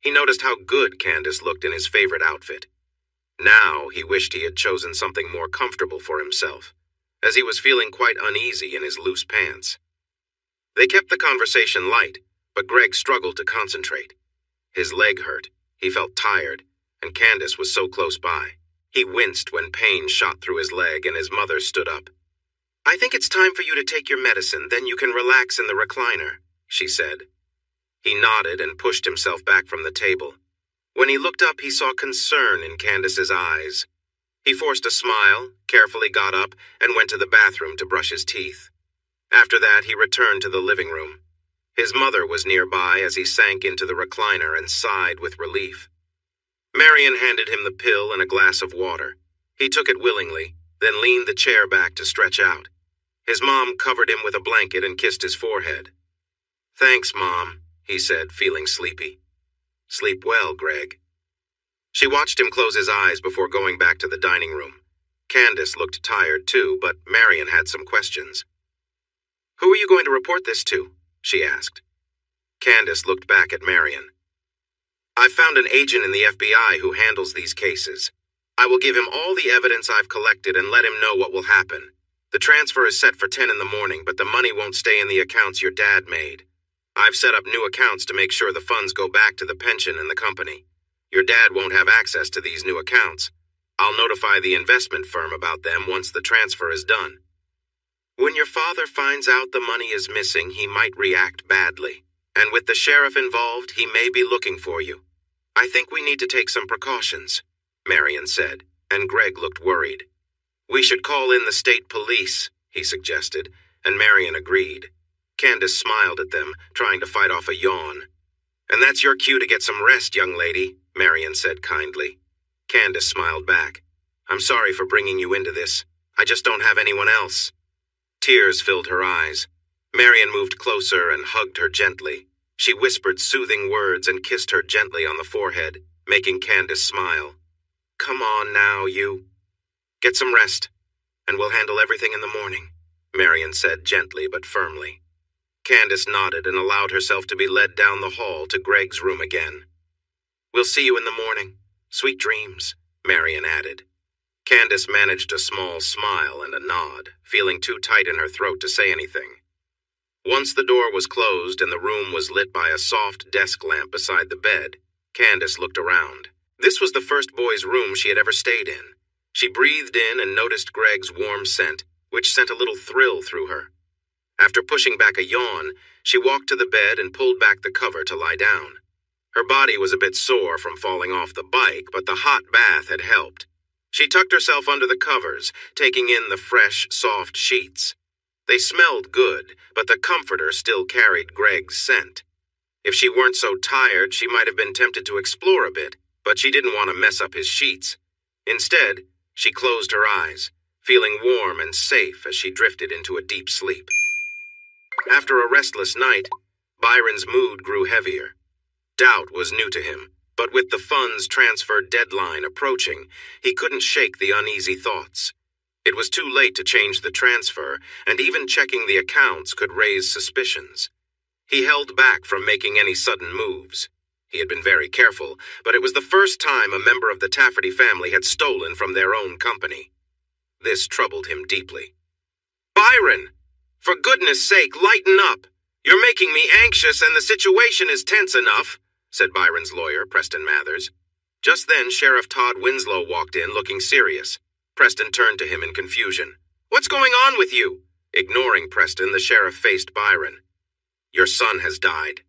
A: He noticed how good Candace looked in his favorite outfit. Now he wished he had chosen something more comfortable for himself, as he was feeling quite uneasy in his loose pants. They kept the conversation light, but Greg struggled to concentrate. His leg hurt, he felt tired, and Candace was so close by. He winced when pain shot through his leg and his mother stood up. "I think it's time for you to take your medicine, then you can relax in the recliner," she said. He nodded and pushed himself back from the table. When he looked up, he saw concern in Candace's eyes. He forced a smile, carefully got up, and went to the bathroom to brush his teeth. After that, he returned to the living room. His mother was nearby as he sank into the recliner and sighed with relief. Marion handed him the pill and a glass of water. He took it willingly, then leaned the chair back to stretch out. His mom covered him with a blanket and kissed his forehead. "Thanks, Mom," he said, feeling sleepy. "Sleep well, Greg." She watched him close his eyes before going back to the dining room. Candace looked tired too, but Marion had some questions. "Who are you going to report this to?" she asked. Candace looked back at Marion. "I've found an agent in the FBI who handles these cases. I will give him all the evidence I've collected and let him know what will happen. The transfer is set for 10 in the morning, but the money won't stay in the accounts your dad made. I've set up new accounts to make sure the funds go back to the pension and the company. Your dad won't have access to these new accounts. I'll notify the investment firm about them once the transfer is done. When your father finds out the money is missing, he might react badly. And with the sheriff involved, he may be looking for you. I think we need to take some precautions," Marion said, and Greg looked worried. "We should call in the state police," he suggested, and Marion agreed. Candace smiled at them, trying to fight off a yawn. "And that's your cue to get some rest, young lady," Marion said kindly. Candace smiled back. "I'm sorry for bringing you into this. I just don't have anyone else." Tears filled her eyes. Marion moved closer and hugged her gently. She whispered soothing words and kissed her gently on the forehead, making Candace smile. "Come on now, you. Get some rest, and we'll handle everything in the morning," Marion said gently but firmly. Candace nodded and allowed herself to be led down the hall to Greg's room again. "We'll see you in the morning. Sweet dreams," Marion added. Candace managed a small smile and a nod, feeling too tight in her throat to say anything. Once the door was closed and the room was lit by a soft desk lamp beside the bed, Candace looked around. This was the first boy's room she had ever stayed in. She breathed in and noticed Greg's warm scent, which sent a little thrill through her. After pushing back a yawn, she walked to the bed and pulled back the cover to lie down. Her body was a bit sore from falling off the bike, but the hot bath had helped. She tucked herself under the covers, taking in the fresh, soft sheets. They smelled good, but the comforter still carried Greg's scent. If she weren't so tired, she might have been tempted to explore a bit, but she didn't want to mess up his sheets. Instead, she closed her eyes, feeling warm and safe as she drifted into a deep sleep. After a restless night, Byron's mood grew heavier. Doubt was new to him, but with the funds transfer deadline approaching, he couldn't shake the uneasy thoughts. It was too late to change the transfer, and even checking the accounts could raise suspicions. He held back from making any sudden moves. He had been very careful, but it was the first time a member of the Tafferty family had stolen from their own company. This troubled him deeply. "Byron! For goodness sake, lighten up! You're making me anxious and the situation is tense enough," said Byron's lawyer, Preston Mathers. Just then, Sheriff Todd Winslow walked in, looking serious. Preston turned to him in confusion. "What's going on with you?" Ignoring Preston, the sheriff faced Byron. "Your son has died."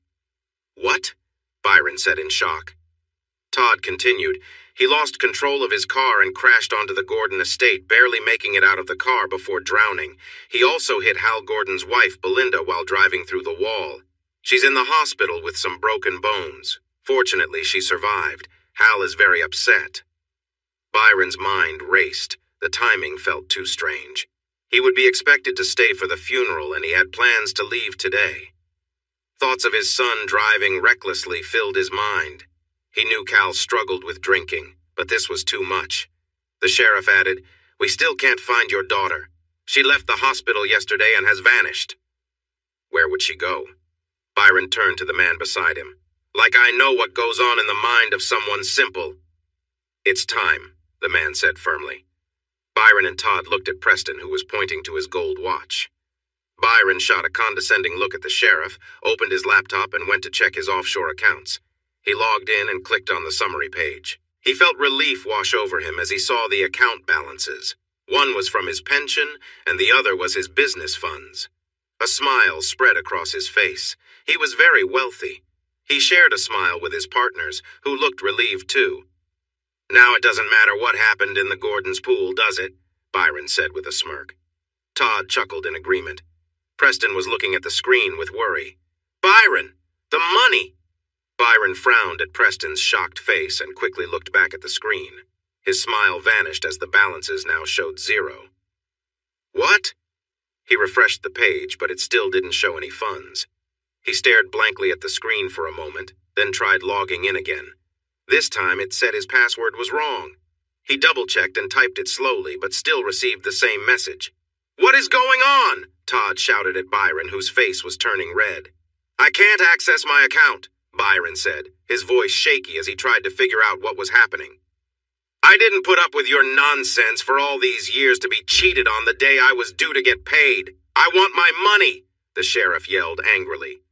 A: "What?" Byron said in shock. Todd continued. He lost control of his car and crashed onto the Gordon estate, barely making it out of the car before drowning. He also hit Hal Gordon's wife, Belinda, while driving through the wall. She's in the hospital with some broken bones. Fortunately, she survived. Hal is very upset. Byron's mind raced. The timing felt too strange. He would be expected to stay for the funeral, and he had plans to leave today. Thoughts of his son driving recklessly filled his mind. He knew Cal struggled with drinking, but this was too much. The sheriff added, "We still can't find your daughter. She left the hospital yesterday and has vanished." Where would she go? Byron turned to the man beside him. "Like I know what goes on in the mind of someone simple." "It's time," the man said firmly. Byron and Todd looked at Preston, who was pointing to his gold watch. Byron shot a condescending look at the sheriff, opened his laptop, and went to check his offshore accounts. He logged in and clicked on the summary page. He felt relief wash over him as he saw the account balances. One was from his pension, and the other was his business funds. A smile spread across his face. He was very wealthy. He shared a smile with his partners, who looked relieved too. "Now it doesn't matter what happened in the Gordon's pool, does it?" Byron said with a smirk. Todd chuckled in agreement. Preston was looking at the screen with worry. "Byron! The money!" Byron frowned at Preston's shocked face and quickly looked back at the screen. His smile vanished as the balances now showed 0. "What?" He refreshed the page, but it still didn't show any funds. He stared blankly at the screen for a moment, then tried logging in again. This time it said his password was wrong. He double-checked and typed it slowly, but still received the same message. "What is going on?" Todd shouted at Byron, whose face was turning red. "I can't access my account," Byron said, his voice shaky as he tried to figure out what was happening. "I didn't put up with your nonsense for all these years to be cheated on the day I was due to get paid. I want my money," the sheriff yelled angrily.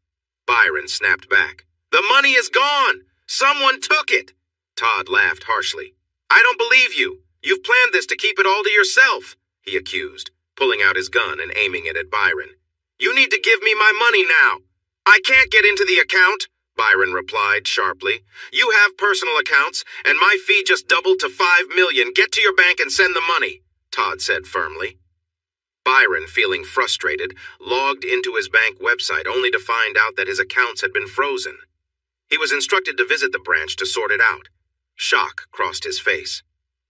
A: Byron snapped back. "The money is gone! Someone took it!" Todd laughed harshly. "I don't believe you. You've planned this to keep it all to yourself," he accused, pulling out his gun and aiming it at Byron. "You need to give me my money now." "I can't get into the account," Byron replied sharply. "You have personal accounts, and my fee just doubled to $5 million. Get to your bank and send the money," Todd said firmly. Byron, feeling frustrated, logged into his bank website only to find out that his accounts had been frozen. He was instructed to visit the branch to sort it out. Shock crossed his face.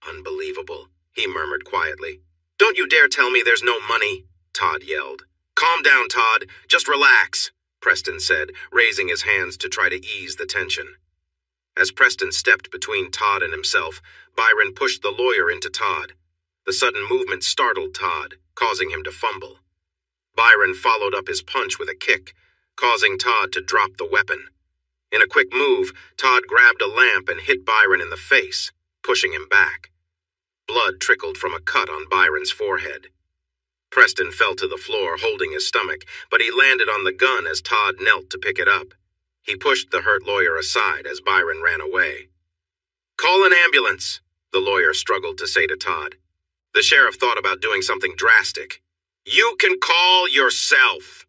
A: "Unbelievable," he murmured quietly. "Don't you dare tell me there's no money," Todd yelled. "Calm down, Todd. Just relax," Preston said, raising his hands to try to ease the tension. As Preston stepped between Todd and himself, Byron pushed the lawyer into Todd. The sudden movement startled Todd, causing him to fumble. Byron followed up his punch with a kick, causing Todd to drop the weapon. In a quick move, Todd grabbed a lamp and hit Byron in the face, pushing him back. Blood trickled from a cut on Byron's forehead. Preston fell to the floor, holding his stomach, but he landed on the gun as Todd knelt to pick it up. He pushed the hurt lawyer aside as Byron ran away. "Call an ambulance," the lawyer struggled to say to Todd. The sheriff thought about doing something drastic. "You can call yourself."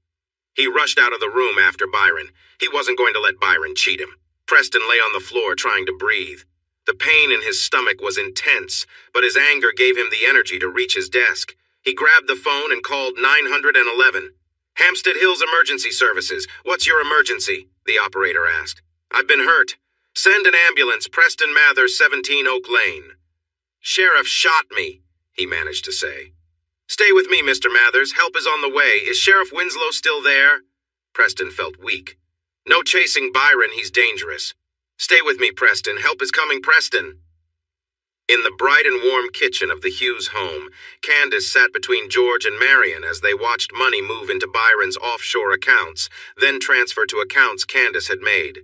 A: He rushed out of the room after Byron. He wasn't going to let Byron cheat him. Preston lay on the floor trying to breathe. The pain in his stomach was intense, but his anger gave him the energy to reach his desk. He grabbed the phone and called 911. "Hampstead Hills Emergency Services. What's your emergency?" the operator asked. "I've been hurt. Send an ambulance, Preston Mathers, 17 Oak Lane." "Sheriff shot me," he managed to say. "Stay with me, Mr. Mathers. Help is on the way. Is Sheriff Winslow still there?" Preston felt weak. No chasing Byron, he's dangerous. Stay with me, Preston. Help is coming, Preston. In the bright and warm kitchen of the Hughes home, Candace sat between George and Marion as they watched money move into Byron's offshore accounts, then transfer to accounts Candace had made.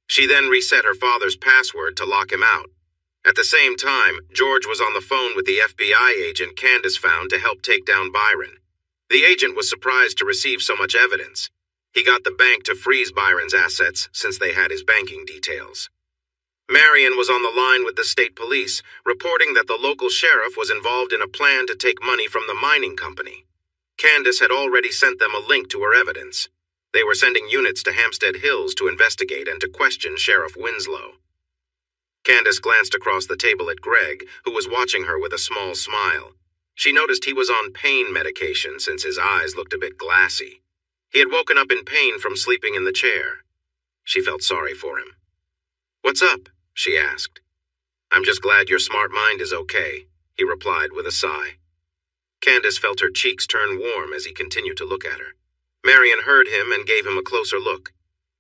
A: She then reset her father's password to lock him out. At the same time, George was on the phone with the FBI agent Candace found to help take down Byron. The agent was surprised to receive so much evidence. He got the bank to freeze Byron's assets since they had his banking details. Marion was on the line with the state police, reporting that the local sheriff was involved in a plan to take money from the mining company. Candace had already sent them a link to her evidence. They were sending units to Hampstead Hills to investigate and to question Sheriff Winslow. Candace glanced across the table at Greg, who was watching her with a small smile. She noticed he was on pain medication since his eyes looked a bit glassy. He had woken up in pain from sleeping in the chair. She felt sorry for him. "What's up?" she asked. "I'm just glad your smart mind is okay," he replied with a sigh. Candace felt her cheeks turn warm as he continued to look at her. Marion heard him and gave him a closer look.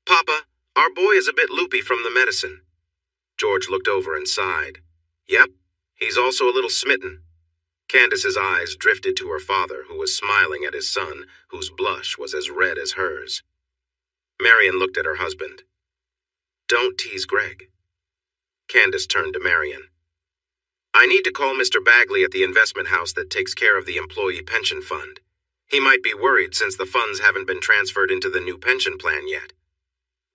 A: "Papa, our boy is a bit loopy from the medicine." George looked over and sighed. "Yep, he's also a little smitten." Candace's eyes drifted to her father, who was smiling at his son, whose blush was as red as hers. Marion looked at her husband. "Don't tease Greg." Candace turned to Marion. "I need to call Mr. Bagley at the investment house that takes care of the employee pension fund. He might be worried since the funds haven't been transferred into the new pension plan yet."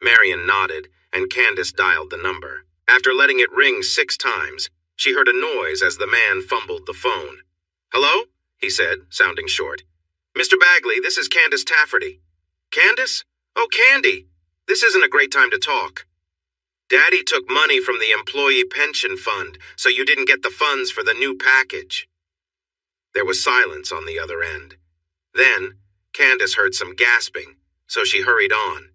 A: Marion nodded, and Candace dialed the number. After letting it ring 6 times, she heard a noise as the man fumbled the phone. "Hello?" he said, sounding short. "Mr. Bagley, this is Candace Tafferty." "Candace? Oh, Candy! This isn't a great time to talk. Daddy took money from the employee pension fund, so you didn't get the funds for the new package." There was silence on the other end. Then, Candace heard some gasping, so she hurried on.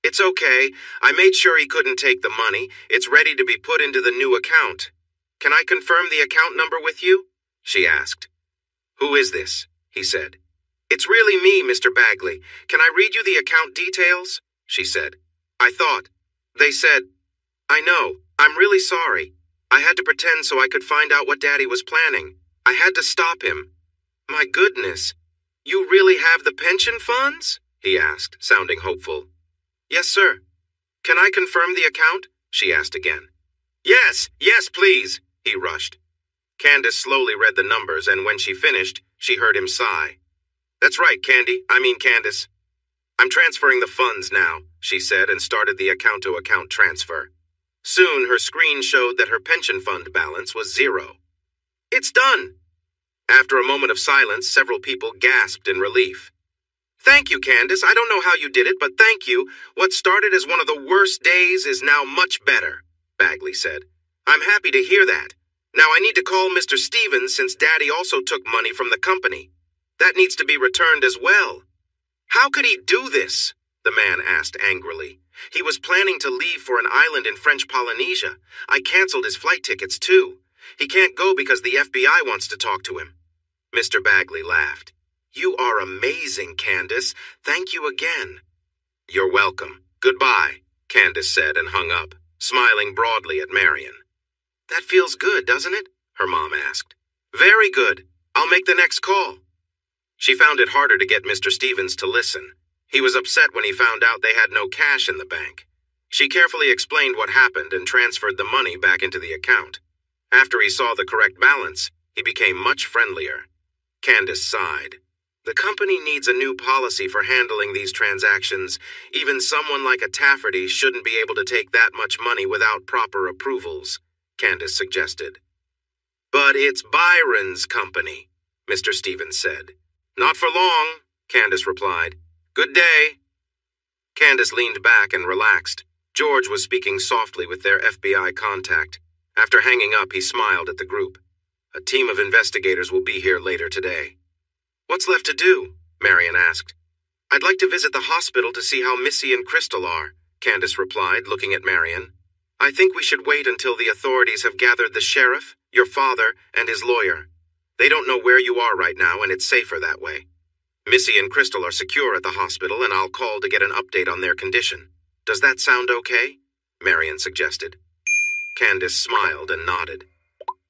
A: "It's okay. I made sure he couldn't take the money. It's ready to be put into the new account. Can I confirm the account number with you?" she asked. "Who is this?" he said. "It's really me, Mr. Bagley. Can I read you the account details?" she said. They said, "I know. I'm really sorry. I had to pretend so I could find out what Daddy was planning. I had to stop him." "My goodness. You really have the pension funds?" he asked, sounding hopeful. "Yes, sir." "Can I confirm the account?" she asked again. Yes, please," he rushed. Candace slowly read the numbers, and when she finished, she heard him sigh. "That's right, Candace. I'm transferring the funds now," she said, and started the account-to-account transfer. Soon, her screen showed that her pension fund balance was 0. "It's done!" After a moment of silence, several people gasped in relief. "Thank you, Candace. I don't know how you did it, but thank you. What started as one of the worst days is now much better," Bagley said. "I'm happy to hear that. Now I need to call Mr. Stevens since Daddy also took money from the company. That needs to be returned as well." "How could he do this?" the man asked angrily. "He was planning to leave for an island in French Polynesia. I canceled his flight tickets too. He can't go because the FBI wants to talk to him." Mr. Bagley laughed. "You are amazing, Candace. Thank you again." "You're welcome. Goodbye," Candace said and hung up, smiling broadly at Marion. "That feels good, doesn't it?" her mom asked. "Very good. I'll make the next call." She found it harder to get Mr. Stevens to listen. He was upset when he found out they had no cash in the bank. She carefully explained what happened and transferred the money back into the account. After he saw the correct balance, he became much friendlier. Candace sighed. "The company needs a new policy for handling these transactions. Even someone like a Tafferty shouldn't be able to take that much money without proper approvals," Candace suggested. "But it's Byron's company," Mr. Stevens said. "Not for long," Candace replied. "Good day." Candace leaned back and relaxed. George was speaking softly with their FBI contact. After hanging up, he smiled at the group. "A team of investigators will be here later today." "What's left to do?" Marion asked. "I'd like to visit the hospital to see how Missy and Crystal are," Candace replied, looking at Marion. "I think we should wait until the authorities have gathered the sheriff, your father, and his lawyer. They don't know where you are right now, and it's safer that way. Missy and Crystal are secure at the hospital, and I'll call to get an update on their condition." Does that sound okay? Marion suggested. Candace smiled and nodded.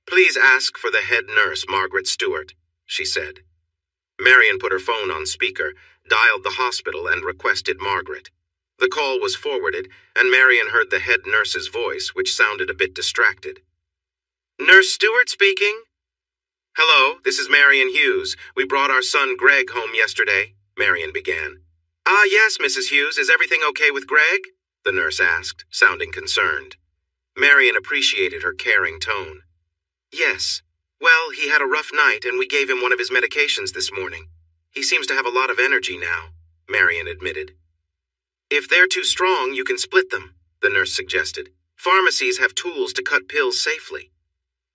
A: Please ask for the head nurse, Margaret Stewart, she said. Marion put her phone on speaker, dialed the hospital, and requested Margaret. The call was forwarded, and Marion heard the head nurse's voice, which sounded a bit distracted. Nurse Stewart speaking. Hello, this is Marion Hughes. We brought our son Greg home yesterday, Marion began. Ah, yes, Mrs. Hughes, is everything okay with Greg? The nurse asked, sounding concerned. Marion appreciated her caring tone. Yes. Well, he had a rough night, and we gave him one of his medications this morning. He seems to have a lot of energy now, Marion admitted. If they're too strong, you can split them, the nurse suggested. Pharmacies have tools to cut pills safely.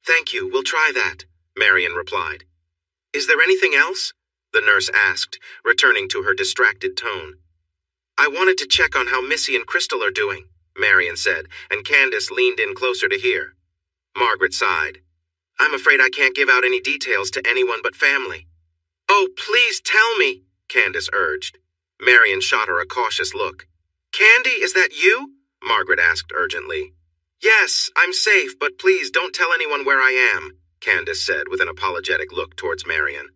A: Thank you, we'll try that, Marion replied. Is there anything else? The nurse asked, returning to her distracted tone. I wanted to check on how Missy and Crystal are doing, Marion said, and Candace leaned in closer to hear. Margaret sighed. I'm afraid I can't give out any details to anyone but family. Oh, please tell me, Candace urged. Marion shot her a cautious look. Candy, is that you? Margaret asked urgently. Yes, I'm safe, but please don't tell anyone where I am, Candace said with an apologetic look towards Marion.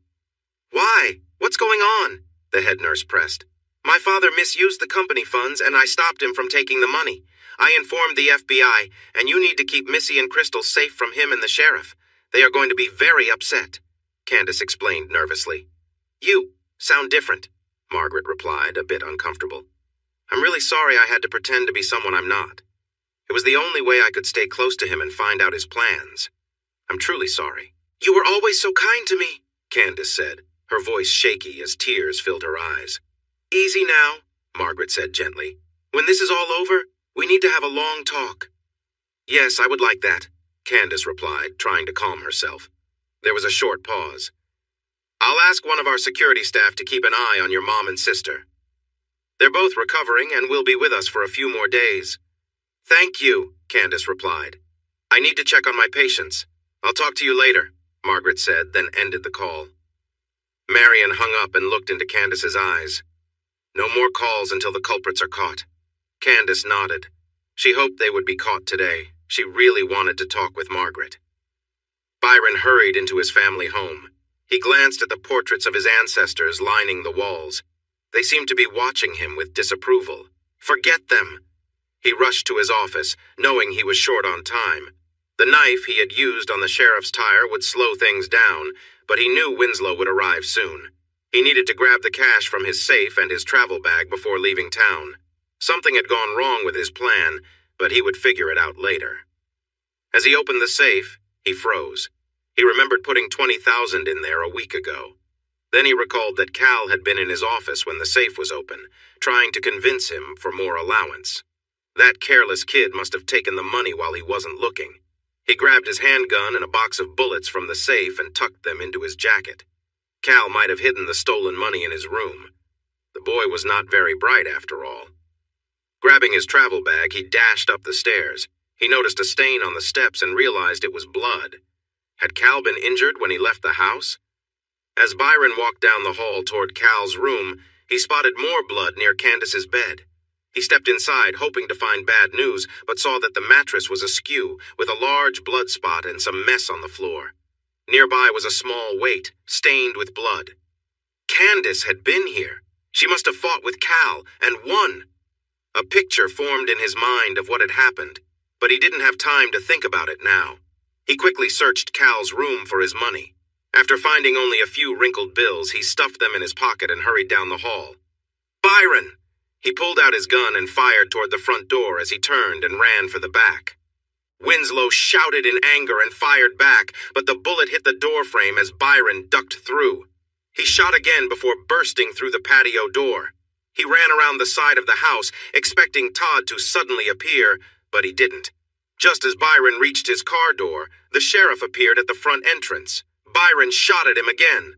A: Why? What's going on? The head nurse pressed. My father misused the company funds, and I stopped him from taking the money. I informed the FBI, and you need to keep Missy and Crystal safe from him and the sheriff. They are going to be very upset, Candace explained nervously. You sound different, Margaret replied, a bit uncomfortable. I'm really sorry I had to pretend to be someone I'm not. It was the only way I could stay close to him and find out his plans. I'm truly sorry. You were always so kind to me, Candace said, her voice shaky as tears filled her eyes. Easy now, Margaret said gently. When this is all over, we need to have a long talk. Yes, I would like that, Candace replied, trying to calm herself. There was a short pause. I'll ask one of our security staff to keep an eye on your mom and sister. They're both recovering and will be with us for a few more days. Thank you, Candace replied. I need to check on my patients. I'll talk to you later, Margaret said, then ended the call. Marion hung up and looked into Candace's eyes. No more calls until the culprits are caught. Candace nodded. She hoped they would be caught today. She really wanted to talk with Margaret. Byron hurried into his family home. He glanced at the portraits of his ancestors lining the walls. They seemed to be watching him with disapproval. Forget them! He rushed to his office, knowing he was short on time. The knife he had used on the sheriff's tire would slow things down, but he knew Winslow would arrive soon. He needed to grab the cash from his safe and his travel bag before leaving town. Something had gone wrong with his plan, but he would figure it out later. As he opened the safe, he froze. He remembered putting $20,000 in there a week ago. Then he recalled that Cal had been in his office when the safe was open, trying to convince him for more allowance. That careless kid must have taken the money while he wasn't looking. He grabbed his handgun and a box of bullets from the safe and tucked them into his jacket. Cal might have hidden the stolen money in his room. The boy was not very bright after all. Grabbing his travel bag, he dashed up the stairs. He noticed a stain on the steps and realized it was blood. Had Cal been injured when he left the house? As Byron walked down the hall toward Cal's room, he spotted more blood near Candace's bed. He stepped inside, hoping to find bad news, but saw that the mattress was askew, with a large blood spot and some mess on the floor. Nearby was a small weight, stained with blood. Candace had been here. She must have fought with Cal, and won. A picture formed in his mind of what had happened, but he didn't have time to think about it now. He quickly searched Cal's room for his money. After finding only a few wrinkled bills, he stuffed them in his pocket and hurried down the hall. Byron! He pulled out his gun and fired toward the front door as he turned and ran for the back. Winslow shouted in anger and fired back, but the bullet hit the doorframe as Byron ducked through. He shot again before bursting through the patio door. He ran around the side of the house, expecting Todd to suddenly appear, but he didn't. Just as Byron reached his car door, the sheriff appeared at the front entrance. Byron shot at him again.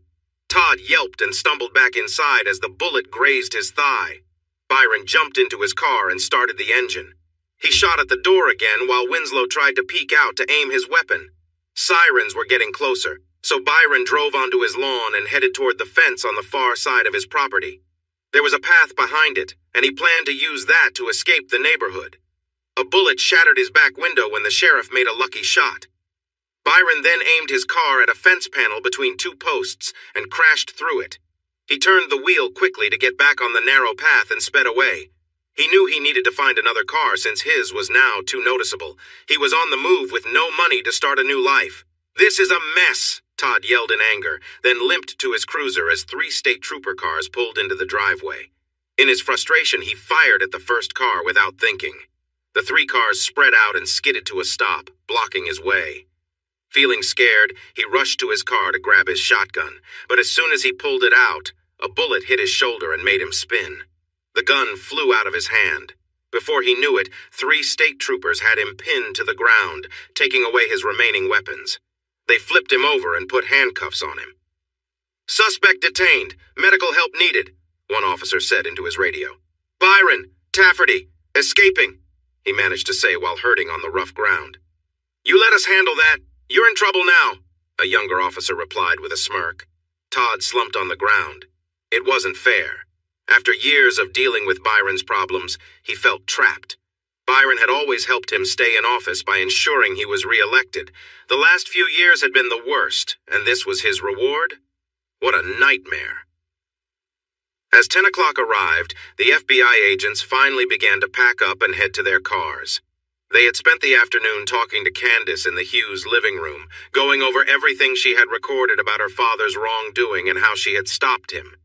A: Todd yelped and stumbled back inside as the bullet grazed his thigh. Byron jumped into his car and started the engine. He shot at the door again while Winslow tried to peek out to aim his weapon. Sirens were getting closer, so Byron drove onto his lawn and headed toward the fence on the far side of his property. There was a path behind it, and he planned to use that to escape the neighborhood. A bullet shattered his back window when the sheriff made a lucky shot. Byron then aimed his car at a fence panel between two posts and crashed through it. He turned the wheel quickly to get back on the narrow path and sped away. He knew he needed to find another car since his was now too noticeable. He was on the move with no money to start a new life. "This is a mess," Todd yelled in anger, then limped to his cruiser as 3 state trooper cars pulled into the driveway. In his frustration, he fired at the first car without thinking. The 3 cars spread out and skidded to a stop, blocking his way. Feeling scared, he rushed to his car to grab his shotgun, but as soon as he pulled it out, a bullet hit his shoulder and made him spin. The gun flew out of his hand. Before he knew it, 3 state troopers had him pinned to the ground, taking away his remaining weapons. They flipped him over and put handcuffs on him. "Suspect detained. Medical help needed," one officer said into his radio. "Byron, Tafferty, escaping," he managed to say while hurting on the rough ground. "You let us handle that. You're in trouble now," a younger officer replied with a smirk. Todd slumped on the ground. It wasn't fair. After years of dealing with Byron's problems, he felt trapped. Byron had always helped him stay in office by ensuring he was re-elected. The last few years had been the worst, and this was his reward? What a nightmare. As 10 o'clock arrived, the FBI agents finally began to pack up and head to their cars. They had spent the afternoon talking to Candace in the Hughes living room, going over everything she had recorded about her father's wrongdoing and how she had stopped him.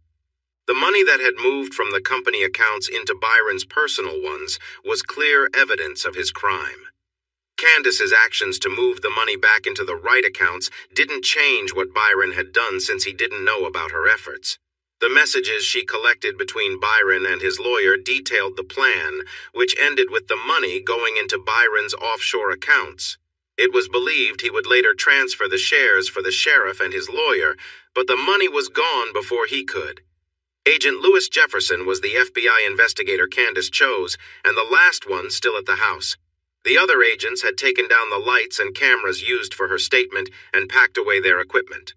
A: The money that had moved from the company accounts into Byron's personal ones was clear evidence of his crime. Candace's actions to move the money back into the right accounts didn't change what Byron had done since he didn't know about her efforts. The messages she collected between Byron and his lawyer detailed the plan, which ended with the money going into Byron's offshore accounts. It was believed he would later transfer the shares for the sheriff and his lawyer, but the money was gone before he could. Agent Lewis Jefferson was the FBI investigator Candace chose, and the last one still at the house. The other agents had taken down the lights and cameras used for her statement and packed away their equipment.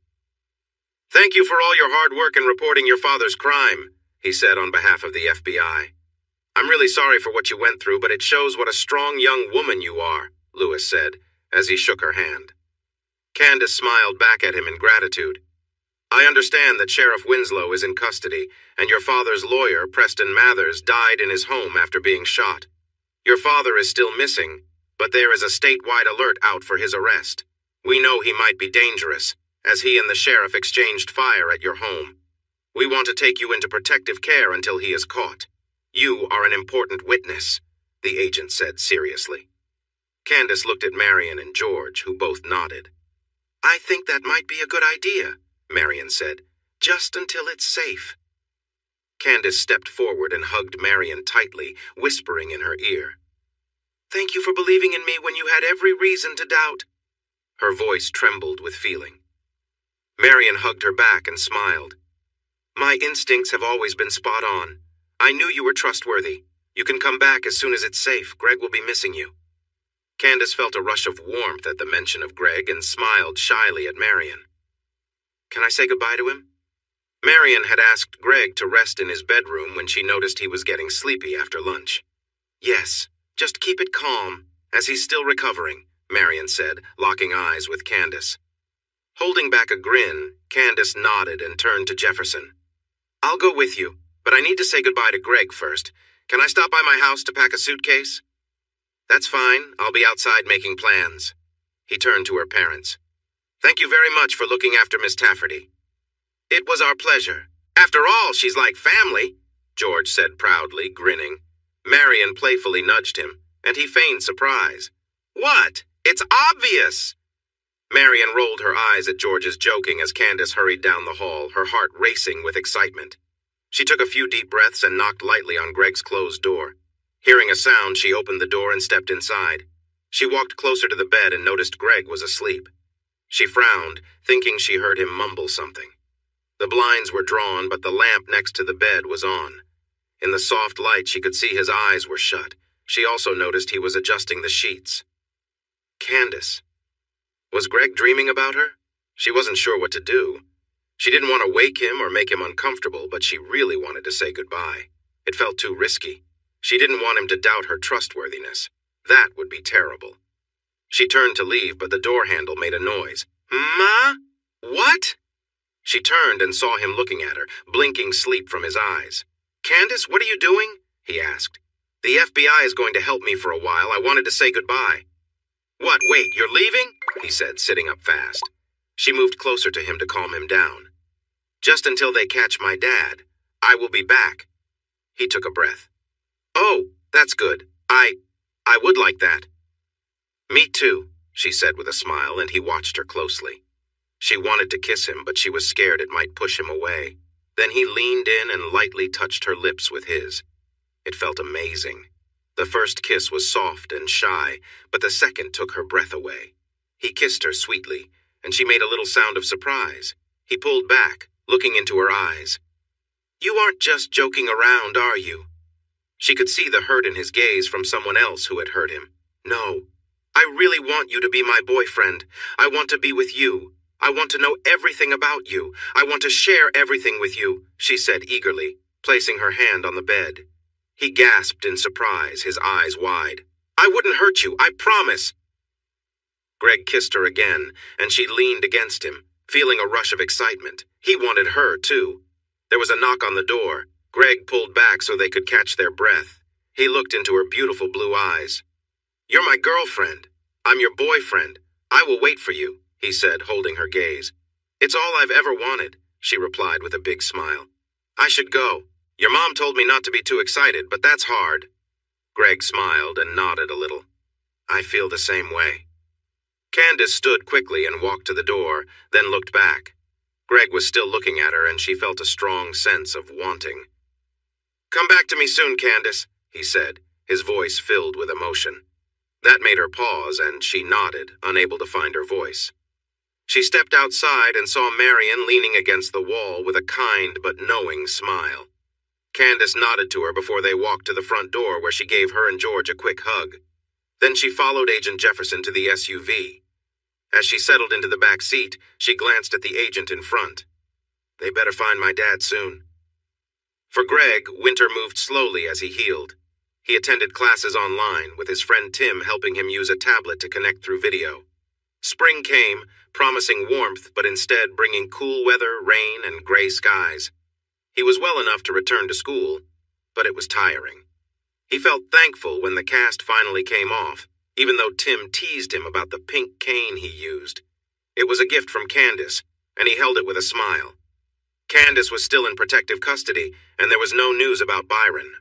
A: "Thank you for all your hard work in reporting your father's crime," he said on behalf of the FBI. "I'm really sorry for what you went through, but it shows what a strong young woman you are," Lewis said, as he shook her hand. Candace smiled back at him in gratitude. "I understand that Sheriff Winslow is in custody, and your father's lawyer, Preston Mathers, died in his home after being shot. Your father is still missing, but there is a statewide alert out for his arrest. We know he might be dangerous, as he and the sheriff exchanged fire at your home. We want to take you into protective care until he is caught. You are an important witness," the agent said seriously. Candace looked at Marion and George, who both nodded. "I think that might be a good idea," Marion said, "just until it's safe." Candace stepped forward and hugged Marion tightly, whispering in her ear. "Thank you for believing in me when you had every reason to doubt." Her voice trembled with feeling. Marion hugged her back and smiled. "My instincts have always been spot on. I knew you were trustworthy. You can come back as soon as it's safe. Greg will be missing you." Candace felt a rush of warmth at the mention of Greg and smiled shyly at Marion. "Can I say goodbye to him?" Marion had asked Greg to rest in his bedroom when she noticed he was getting sleepy after lunch. "Yes, just keep it calm, as he's still recovering," Marion said, locking eyes with Candace. Holding back a grin, Candace nodded and turned to Jefferson. "I'll go with you, but I need to say goodbye to Greg first. Can I stop by my house to pack a suitcase?" "That's fine. I'll be outside making plans." He turned to her parents. "Thank you very much for looking after Miss Tafferty." "It was our pleasure. After all, she's like family," George said proudly, grinning. Marion playfully nudged him, and he feigned surprise. "What? It's obvious!" Marion rolled her eyes at George's joking as Candace hurried down the hall, her heart racing with excitement. She took a few deep breaths and knocked lightly on Greg's closed door. Hearing a sound, she opened the door and stepped inside. She walked closer to the bed and noticed Greg was asleep. She frowned, thinking she heard him mumble something. The blinds were drawn, but the lamp next to the bed was on. In the soft light, she could see his eyes were shut. She also noticed he was adjusting the sheets. Candace. Was Greg dreaming about her? She wasn't sure what to do. She didn't want to wake him or make him uncomfortable, but she really wanted to say goodbye. It felt too risky. She didn't want him to doubt her trustworthiness. That would be terrible. She turned to leave, but the door handle made a noise. Ma? What? She turned and saw him looking at her, blinking sleep from his eyes. Candace, what are you doing? He asked. The FBI is going to help me for a while. I wanted to say goodbye. What, wait, you're leaving? He said, sitting up fast. She moved closer to him to calm him down. Just until they catch my dad. I will be back. He took a breath. Oh, that's good. I would like that. Me too, she said with a smile, and he watched her closely. She wanted to kiss him, but she was scared it might push him away. Then he leaned in and lightly touched her lips with his. It felt amazing. The first kiss was soft and shy, but the second took her breath away. He kissed her sweetly, and she made a little sound of surprise. He pulled back, looking into her eyes. You aren't just joking around, are you? She could see the hurt in his gaze from someone else who had hurt him. No. I really want you to be my boyfriend. I want to be with you. I want to know everything about you. I want to share everything with you, she said eagerly, placing her hand on the bed. He gasped in surprise, his eyes wide. I wouldn't hurt you, I promise. Greg kissed her again, and she leaned against him, feeling a rush of excitement. He wanted her, too. There was a knock on the door. Greg pulled back so they could catch their breath. He looked into her beautiful blue eyes. You're my girlfriend. I'm your boyfriend. I will wait for you, he said, holding her gaze. It's all I've ever wanted, she replied with a big smile. I should go. Your mom told me not to be too excited, but that's hard. Greg smiled and nodded a little. I feel the same way. Candace stood quickly and walked to the door, then looked back. Greg was still looking at her, and she felt a strong sense of wanting. Come back to me soon, Candace, he said, his voice filled with emotion. That made her pause, and she nodded, unable to find her voice. She stepped outside and saw Marion leaning against the wall with a kind but knowing smile. Candace nodded to her before they walked to the front door, where she gave her and George a quick hug. Then she followed Agent Jefferson to the SUV. As she settled into the back seat, she glanced at the agent in front. They better find my dad soon. For Greg, winter moved slowly as he healed. He attended classes online, with his friend Tim helping him use a tablet to connect through video. Spring came, promising warmth, but instead bringing cool weather, rain, and gray skies. He was well enough to return to school, but it was tiring. He felt thankful when the cast finally came off, even though Tim teased him about the pink cane he used. It was a gift from Candace, and he held it with a smile. Candace was still in protective custody, and there was no news about Byron.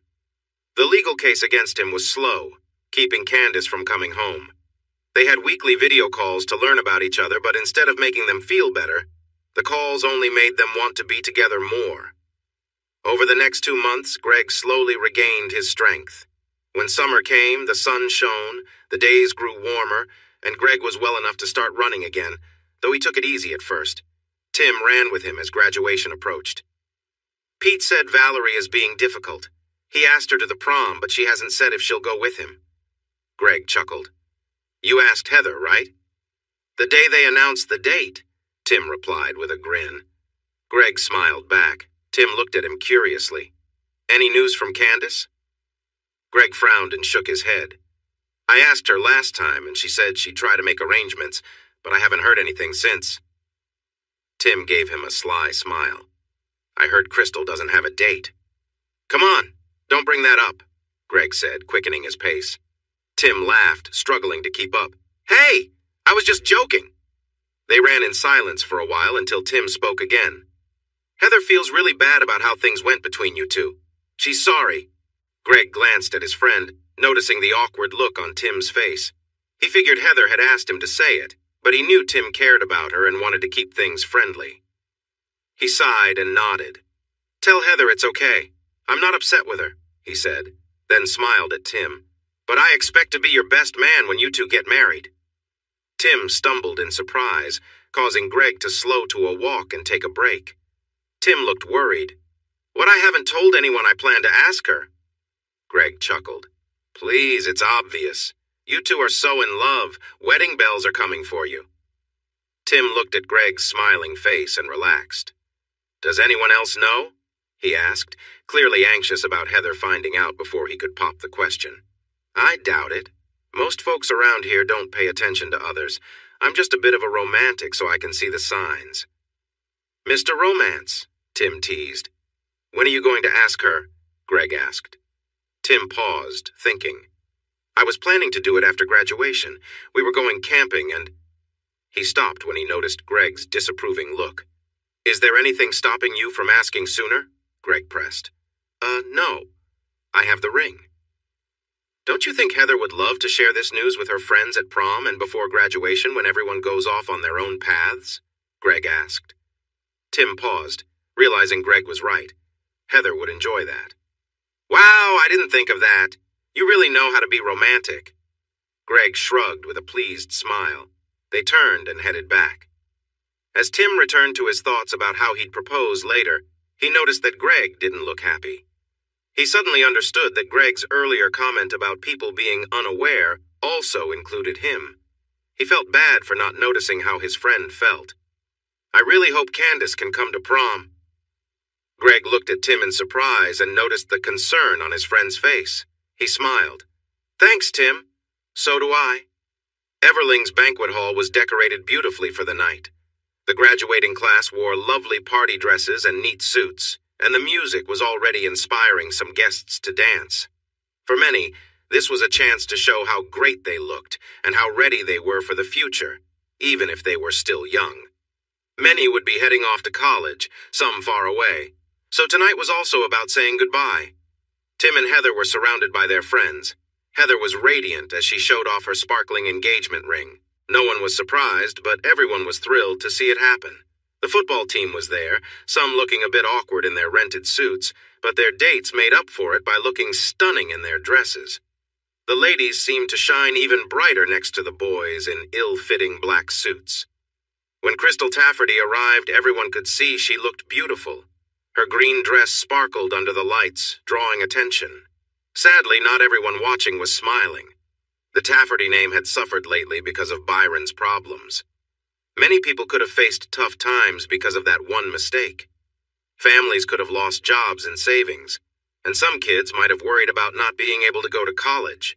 A: The legal case against him was slow, keeping Candace from coming home. They had weekly video calls to learn about each other, but instead of making them feel better, the calls only made them want to be together more. Over the next 2 months, Greg slowly regained his strength. When summer came, the sun shone, the days grew warmer, and Greg was well enough to start running again, though he took it easy at first. Tim ran with him as graduation approached. Pete said Valerie is being difficult. He asked her to the prom, but she hasn't said if she'll go with him. Greg chuckled. You asked Heather, right? The day they announced the date, Tim replied with a grin. Greg smiled back. Tim looked at him curiously. Any news from Candace? Greg frowned and shook his head. I asked her last time, and she said she'd try to make arrangements, but I haven't heard anything since. Tim gave him a sly smile. I heard Crystal doesn't have a date. Come on, don't bring that up, Greg said, quickening his pace. Tim laughed, struggling to keep up. Hey, I was just joking. They ran in silence for a while until Tim spoke again. Heather feels really bad about how things went between you two. She's sorry. Greg glanced at his friend, noticing the awkward look on Tim's face. He figured Heather had asked him to say it, but he knew Tim cared about her and wanted to keep things friendly. He sighed and nodded. Tell Heather it's okay. I'm not upset with her, he said, then smiled at Tim. But I expect to be your best man when you two get married. Tim stumbled in surprise, causing Greg to slow to a walk and take a break. Tim looked worried. What, I haven't told anyone I plan to ask her? Greg chuckled. Please, it's obvious. You two are so in love. Wedding bells are coming for you. Tim looked at Greg's smiling face and relaxed. Does anyone else know? he asked, clearly anxious about Heather finding out before he could pop the question. I doubt it. Most folks around here don't pay attention to others. I'm just a bit of a romantic, so I can see the signs. Mr. Romance, Tim teased. When are you going to ask her? Greg asked. Tim paused, thinking. I was planning to do it after graduation. We were going camping and... He stopped when he noticed Greg's disapproving look. Is there anything stopping you from asking sooner? Greg pressed. No. I have the ring. Don't you think Heather would love to share this news with her friends at prom and before graduation when everyone goes off on their own paths? Greg asked. Tim paused, realizing Greg was right. Heather would enjoy that. Wow, I didn't think of that. You really know how to be romantic. Greg shrugged with a pleased smile. They turned and headed back. As Tim returned to his thoughts about how he'd propose later, he noticed that Greg didn't look happy. He suddenly understood that Greg's earlier comment about people being unaware also included him. He felt bad for not noticing how his friend felt. I really hope Candace can come to prom. Greg looked at Tim in surprise and noticed the concern on his friend's face. He smiled. Thanks, Tim. So do I. Everling's banquet hall was decorated beautifully for the night. The graduating class wore lovely party dresses and neat suits, and the music was already inspiring some guests to dance. For many, this was a chance to show how great they looked and how ready they were for the future, even if they were still young. Many would be heading off to college, some far away, so tonight was also about saying goodbye. Tim and Heather were surrounded by their friends. Heather was radiant as she showed off her sparkling engagement ring. No one was surprised, but everyone was thrilled to see it happen. The football team was there, some looking a bit awkward in their rented suits, but their dates made up for it by looking stunning in their dresses. The ladies seemed to shine even brighter next to the boys in ill-fitting black suits. When Crystal Tafferty arrived, everyone could see she looked beautiful. Her green dress sparkled under the lights, drawing attention. Sadly, not everyone watching was smiling. The Tafferty name had suffered lately because of Byron's problems. Many people could have faced tough times because of that one mistake. Families could have lost jobs and savings, and some kids might have worried about not being able to go to college.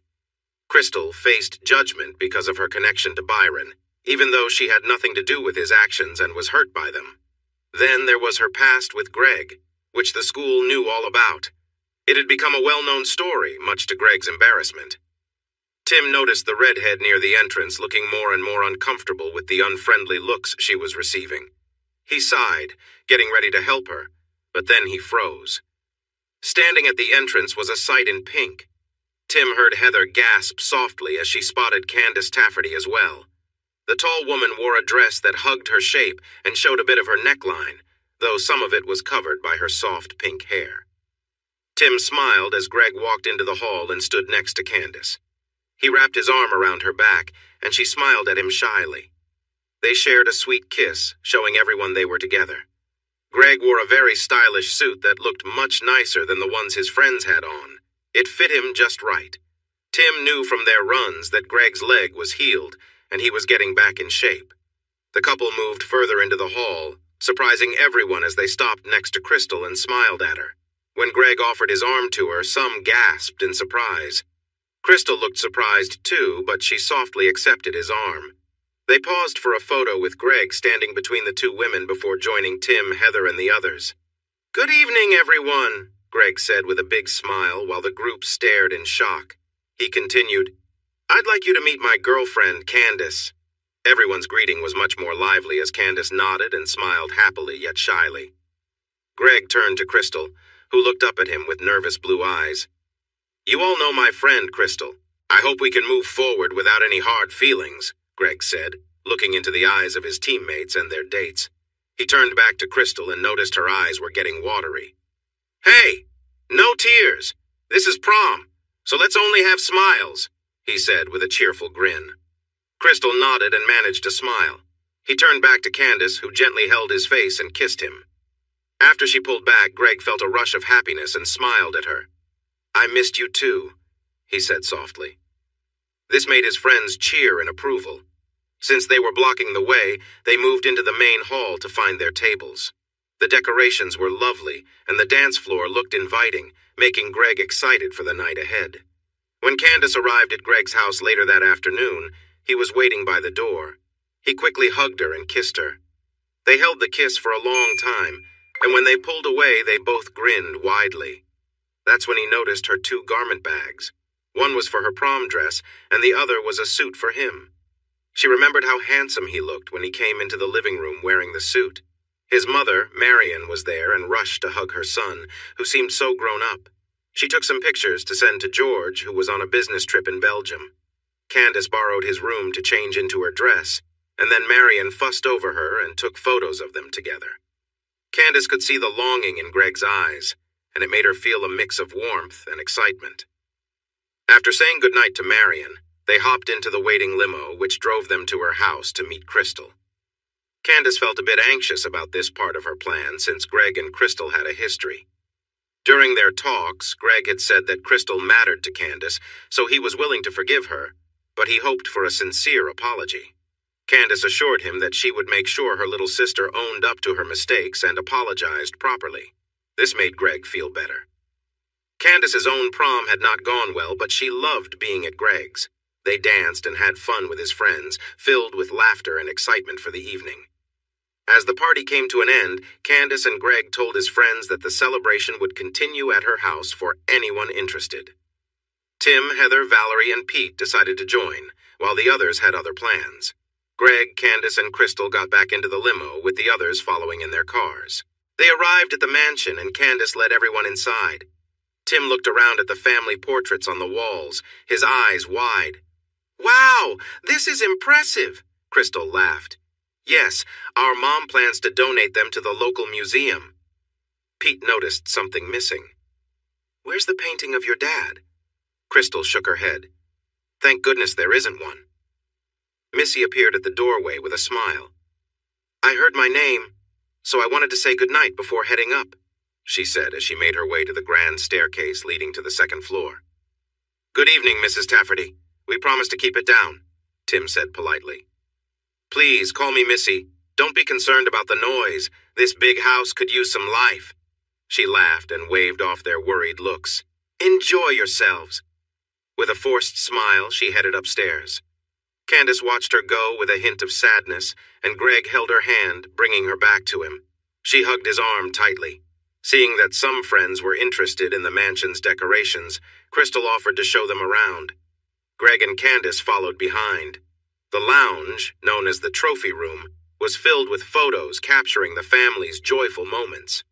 A: Crystal faced judgment because of her connection to Byron, even though she had nothing to do with his actions and was hurt by them. Then there was her past with Greg, which the school knew all about. It had become a well-known story, much to Greg's embarrassment. Tim noticed the redhead near the entrance looking more and more uncomfortable with the unfriendly looks she was receiving. He sighed, getting ready to help her, but then he froze. Standing at the entrance was a sight in pink. Tim heard Heather gasp softly as she spotted Candace Tafferty as well. The tall woman wore a dress that hugged her shape and showed a bit of her neckline, though some of it was covered by her soft pink hair. Tim smiled as Greg walked into the hall and stood next to Candace. He wrapped his arm around her back, and she smiled at him shyly. They shared a sweet kiss, showing everyone they were together. Greg wore a very stylish suit that looked much nicer than the ones his friends had on. It fit him just right. Tim knew from their runs that Greg's leg was healed, and he was getting back in shape. The couple moved further into the hall, surprising everyone as they stopped next to Crystal and smiled at her. When Greg offered his arm to her, some gasped in surprise. Crystal looked surprised too, but she softly accepted his arm. They paused for a photo with Greg standing between the two women before joining Tim, Heather, and the others. "Good evening, everyone," Greg said with a big smile while the group stared in shock. He continued, "I'd like you to meet my girlfriend, Candace." Everyone's greeting was much more lively as Candace nodded and smiled happily yet shyly. Greg turned to Crystal, who looked up at him with nervous blue eyes. "You all know my friend, Crystal. I hope we can move forward without any hard feelings," Greg said, looking into the eyes of his teammates and their dates. He turned back to Crystal and noticed her eyes were getting watery. "Hey, no tears. This is prom, so let's only have smiles," he said with a cheerful grin. Crystal nodded and managed to smile. He turned back to Candace, who gently held his face and kissed him. After she pulled back, Greg felt a rush of happiness and smiled at her. "I missed you too," he said softly. This made his friends cheer in approval. Since they were blocking the way, they moved into the main hall to find their tables. The decorations were lovely, and the dance floor looked inviting, making Greg excited for the night ahead. When Candace arrived at Greg's house later that afternoon, he was waiting by the door. He quickly hugged her and kissed her. They held the kiss for a long time, and when they pulled away, they both grinned widely. That's when he noticed her 2 garment bags. One was for her prom dress, and the other was a suit for him. She remembered how handsome he looked when he came into the living room wearing the suit. His mother, Marion, was there and rushed to hug her son, who seemed so grown up. She took some pictures to send to George, who was on a business trip in Belgium. Candace borrowed his room to change into her dress, and then Marion fussed over her and took photos of them together. Candace could see the longing in Greg's eyes, and it made her feel a mix of warmth and excitement. After saying goodnight to Marion, they hopped into the waiting limo, which drove them to her house to meet Crystal. Candace felt a bit anxious about this part of her plan since Greg and Crystal had a history. During their talks, Greg had said that Crystal mattered to Candace, so he was willing to forgive her, but he hoped for a sincere apology. Candace assured him that she would make sure her little sister owned up to her mistakes and apologized properly. This made Greg feel better. Candace's own prom had not gone well, but she loved being at Greg's. They danced and had fun with his friends, filled with laughter and excitement for the evening. As the party came to an end, Candace and Greg told his friends that the celebration would continue at her house for anyone interested. Tim, Heather, Valerie, and Pete decided to join, while the others had other plans. Greg, Candace, and Crystal got back into the limo, with the others following in their cars. They arrived at the mansion, and Candace led everyone inside. Tim looked around at the family portraits on the walls, his eyes wide. "Wow, this is impressive," Crystal laughed. "Yes, our mom plans to donate them to the local museum." Pete noticed something missing. "Where's the painting of your dad?" Crystal shook her head. "Thank goodness there isn't one." Missy appeared at the doorway with a smile. "I heard my name, so I wanted to say goodnight before heading up," she said as she made her way to the grand staircase leading to the second floor. "Good evening, Mrs. Tafferty. We promise to keep it down," Tim said politely. "Please call me Missy. Don't be concerned about the noise. This big house could use some life." She laughed and waved off their worried looks. "Enjoy yourselves." With a forced smile, she headed upstairs. Candace watched her go with a hint of sadness, and Greg held her hand, bringing her back to him. She hugged his arm tightly. Seeing that some friends were interested in the mansion's decorations, Crystal offered to show them around. Greg and Candace followed behind. The lounge, known as the trophy room, was filled with photos capturing the family's joyful moments.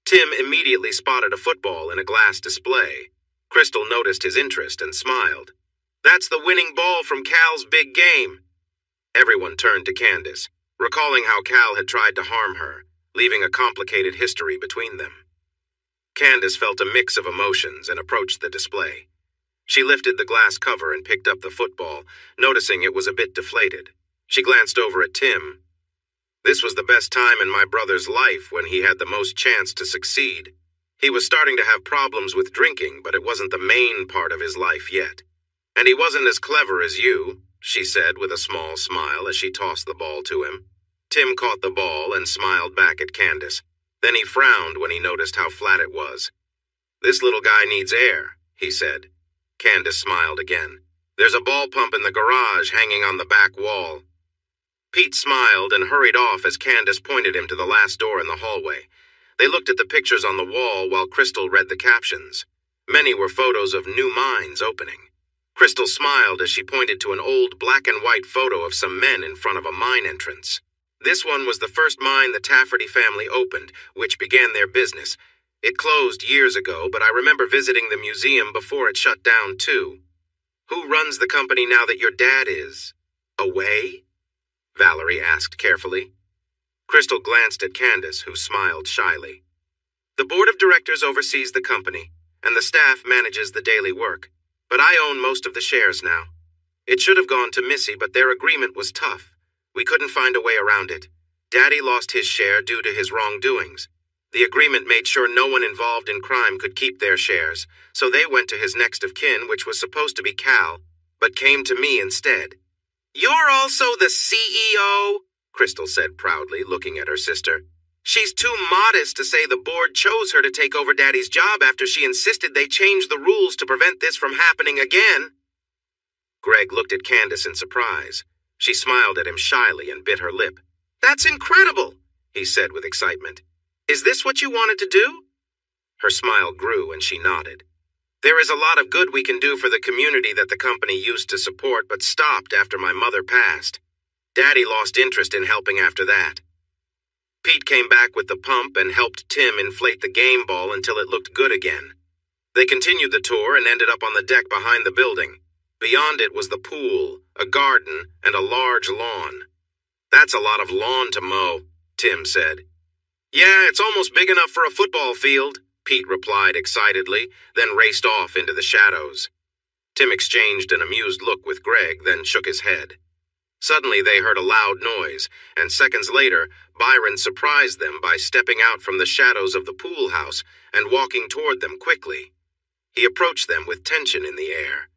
A: Tim immediately spotted a football in a glass display. Crystal noticed his interest and smiled. "That's the winning ball from Cal's big game." Everyone turned to Candace, recalling how Cal had tried to harm her, leaving a complicated history between them. Candace felt a mix of emotions and approached the display. She lifted the glass cover and picked up the football, noticing it was a bit deflated. She glanced over at Tim. "This was the best time in my brother's life when he had the most chance to succeed. He was starting to have problems with drinking, but it wasn't the main part of his life yet. And he wasn't as clever as you," she said with a small smile as she tossed the ball to him. Tim caught the ball and smiled back at Candace. Then he frowned when he noticed how flat it was. "This little guy needs air," he said. Candace smiled again. "There's a ball pump in the garage hanging on the back wall." Pete smiled and hurried off as Candace pointed him to the last door in the hallway. They looked at the pictures on the wall while Crystal read the captions. Many were photos of new mines opening. Crystal smiled as she pointed to an old black and white photo of some men in front of a mine entrance. This one was the first mine the Tafferty family opened, which began their business. It closed years ago, but I remember visiting the museum before it shut down, too. "Who runs the company now that your dad is away?" Valerie asked carefully. Crystal glanced at Candace, who smiled shyly. "The board of directors oversees the company, and the staff manages the daily work, but I own most of the shares now. It should have gone to Missy, but their agreement was tough. We couldn't find a way around it. Daddy lost his share due to his wrongdoings. The agreement made sure no one involved in crime could keep their shares, so they went to his next of kin, which was supposed to be Cal, but came to me instead." "You're also the CEO?" Crystal said proudly, looking at her sister. She's too modest to say the board chose her to take over Daddy's job after she insisted they change the rules to prevent this from happening again. Greg looked at Candace in surprise. She smiled at him shyly and bit her lip. That's incredible, he said with excitement. Is this what you wanted to do? Her smile grew and she nodded. There is a lot of good we can do for the community that the company used to support but stopped after my mother passed. Daddy lost interest in helping after that. Pete came back with the pump and helped Tim inflate the game ball until it looked good again. They continued the tour and ended up on the deck behind the building. Beyond it was the pool, a garden, and a large lawn. That's a lot of lawn to mow, Tim said. Yeah, it's almost big enough for a football field, Pete replied excitedly, then raced off into the shadows. Tim exchanged an amused look with Greg, then shook his head. Suddenly they heard a loud noise, and seconds later, Byron surprised them by stepping out from the shadows of the pool house and walking toward them quickly. He approached them with tension in the air.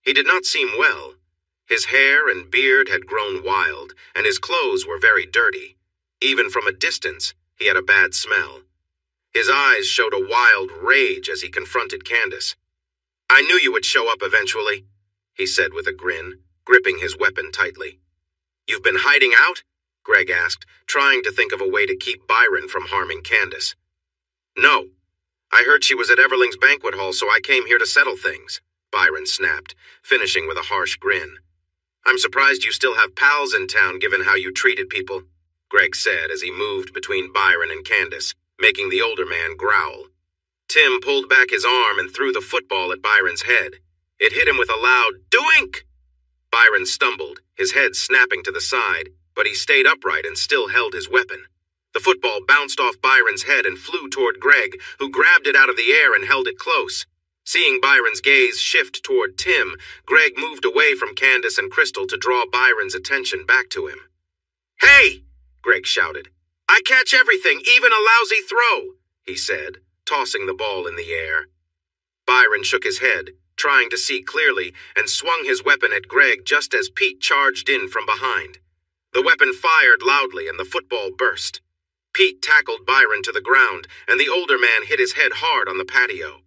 A: He did not seem well. His hair and beard had grown wild, and his clothes were very dirty. Even from a distance, he had a bad smell. His eyes showed a wild rage as he confronted Candace. I knew you would show up eventually, he said with a grin, gripping his weapon tightly. You've been hiding out? Greg asked, trying to think of a way to keep Byron from harming Candace. No. I heard she was at Everling's banquet hall, so I came here to settle things, Byron snapped, finishing with a harsh grin. I'm surprised you still have pals in town given how you treated people, Greg said as he moved between Byron and Candace, making the older man growl. Tim pulled back his arm and threw the football at Byron's head. It hit him with a loud doink! Byron stumbled, his head snapping to the side, but he stayed upright and still held his weapon. The football bounced off Byron's head and flew toward Greg, who grabbed it out of the air and held it close. Seeing Byron's gaze shift toward Tim, Greg moved away from Candace and Crystal to draw Byron's attention back to him. Hey! Greg shouted. I catch everything, even a lousy throw, he said, tossing the ball in the air. Byron shook his head, trying to see clearly, and swung his weapon at Greg just as Pete charged in from behind. The weapon fired loudly and the football burst. Pete tackled Byron to the ground, and the older man hit his head hard on the patio.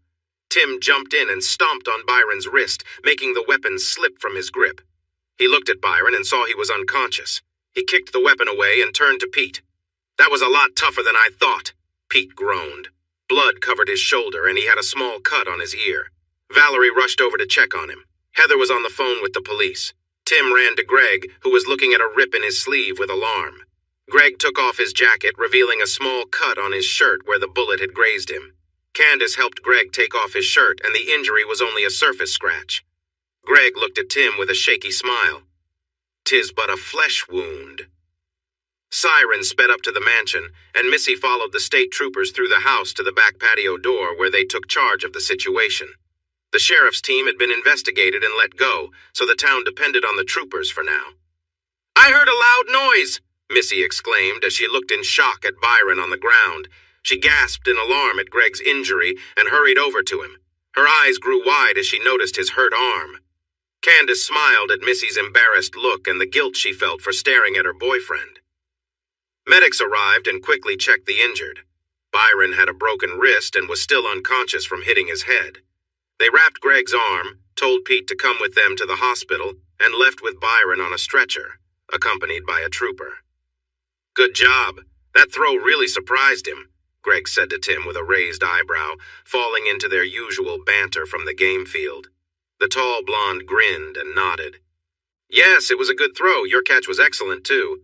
A: Tim jumped in and stomped on Byron's wrist, making the weapon slip from his grip. He looked at Byron and saw he was unconscious. He kicked the weapon away and turned to Pete. That was a lot tougher than I thought, Pete groaned. Blood covered his shoulder and he had a small cut on his ear. Valerie rushed over to check on him. Heather was on the phone with the police. Tim ran to Greg, who was looking at a rip in his sleeve with alarm. Greg took off his jacket, revealing a small cut on his shirt where the bullet had grazed him. Candace helped Greg take off his shirt, and the injury was only a surface scratch. Greg looked at Tim with a shaky smile. 'Tis but a flesh wound. Sirens sped up to the mansion, and Missy followed the state troopers through the house to the back patio door where they took charge of the situation. The sheriff's team had been investigated and let go, so the town depended on the troopers for now. I heard a loud noise, Missy exclaimed as she looked in shock at Byron on the ground. She gasped in alarm at Greg's injury and hurried over to him. Her eyes grew wide as she noticed his hurt arm. Candace smiled at Missy's embarrassed look and the guilt she felt for staring at her boyfriend. Medics arrived and quickly checked the injured. Byron had a broken wrist and was still unconscious from hitting his head. They wrapped Greg's arm, told Pete to come with them to the hospital, and left with Byron on a stretcher, accompanied by a trooper. Good job. That throw really surprised him, Greg said to Tim with a raised eyebrow, falling into their usual banter from the game field. The tall blonde grinned and nodded. Yes, it was a good throw. Your catch was excellent, too.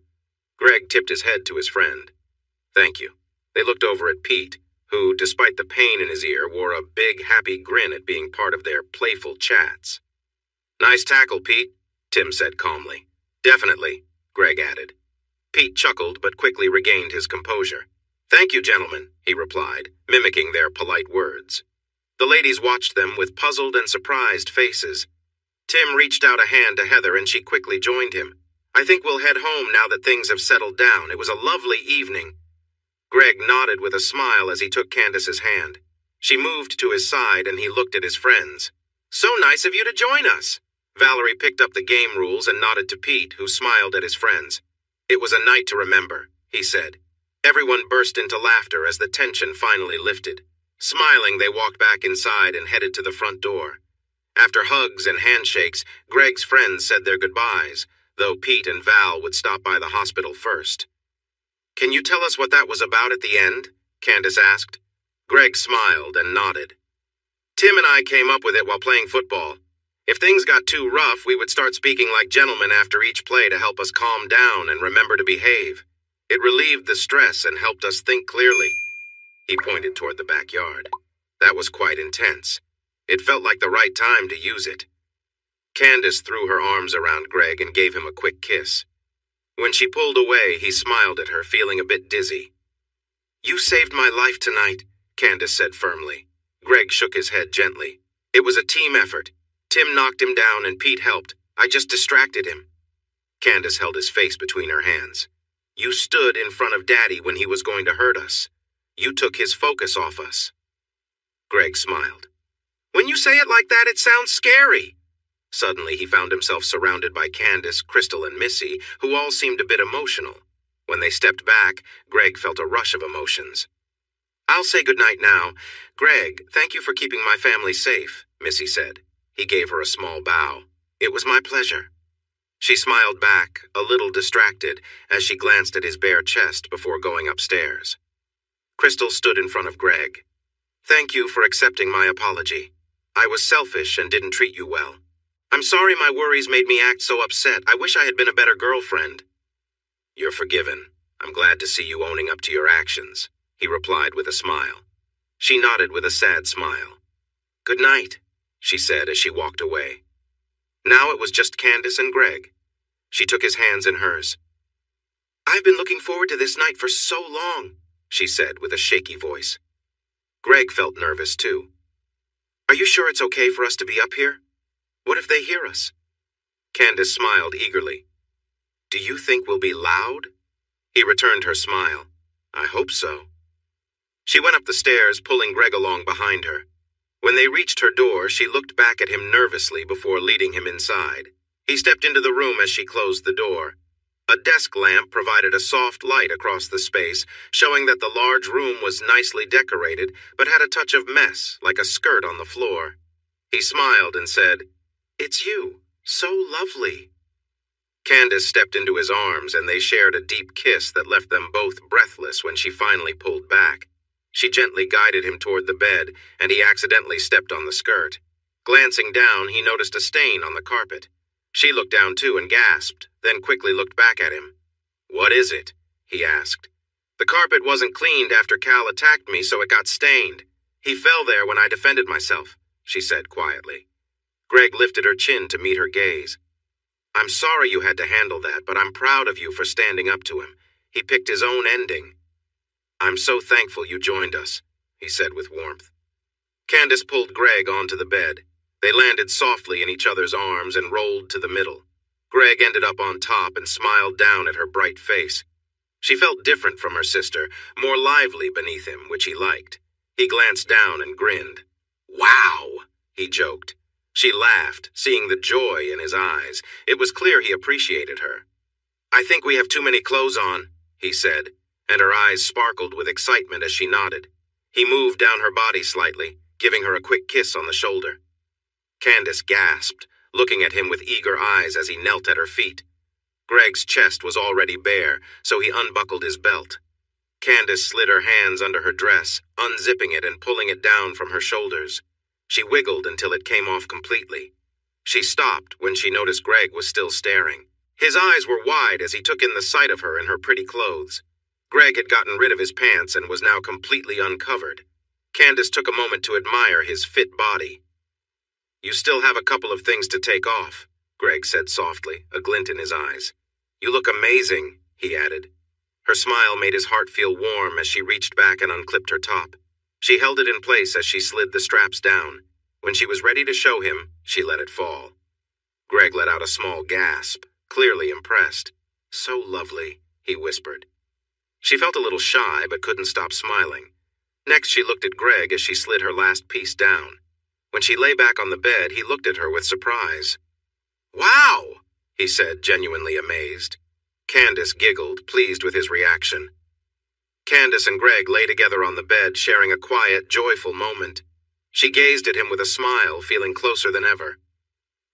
A: Greg tipped his head to his friend. Thank you. They looked over at Pete, who, despite the pain in his ear, wore a big, happy grin at being part of their playful chats. Nice tackle, Pete, Tim said calmly. Definitely, Greg added. Pete chuckled but quickly regained his composure. Thank you, gentlemen, he replied, mimicking their polite words. The ladies watched them with puzzled and surprised faces. Tim reached out a hand to Heather and she quickly joined him. I think we'll head home now that things have settled down. It was a lovely evening. Greg nodded with a smile as he took Candace's hand. She moved to his side and he looked at his friends. So nice of you to join us. Valerie picked up the game rules and nodded to Pete, who smiled at his friends. It was a night to remember, he said. Everyone burst into laughter as the tension finally lifted. Smiling, they walked back inside and headed to the front door. After hugs and handshakes, Greg's friends said their goodbyes, though Pete and Val would stop by the hospital first. "Can you tell us what that was about at the end?" Candace asked. Greg smiled and nodded. "Tim and I came up with it while playing football. If things got too rough, we would start speaking like gentlemen after each play to help us calm down and remember to behave. It relieved the stress and helped us think clearly." He pointed toward the backyard. "That was quite intense. It felt like the right time to use it." Candace threw her arms around Greg and gave him a quick kiss. When she pulled away, he smiled at her, feeling a bit dizzy. "You saved my life tonight," Candace said firmly. Greg shook his head gently. "It was a team effort. Tim knocked him down and Pete helped. I just distracted him." Candace held his face between her hands. "You stood in front of Daddy when he was going to hurt us. You took his focus off us." Greg smiled. "When you say it like that, it sounds scary." Suddenly, he found himself surrounded by Candace, Crystal, and Missy, who all seemed a bit emotional. When they stepped back, Greg felt a rush of emotions. "I'll say goodnight now. Greg, thank you for keeping my family safe," Missy said. He gave her a small bow. "It was my pleasure." She smiled back, a little distracted, as she glanced at his bare chest before going upstairs. Crystal stood in front of Greg. "Thank you for accepting my apology. I was selfish and didn't treat you well. I'm sorry my worries made me act so upset. I wish I had been a better girlfriend." "You're forgiven. I'm glad to see you owning up to your actions," he replied with a smile. She nodded with a sad smile. "Good night," she said as she walked away. Now it was just Candace and Greg. She took his hands in hers. "I've been looking forward to this night for so long," she said with a shaky voice. Greg felt nervous too. "Are you sure it's okay for us to be up here? What if they hear us?" Candace smiled eagerly. "Do you think we'll be loud?" He returned her smile. "I hope so." She went up the stairs, pulling Greg along behind her. When they reached her door, she looked back at him nervously before leading him inside. He stepped into the room as she closed the door. A desk lamp provided a soft light across the space, showing that the large room was nicely decorated, but had a touch of mess, like a skirt on the floor. He smiled and said, "It's you. So lovely." Candace stepped into his arms, and they shared a deep kiss that left them both breathless when she finally pulled back. She gently guided him toward the bed, and he accidentally stepped on the skirt. Glancing down, he noticed a stain on the carpet. She looked down too and gasped, then quickly looked back at him. "What is it?" he asked. "The carpet wasn't cleaned after Cal attacked me, so it got stained. He fell there when I defended myself," she said quietly. Greg lifted her chin to meet her gaze. "I'm sorry you had to handle that, but I'm proud of you for standing up to him. He picked his own ending." "I'm so thankful you joined us," he said with warmth. Candace pulled Greg onto the bed. They landed softly in each other's arms and rolled to the middle. Greg ended up on top and smiled down at her bright face. She felt different from her sister, more lively beneath him, which he liked. He glanced down and grinned. "Wow," he joked. She laughed, seeing the joy in his eyes. It was clear he appreciated her. "I think we have too many clothes on," he said, and her eyes sparkled with excitement as she nodded. He moved down her body slightly, giving her a quick kiss on the shoulder. Candace gasped, looking at him with eager eyes as he knelt at her feet. Greg's chest was already bare, so he unbuckled his belt. Candace slid her hands under her dress, unzipping it and pulling it down from her shoulders. She wiggled until it came off completely. She stopped when she noticed Greg was still staring. His eyes were wide as he took in the sight of her in her pretty clothes. Greg had gotten rid of his pants and was now completely uncovered. Candace took a moment to admire his fit body. "You still have a couple of things to take off," Greg said softly, a glint in his eyes. "You look amazing," he added. Her smile made his heart feel warm as she reached back and unclipped her top. She held it in place as she slid the straps down. When she was ready to show him, she let it fall. Greg let out a small gasp, clearly impressed. "So lovely," he whispered. She felt a little shy but couldn't stop smiling. Next, she looked at Greg as she slid her last piece down. When she lay back on the bed, he looked at her with surprise. "Wow," he said, genuinely amazed. Candace giggled, pleased with his reaction. Candace and Greg lay together on the bed, sharing a quiet, joyful moment. She gazed at him with a smile, feeling closer than ever.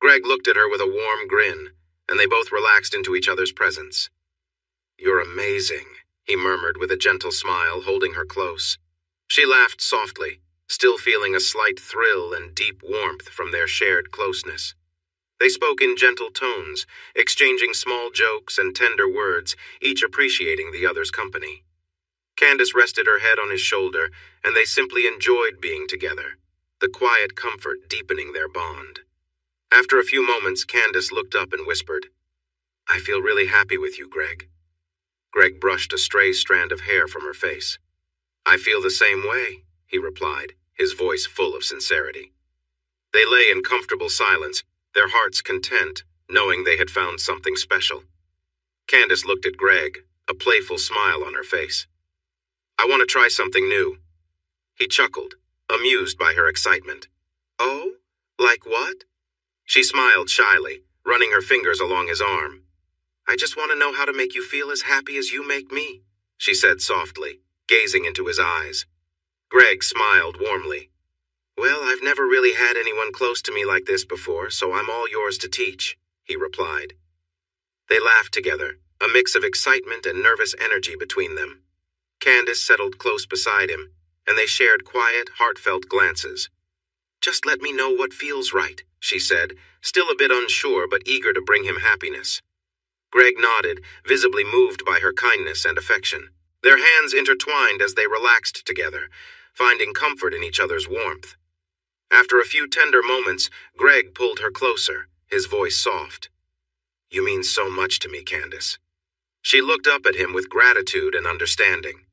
A: Greg looked at her with a warm grin, and they both relaxed into each other's presence. "You're amazing," he murmured with a gentle smile, holding her close. She laughed softly, still feeling a slight thrill and deep warmth from their shared closeness. They spoke in gentle tones, exchanging small jokes and tender words, each appreciating the other's company. Candace rested her head on his shoulder, and they simply enjoyed being together, the quiet comfort deepening their bond. After a few moments, Candace looked up and whispered, "I feel really happy with you, Greg." Greg brushed a stray strand of hair from her face. "I feel the same way," he replied, his voice full of sincerity. They lay in comfortable silence, their hearts content, knowing they had found something special. Candace looked at Greg, a playful smile on her face. "I want to try something new." He chuckled, amused by her excitement. "Oh? Like what?" She smiled shyly, running her fingers along his arm. "I just want to know how to make you feel as happy as you make me," she said softly, gazing into his eyes. Greg smiled warmly. "Well, I've never really had anyone close to me like this before, so I'm all yours to teach," he replied. They laughed together, a mix of excitement and nervous energy between them. Candace settled close beside him, and they shared quiet, heartfelt glances. "Just let me know what feels right," she said, still a bit unsure but eager to bring him happiness. Greg nodded, visibly moved by her kindness and affection. Their hands intertwined as they relaxed together, finding comfort in each other's warmth. After a few tender moments, Greg pulled her closer, his voice soft. "You mean so much to me, Candace." She looked up at him with gratitude and understanding.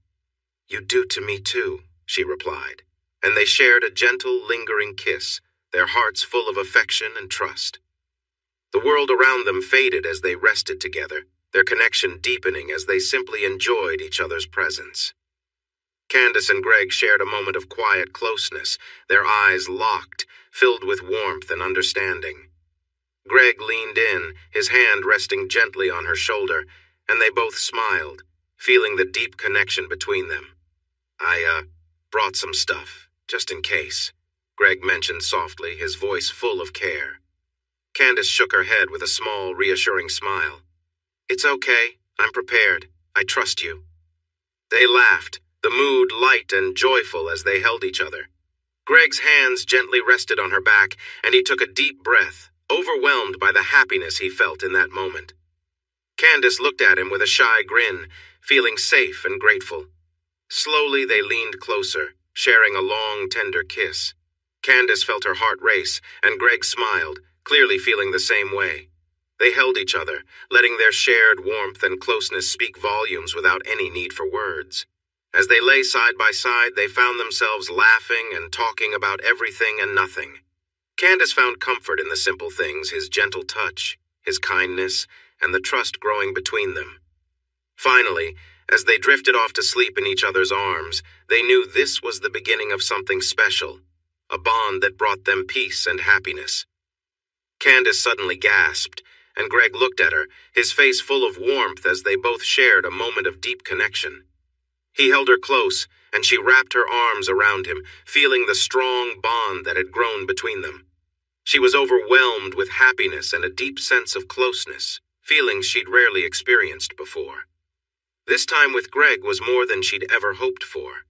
A: "You do to me too," she replied, and they shared a gentle, lingering kiss, their hearts full of affection and trust. The world around them faded as they rested together, their connection deepening as they simply enjoyed each other's presence. Candace and Greg shared a moment of quiet closeness, their eyes locked, filled with warmth and understanding. Greg leaned in, his hand resting gently on her shoulder, and they both smiled, feeling the deep connection between them. "I brought some stuff, just in case," Greg mentioned softly, his voice full of care. Candace shook her head with a small, reassuring smile. "It's okay. I'm prepared. I trust you." They laughed, the mood light and joyful as they held each other. Greg's hands gently rested on her back, and he took a deep breath, overwhelmed by the happiness he felt in that moment. Candace looked at him with a shy grin, feeling safe and grateful. Slowly they leaned closer, sharing a long, tender kiss. Candace felt her heart race, and Greg smiled, clearly feeling the same way. They held each other, letting their shared warmth and closeness speak volumes without any need for words. As they lay side by side, they found themselves laughing and talking about everything and nothing. Candace found comfort in the simple things, his gentle touch, his kindness, and the trust growing between them. Finally, as they drifted off to sleep in each other's arms, they knew this was the beginning of something special, a bond that brought them peace and happiness. Candace suddenly gasped, and Greg looked at her, his face full of warmth as they both shared a moment of deep connection. He held her close, and she wrapped her arms around him, feeling the strong bond that had grown between them. She was overwhelmed with happiness and a deep sense of closeness, feelings she'd rarely experienced before. This time with Greg was more than she'd ever hoped for.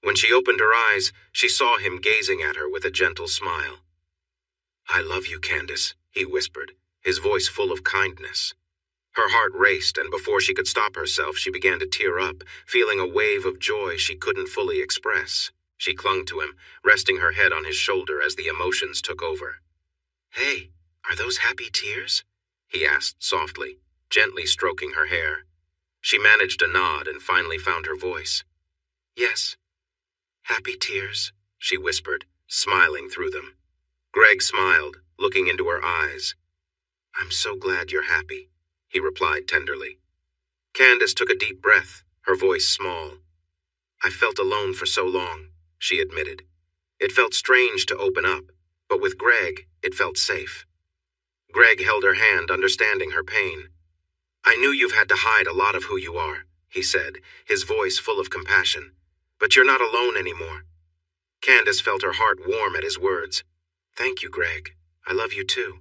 A: When she opened her eyes, she saw him gazing at her with a gentle smile. "I love you, Candace," he whispered, his voice full of kindness. Her heart raced, and before she could stop herself, she began to tear up, feeling a wave of joy she couldn't fully express. She clung to him, resting her head on his shoulder as the emotions took over. "Hey, are those happy tears?" he asked softly, gently stroking her hair. She managed a nod and finally found her voice. "Yes, happy tears," she whispered, smiling through them. Greg smiled, looking into her eyes. "I'm so glad you're happy," he replied tenderly. Candace took a deep breath, her voice small. "I felt alone for so long," she admitted. It felt strange to open up, but with Greg, it felt safe. Greg held her hand, understanding her pain. "I knew you've had to hide a lot of who you are. he said, his voice full of compassion. "But you're not alone anymore." Candace felt her heart warm at his words. "Thank you, Greg. I love you too."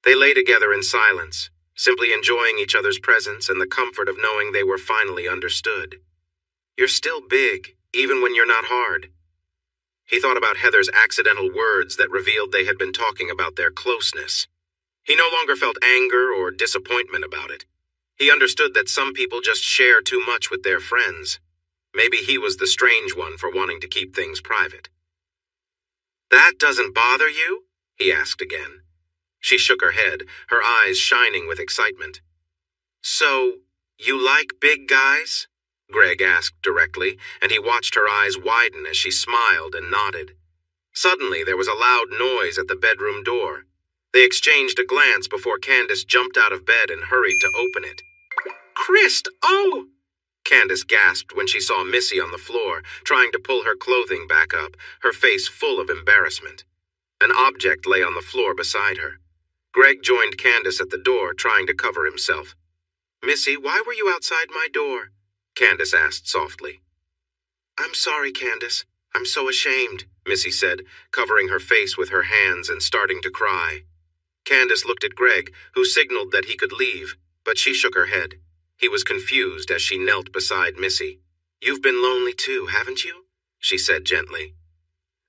A: They lay together in silence, simply enjoying each other's presence and the comfort of knowing they were finally understood. "You're still big, even when you're not hard." He thought about Heather's accidental words that revealed they had been talking about their closeness. He no longer felt anger or disappointment about it. He understood that some people just share too much with their friends. Maybe he was the strange one for wanting to keep things private. "That doesn't bother you?" he asked again. She shook her head, her eyes shining with excitement. "So, you like big guys?" Greg asked directly, and he watched her eyes widen as she smiled and nodded. Suddenly, there was a loud noise at the bedroom door. They exchanged a glance before Candace jumped out of bed and hurried to open it. "Christ, oh!" Candace gasped when she saw Missy on the floor, trying to pull her clothing back up, her face full of embarrassment. An object lay on the floor beside her. Greg joined Candace at the door, trying to cover himself. "Missy, why were you outside my door?" Candace asked softly. "I'm sorry, Candace. I'm so ashamed," Missy said, covering her face with her hands and starting to cry. Candace looked at Greg, who signaled that he could leave, but she shook her head. He was confused as she knelt beside Missy. "You've been lonely too, haven't you?" she said gently.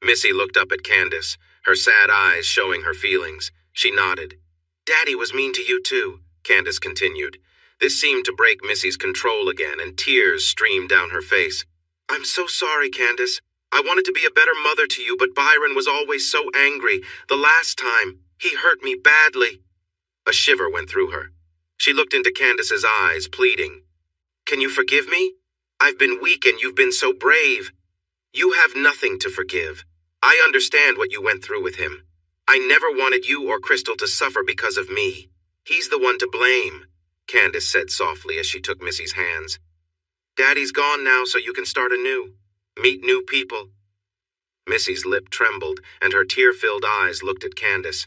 A: Missy looked up at Candace, her sad eyes showing her feelings. She nodded. "Daddy was mean to you too," Candace continued. This seemed to break Missy's control again, and tears streamed down her face. "I'm so sorry, Candace. I wanted to be a better mother to you, but Byron was always so angry. The last time, he hurt me badly." A shiver went through her. She looked into Candace's eyes, pleading. "Can you forgive me? I've been weak and you've been so brave." "You have nothing to forgive. I understand what you went through with him. I never wanted you or Crystal to suffer because of me. He's the one to blame," Candace said softly as she took Missy's hands. "Daddy's gone now, so you can start anew. Meet new people." Missy's lip trembled, and her tear-filled eyes looked at Candace.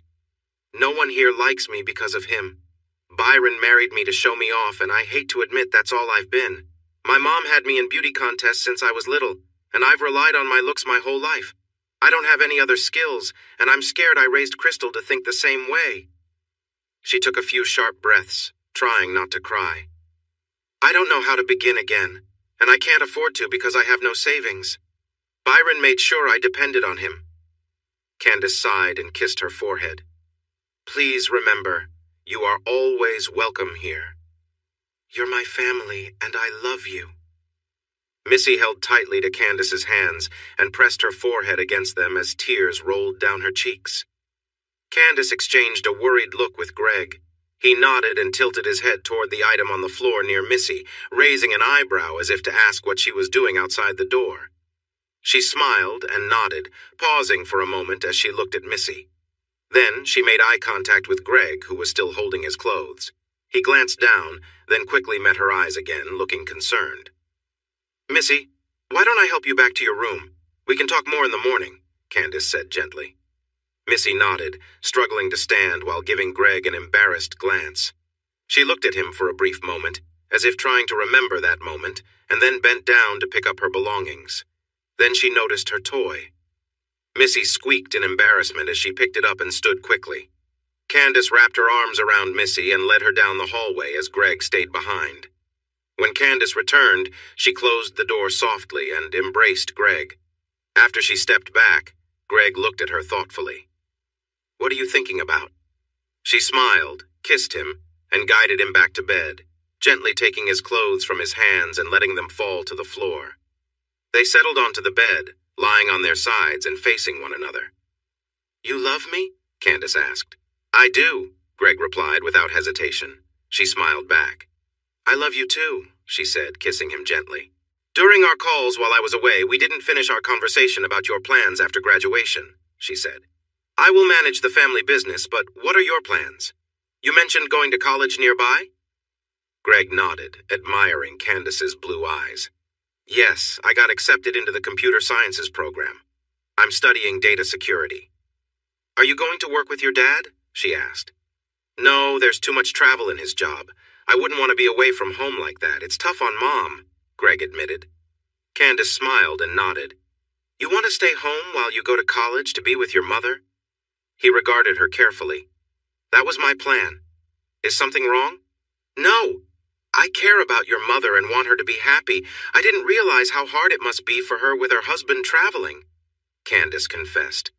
A: "No one here likes me because of him. Byron married me to show me off, and I hate to admit that's all I've been. My mom had me in beauty contests since I was little, and I've relied on my looks my whole life. I don't have any other skills, and I'm scared I raised Crystal to think the same way." She took a few sharp breaths, trying not to cry. "I don't know how to begin again, and I can't afford to because I have no savings. Byron made sure I depended on him." Candace sighed and kissed her forehead. "Please remember, you are always welcome here. You're my family, and I love you." Missy held tightly to Candace's hands and pressed her forehead against them as tears rolled down her cheeks. Candace exchanged a worried look with Greg. He nodded and tilted his head toward the item on the floor near Missy, raising an eyebrow as if to ask what she was doing outside the door. She smiled and nodded, pausing for a moment as she looked at Missy. Then she made eye contact with Greg, who was still holding his clothes. He glanced down, then quickly met her eyes again, looking concerned. "Missy, why don't I help you back to your room? We can talk more in the morning," Candace said gently. Missy nodded, struggling to stand while giving Greg an embarrassed glance. She looked at him for a brief moment, as if trying to remember that moment, and then bent down to pick up her belongings. Then she noticed her toy. Missy squeaked in embarrassment as she picked it up and stood quickly. Candace wrapped her arms around Missy and led her down the hallway as Greg stayed behind. When Candace returned, she closed the door softly and embraced Greg. After she stepped back, Greg looked at her thoughtfully. "What are you thinking about?" She smiled, kissed him, and guided him back to bed, gently taking his clothes from his hands and letting them fall to the floor. They settled onto the bed, lying on their sides and facing one another. "You love me?" Candace asked. "I do," Greg replied without hesitation. She smiled back. "I love you too," she said, kissing him gently. "During our calls while I was away, we didn't finish our conversation about your plans after graduation," she said. "I will manage the family business, but what are your plans? You mentioned going to college nearby?" Greg nodded, admiring Candace's blue eyes. "Yes, I got accepted into the computer sciences program. I'm studying data security." "Are you going to work with your dad?" she asked. "No, there's too much travel in his job. I wouldn't want to be away from home like that. It's tough on Mom, Greg admitted. Candace smiled and nodded. You want to stay home while you go to college to be with your mother? He regarded her carefully. That was my plan. Is something wrong? No. I care about your mother and want her to be happy. I didn't realize how hard it must be for her with her husband traveling, Candace confessed.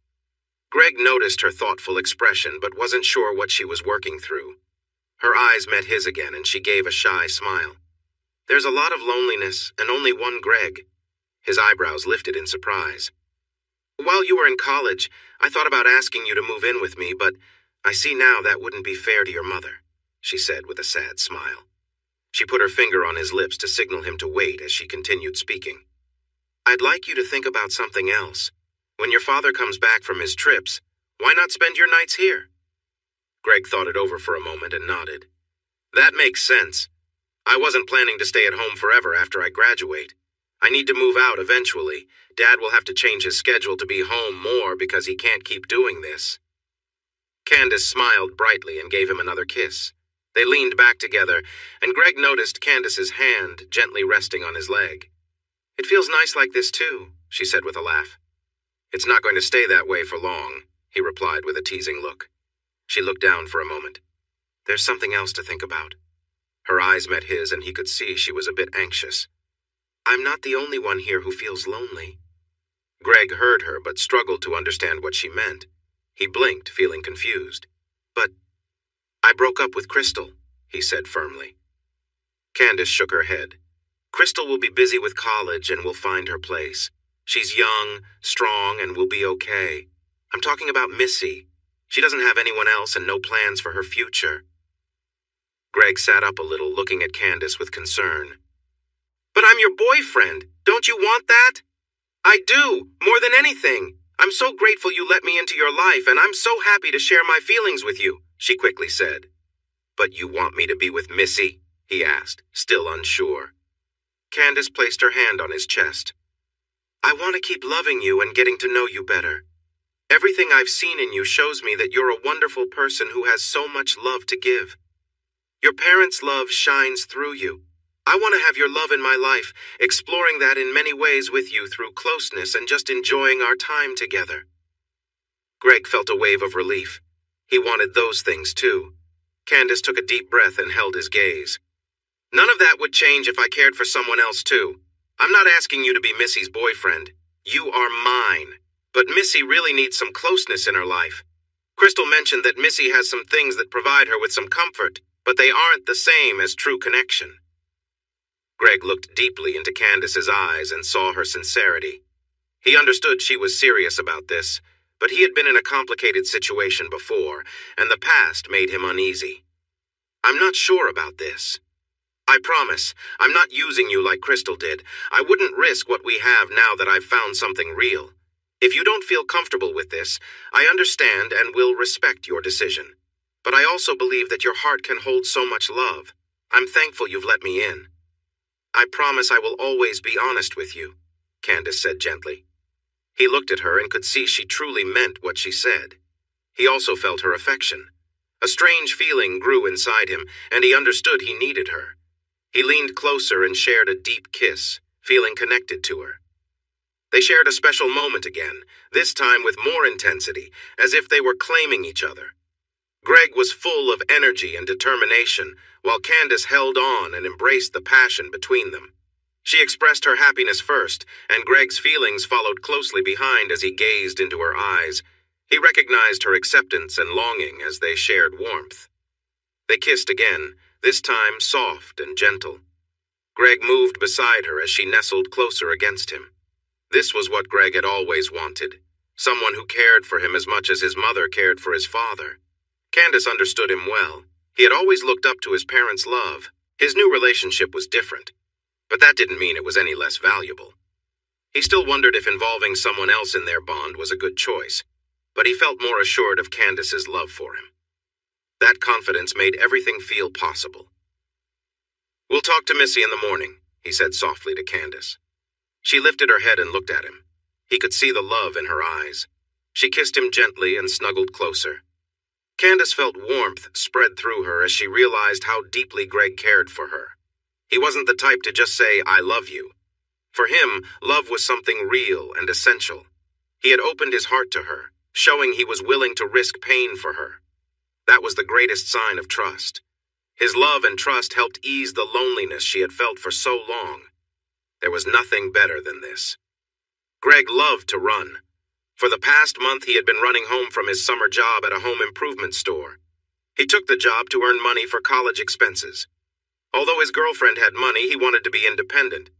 A: Greg noticed her thoughtful expression but wasn't sure what she was working through. Her eyes met his again and she gave a shy smile. There's a lot of loneliness and only one Greg. His eyebrows lifted in surprise. While you were in college, I thought about asking you to move in with me, but I see now that wouldn't be fair to your mother, she said with a sad smile. She put her finger on his lips to signal him to wait as she continued speaking. I'd like you to think about something else. When your father comes back from his trips, why not spend your nights here? Greg thought it over for a moment and nodded. That makes sense. I wasn't planning to stay at home forever after I graduate. I need to move out eventually. Dad will have to change his schedule to be home more because he can't keep doing this. Candace smiled brightly and gave him another kiss. They leaned back together, and Greg noticed Candace's hand gently resting on his leg. It feels nice like this too, she said with a laugh. It's not going to stay that way for long, he replied with a teasing look. She looked down for a moment. There's something else to think about. Her eyes met his and he could see she was a bit anxious. I'm not the only one here who feels lonely. Greg heard her but struggled to understand what she meant. He blinked, feeling confused. But I broke up with Crystal, he said firmly. Candace shook her head. Crystal will be busy with college and will find her place. She's young, strong, and will be okay. I'm talking about Missy. She doesn't have anyone else and no plans for her future. Greg sat up a little, looking at Candace with concern. But I'm your boyfriend. Don't you want that? I do, more than anything. I'm so grateful you let me into your life, and I'm so happy to share my feelings with you, she quickly said. But you want me to be with Missy? He asked, still unsure. Candace placed her hand on his chest. I want to keep loving you and getting to know you better. Everything I've seen in you shows me that you're a wonderful person who has so much love to give. Your parents' love shines through you. I want to have your love in my life, exploring that in many ways with you through closeness and just enjoying our time together. Greg felt a wave of relief. He wanted those things too. Candace took a deep breath and held his gaze. None of that would change if I cared for someone else too. I'm not asking you to be Missy's boyfriend. You are mine. But Missy really needs some closeness in her life. Crystal mentioned that Missy has some things that provide her with some comfort, but they aren't the same as true connection. Greg looked deeply into Candace's eyes and saw her sincerity. He understood she was serious about this, but he had been in a complicated situation before, and the past made him uneasy. I'm not sure about this. I promise, I'm not using you like Crystal did. I wouldn't risk what we have now that I've found something real. If you don't feel comfortable with this, I understand and will respect your decision. But I also believe that your heart can hold so much love. I'm thankful you've let me in. I promise I will always be honest with you, Candace said gently. He looked at her and could see she truly meant what she said. He also felt her affection. A strange feeling grew inside him, and he understood he needed her. He leaned closer and shared a deep kiss, feeling connected to her. They shared a special moment again, this time with more intensity, as if they were claiming each other. Greg was full of energy and determination, while Candace held on and embraced the passion between them. She expressed her happiness first, and Greg's feelings followed closely behind as he gazed into her eyes. He recognized her acceptance and longing as they shared warmth. They kissed again, this time soft and gentle. Greg moved beside her as she nestled closer against him. This was what Greg had always wanted, someone who cared for him as much as his mother cared for his father. Candace understood him well. He had always looked up to his parents' love. His new relationship was different, but that didn't mean it was any less valuable. He still wondered if involving someone else in their bond was a good choice, but he felt more assured of Candace's love for him. That confidence made everything feel possible. We'll talk to Missy in the morning, he said softly to Candace. She lifted her head and looked at him. He could see the love in her eyes. She kissed him gently and snuggled closer. Candace felt warmth spread through her as she realized how deeply Greg cared for her. He wasn't the type to just say, "I love you." For him, love was something real and essential. He had opened his heart to her, showing he was willing to risk pain for her. That was the greatest sign of trust. His love and trust helped ease the loneliness she had felt for so long. There was nothing better than this. Greg loved to run. For the past month, he had been running home from his summer job at a home improvement store. He took the job to earn money for college expenses. Although his girlfriend had money, he wanted to be independent.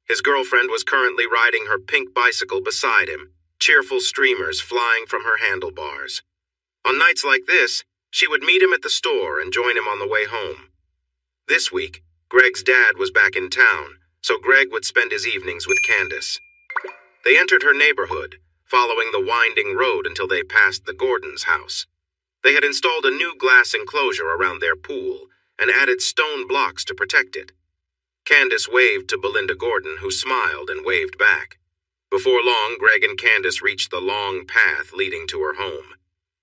A: His girlfriend was currently riding her pink bicycle beside him, cheerful streamers flying from her handlebars. On nights like this, she would meet him at the store and join him on the way home. This week, Greg's dad was back in town, so Greg would spend his evenings with Candace. They entered her neighborhood, following the winding road until they passed the Gordons' house. They had installed a new glass enclosure around their pool and added stone blocks to protect it. Candace waved to Belinda Gordon, who smiled and waved back. Before long, Greg and Candace reached the long path leading to her home.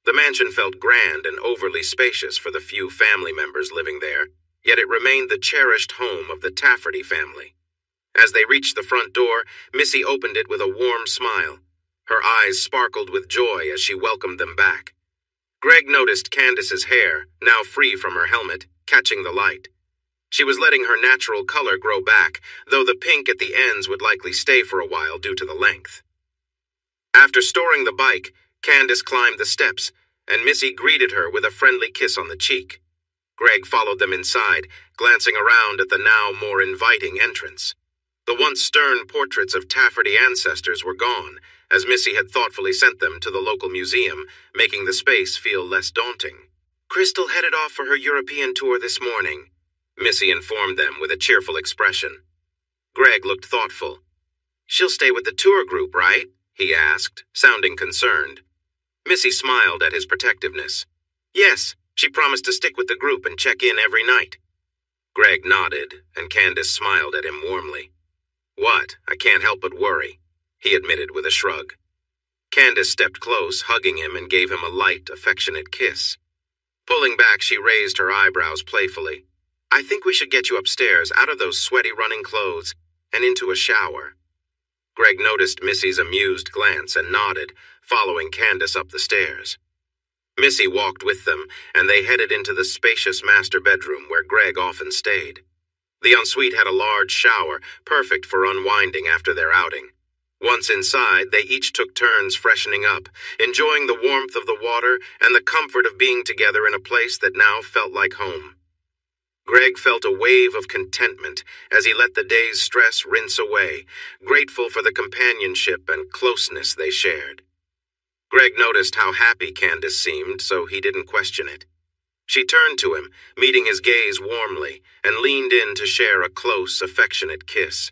A: The mansion felt grand and overly spacious for the few family members living there, yet it remained the cherished home of the Tafferty family. As they reached the front door, Missy opened it with a warm smile. Her eyes sparkled with joy as she welcomed them back. Greg noticed Candace's hair, now free from her helmet, catching the light. She was letting her natural color grow back, though the pink at the ends would likely stay for a while due to the length. After storing the bike, Candace climbed the steps, and Missy greeted her with a friendly kiss on the cheek. Greg followed them inside, glancing around at the now more inviting entrance. The once stern portraits of Tafferty ancestors were gone, as Missy had thoughtfully sent them to the local museum, making the space feel less daunting. "Crystal headed off for her European tour this morning," Missy informed them with a cheerful expression. Greg looked thoughtful. "She'll stay with the tour group, right?" he asked, sounding concerned. Missy smiled at his protectiveness. "Yes, she promised to stick with the group and check in every night." Greg nodded, and Candace smiled at him warmly. "What? I can't help but worry," he admitted with a shrug. Candace stepped close, hugging him, and gave him a light, affectionate kiss. Pulling back, she raised her eyebrows playfully. "I think we should get you upstairs, out of those sweaty running clothes, and into a shower." Greg noticed Missy's amused glance and nodded, following Candace up the stairs. Missy walked with them, and they headed into the spacious master bedroom where Greg often stayed. The ensuite had a large shower, perfect for unwinding after their outing. Once inside, they each took turns freshening up, enjoying the warmth of the water and the comfort of being together in a place that now felt like home. Greg felt a wave of contentment as he let the day's stress rinse away, grateful for the companionship and closeness they shared. Greg noticed how happy Candace seemed, so he didn't question it. She turned to him, meeting his gaze warmly, and leaned in to share a close, affectionate kiss.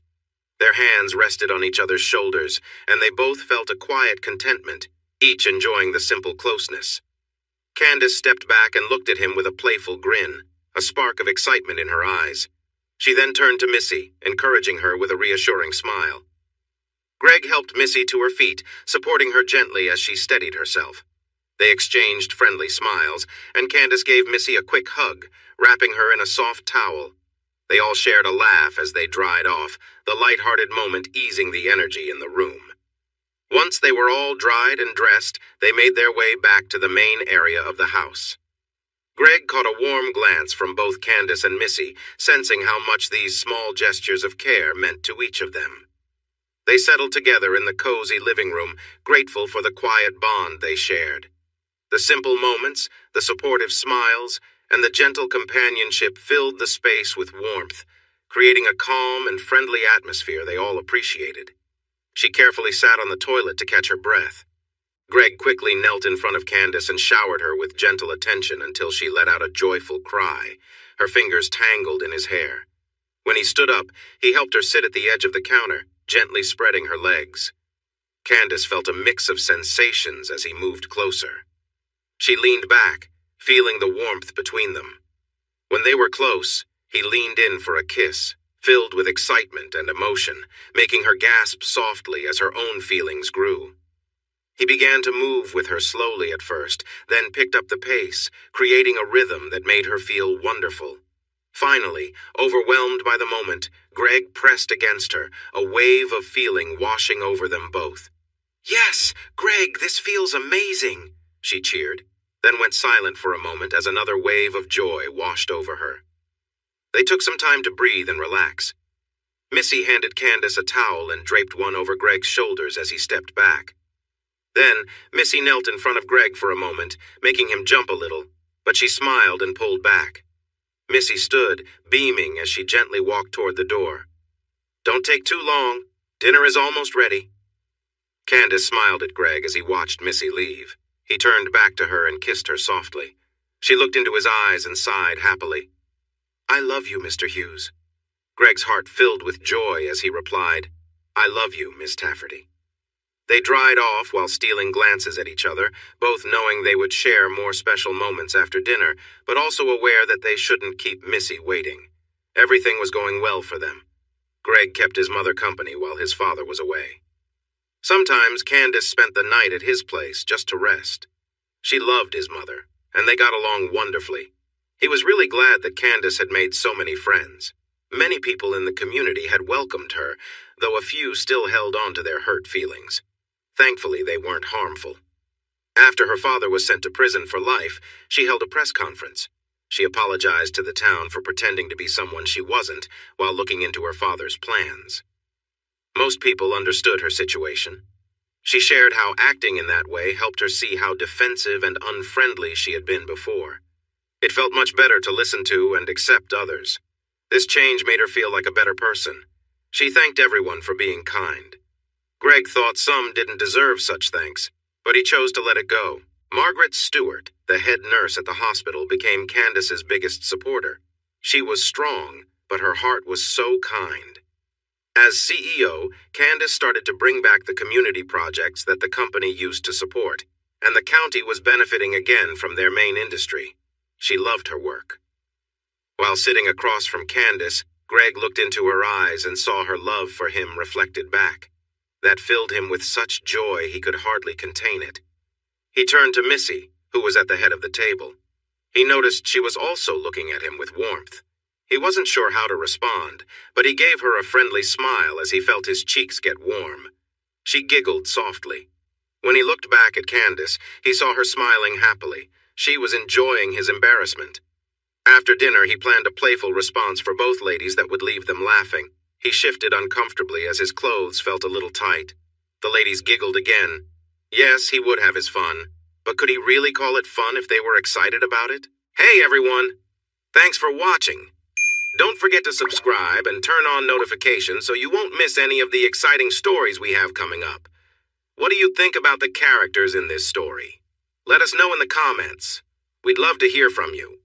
A: Their hands rested on each other's shoulders, and they both felt a quiet contentment, each enjoying the simple closeness. Candace stepped back and looked at him with a playful grin, a spark of excitement in her eyes. She then turned to Missy, encouraging her with a reassuring smile. Greg helped Missy to her feet, supporting her gently as she steadied herself. They exchanged friendly smiles, and Candace gave Missy a quick hug, wrapping her in a soft towel. They all shared a laugh as they dried off, the light-hearted moment easing the energy in the room. Once they were all dried and dressed, they made their way back to the main area of the house. Greg caught a warm glance from both Candace and Missy, sensing how much these small gestures of care meant to each of them. They settled together in the cozy living room, grateful for the quiet bond they shared. The simple moments, the supportive smiles, and the gentle companionship filled the space with warmth, creating a calm and friendly atmosphere they all appreciated. She carefully sat on the toilet to catch her breath. Greg quickly knelt in front of Candace and showered her with gentle attention until she let out a joyful cry, her fingers tangled in his hair. When he stood up, he helped her sit at the edge of the counter, gently spreading her legs. Candace felt a mix of sensations as he moved closer. She leaned back, feeling the warmth between them. When they were close, he leaned in for a kiss, filled with excitement and emotion, making her gasp softly as her own feelings grew. He began to move with her slowly at first, then picked up the pace, creating a rhythm that made her feel wonderful. Finally, overwhelmed by the moment, Greg pressed against her, a wave of feeling washing over them both. "Yes, Greg, this feels amazing," she cheered, then went silent for a moment as another wave of joy washed over her. They took some time to breathe and relax. Missy handed Candace a towel and draped one over Greg's shoulders as he stepped back. Then, Missy knelt in front of Greg for a moment, making him jump a little, but she smiled and pulled back. Missy stood, beaming as she gently walked toward the door. "Don't take too long. Dinner is almost ready." Candace smiled at Greg as he watched Missy leave. He turned back to her and kissed her softly. She looked into his eyes and sighed happily. "I love you, Mr. Hughes." Greg's heart filled with joy as he replied, "I love you, Miss Tafferty." They dried off while stealing glances at each other, both knowing they would share more special moments after dinner, but also aware that they shouldn't keep Missy waiting. Everything was going well for them. Greg kept his mother company while his father was away. Sometimes Candace spent the night at his place just to rest. She loved his mother, and they got along wonderfully. He was really glad that Candace had made so many friends. Many people in the community had welcomed her, though a few still held on to their hurt feelings. Thankfully, they weren't harmful. After her father was sent to prison for life, she held a press conference. She apologized to the town for pretending to be someone she wasn't while looking into her father's plans. Most people understood her situation. She shared how acting in that way helped her see how defensive and unfriendly she had been before. It felt much better to listen to and accept others. This change made her feel like a better person. She thanked everyone for being kind. Greg thought some didn't deserve such thanks, but he chose to let it go. Margaret Stewart, the head nurse at the hospital, became Candace's biggest supporter. She was strong, but her heart was so kind. As CEO, Candace started to bring back the community projects that the company used to support, and the county was benefiting again from their main industry. She loved her work. While sitting across from Candace, Greg looked into her eyes and saw her love for him reflected back. That filled him with such joy he could hardly contain it. He turned to Missy, who was at the head of the table. He noticed she was also looking at him with warmth. He wasn't sure how to respond, but he gave her a friendly smile as he felt his cheeks get warm. She giggled softly. When he looked back at Candace, he saw her smiling happily. She was enjoying his embarrassment. After dinner, he planned a playful response for both ladies that would leave them laughing. He shifted uncomfortably as his clothes felt a little tight. The ladies giggled again. Yes, he would have his fun, but could he really call it fun if they were excited about it? Hey everyone! Thanks for watching. Don't forget to subscribe and turn on notifications so you won't miss any of the exciting stories we have coming up. What do you think about the characters in this story? Let us know in the comments. We'd love to hear from you.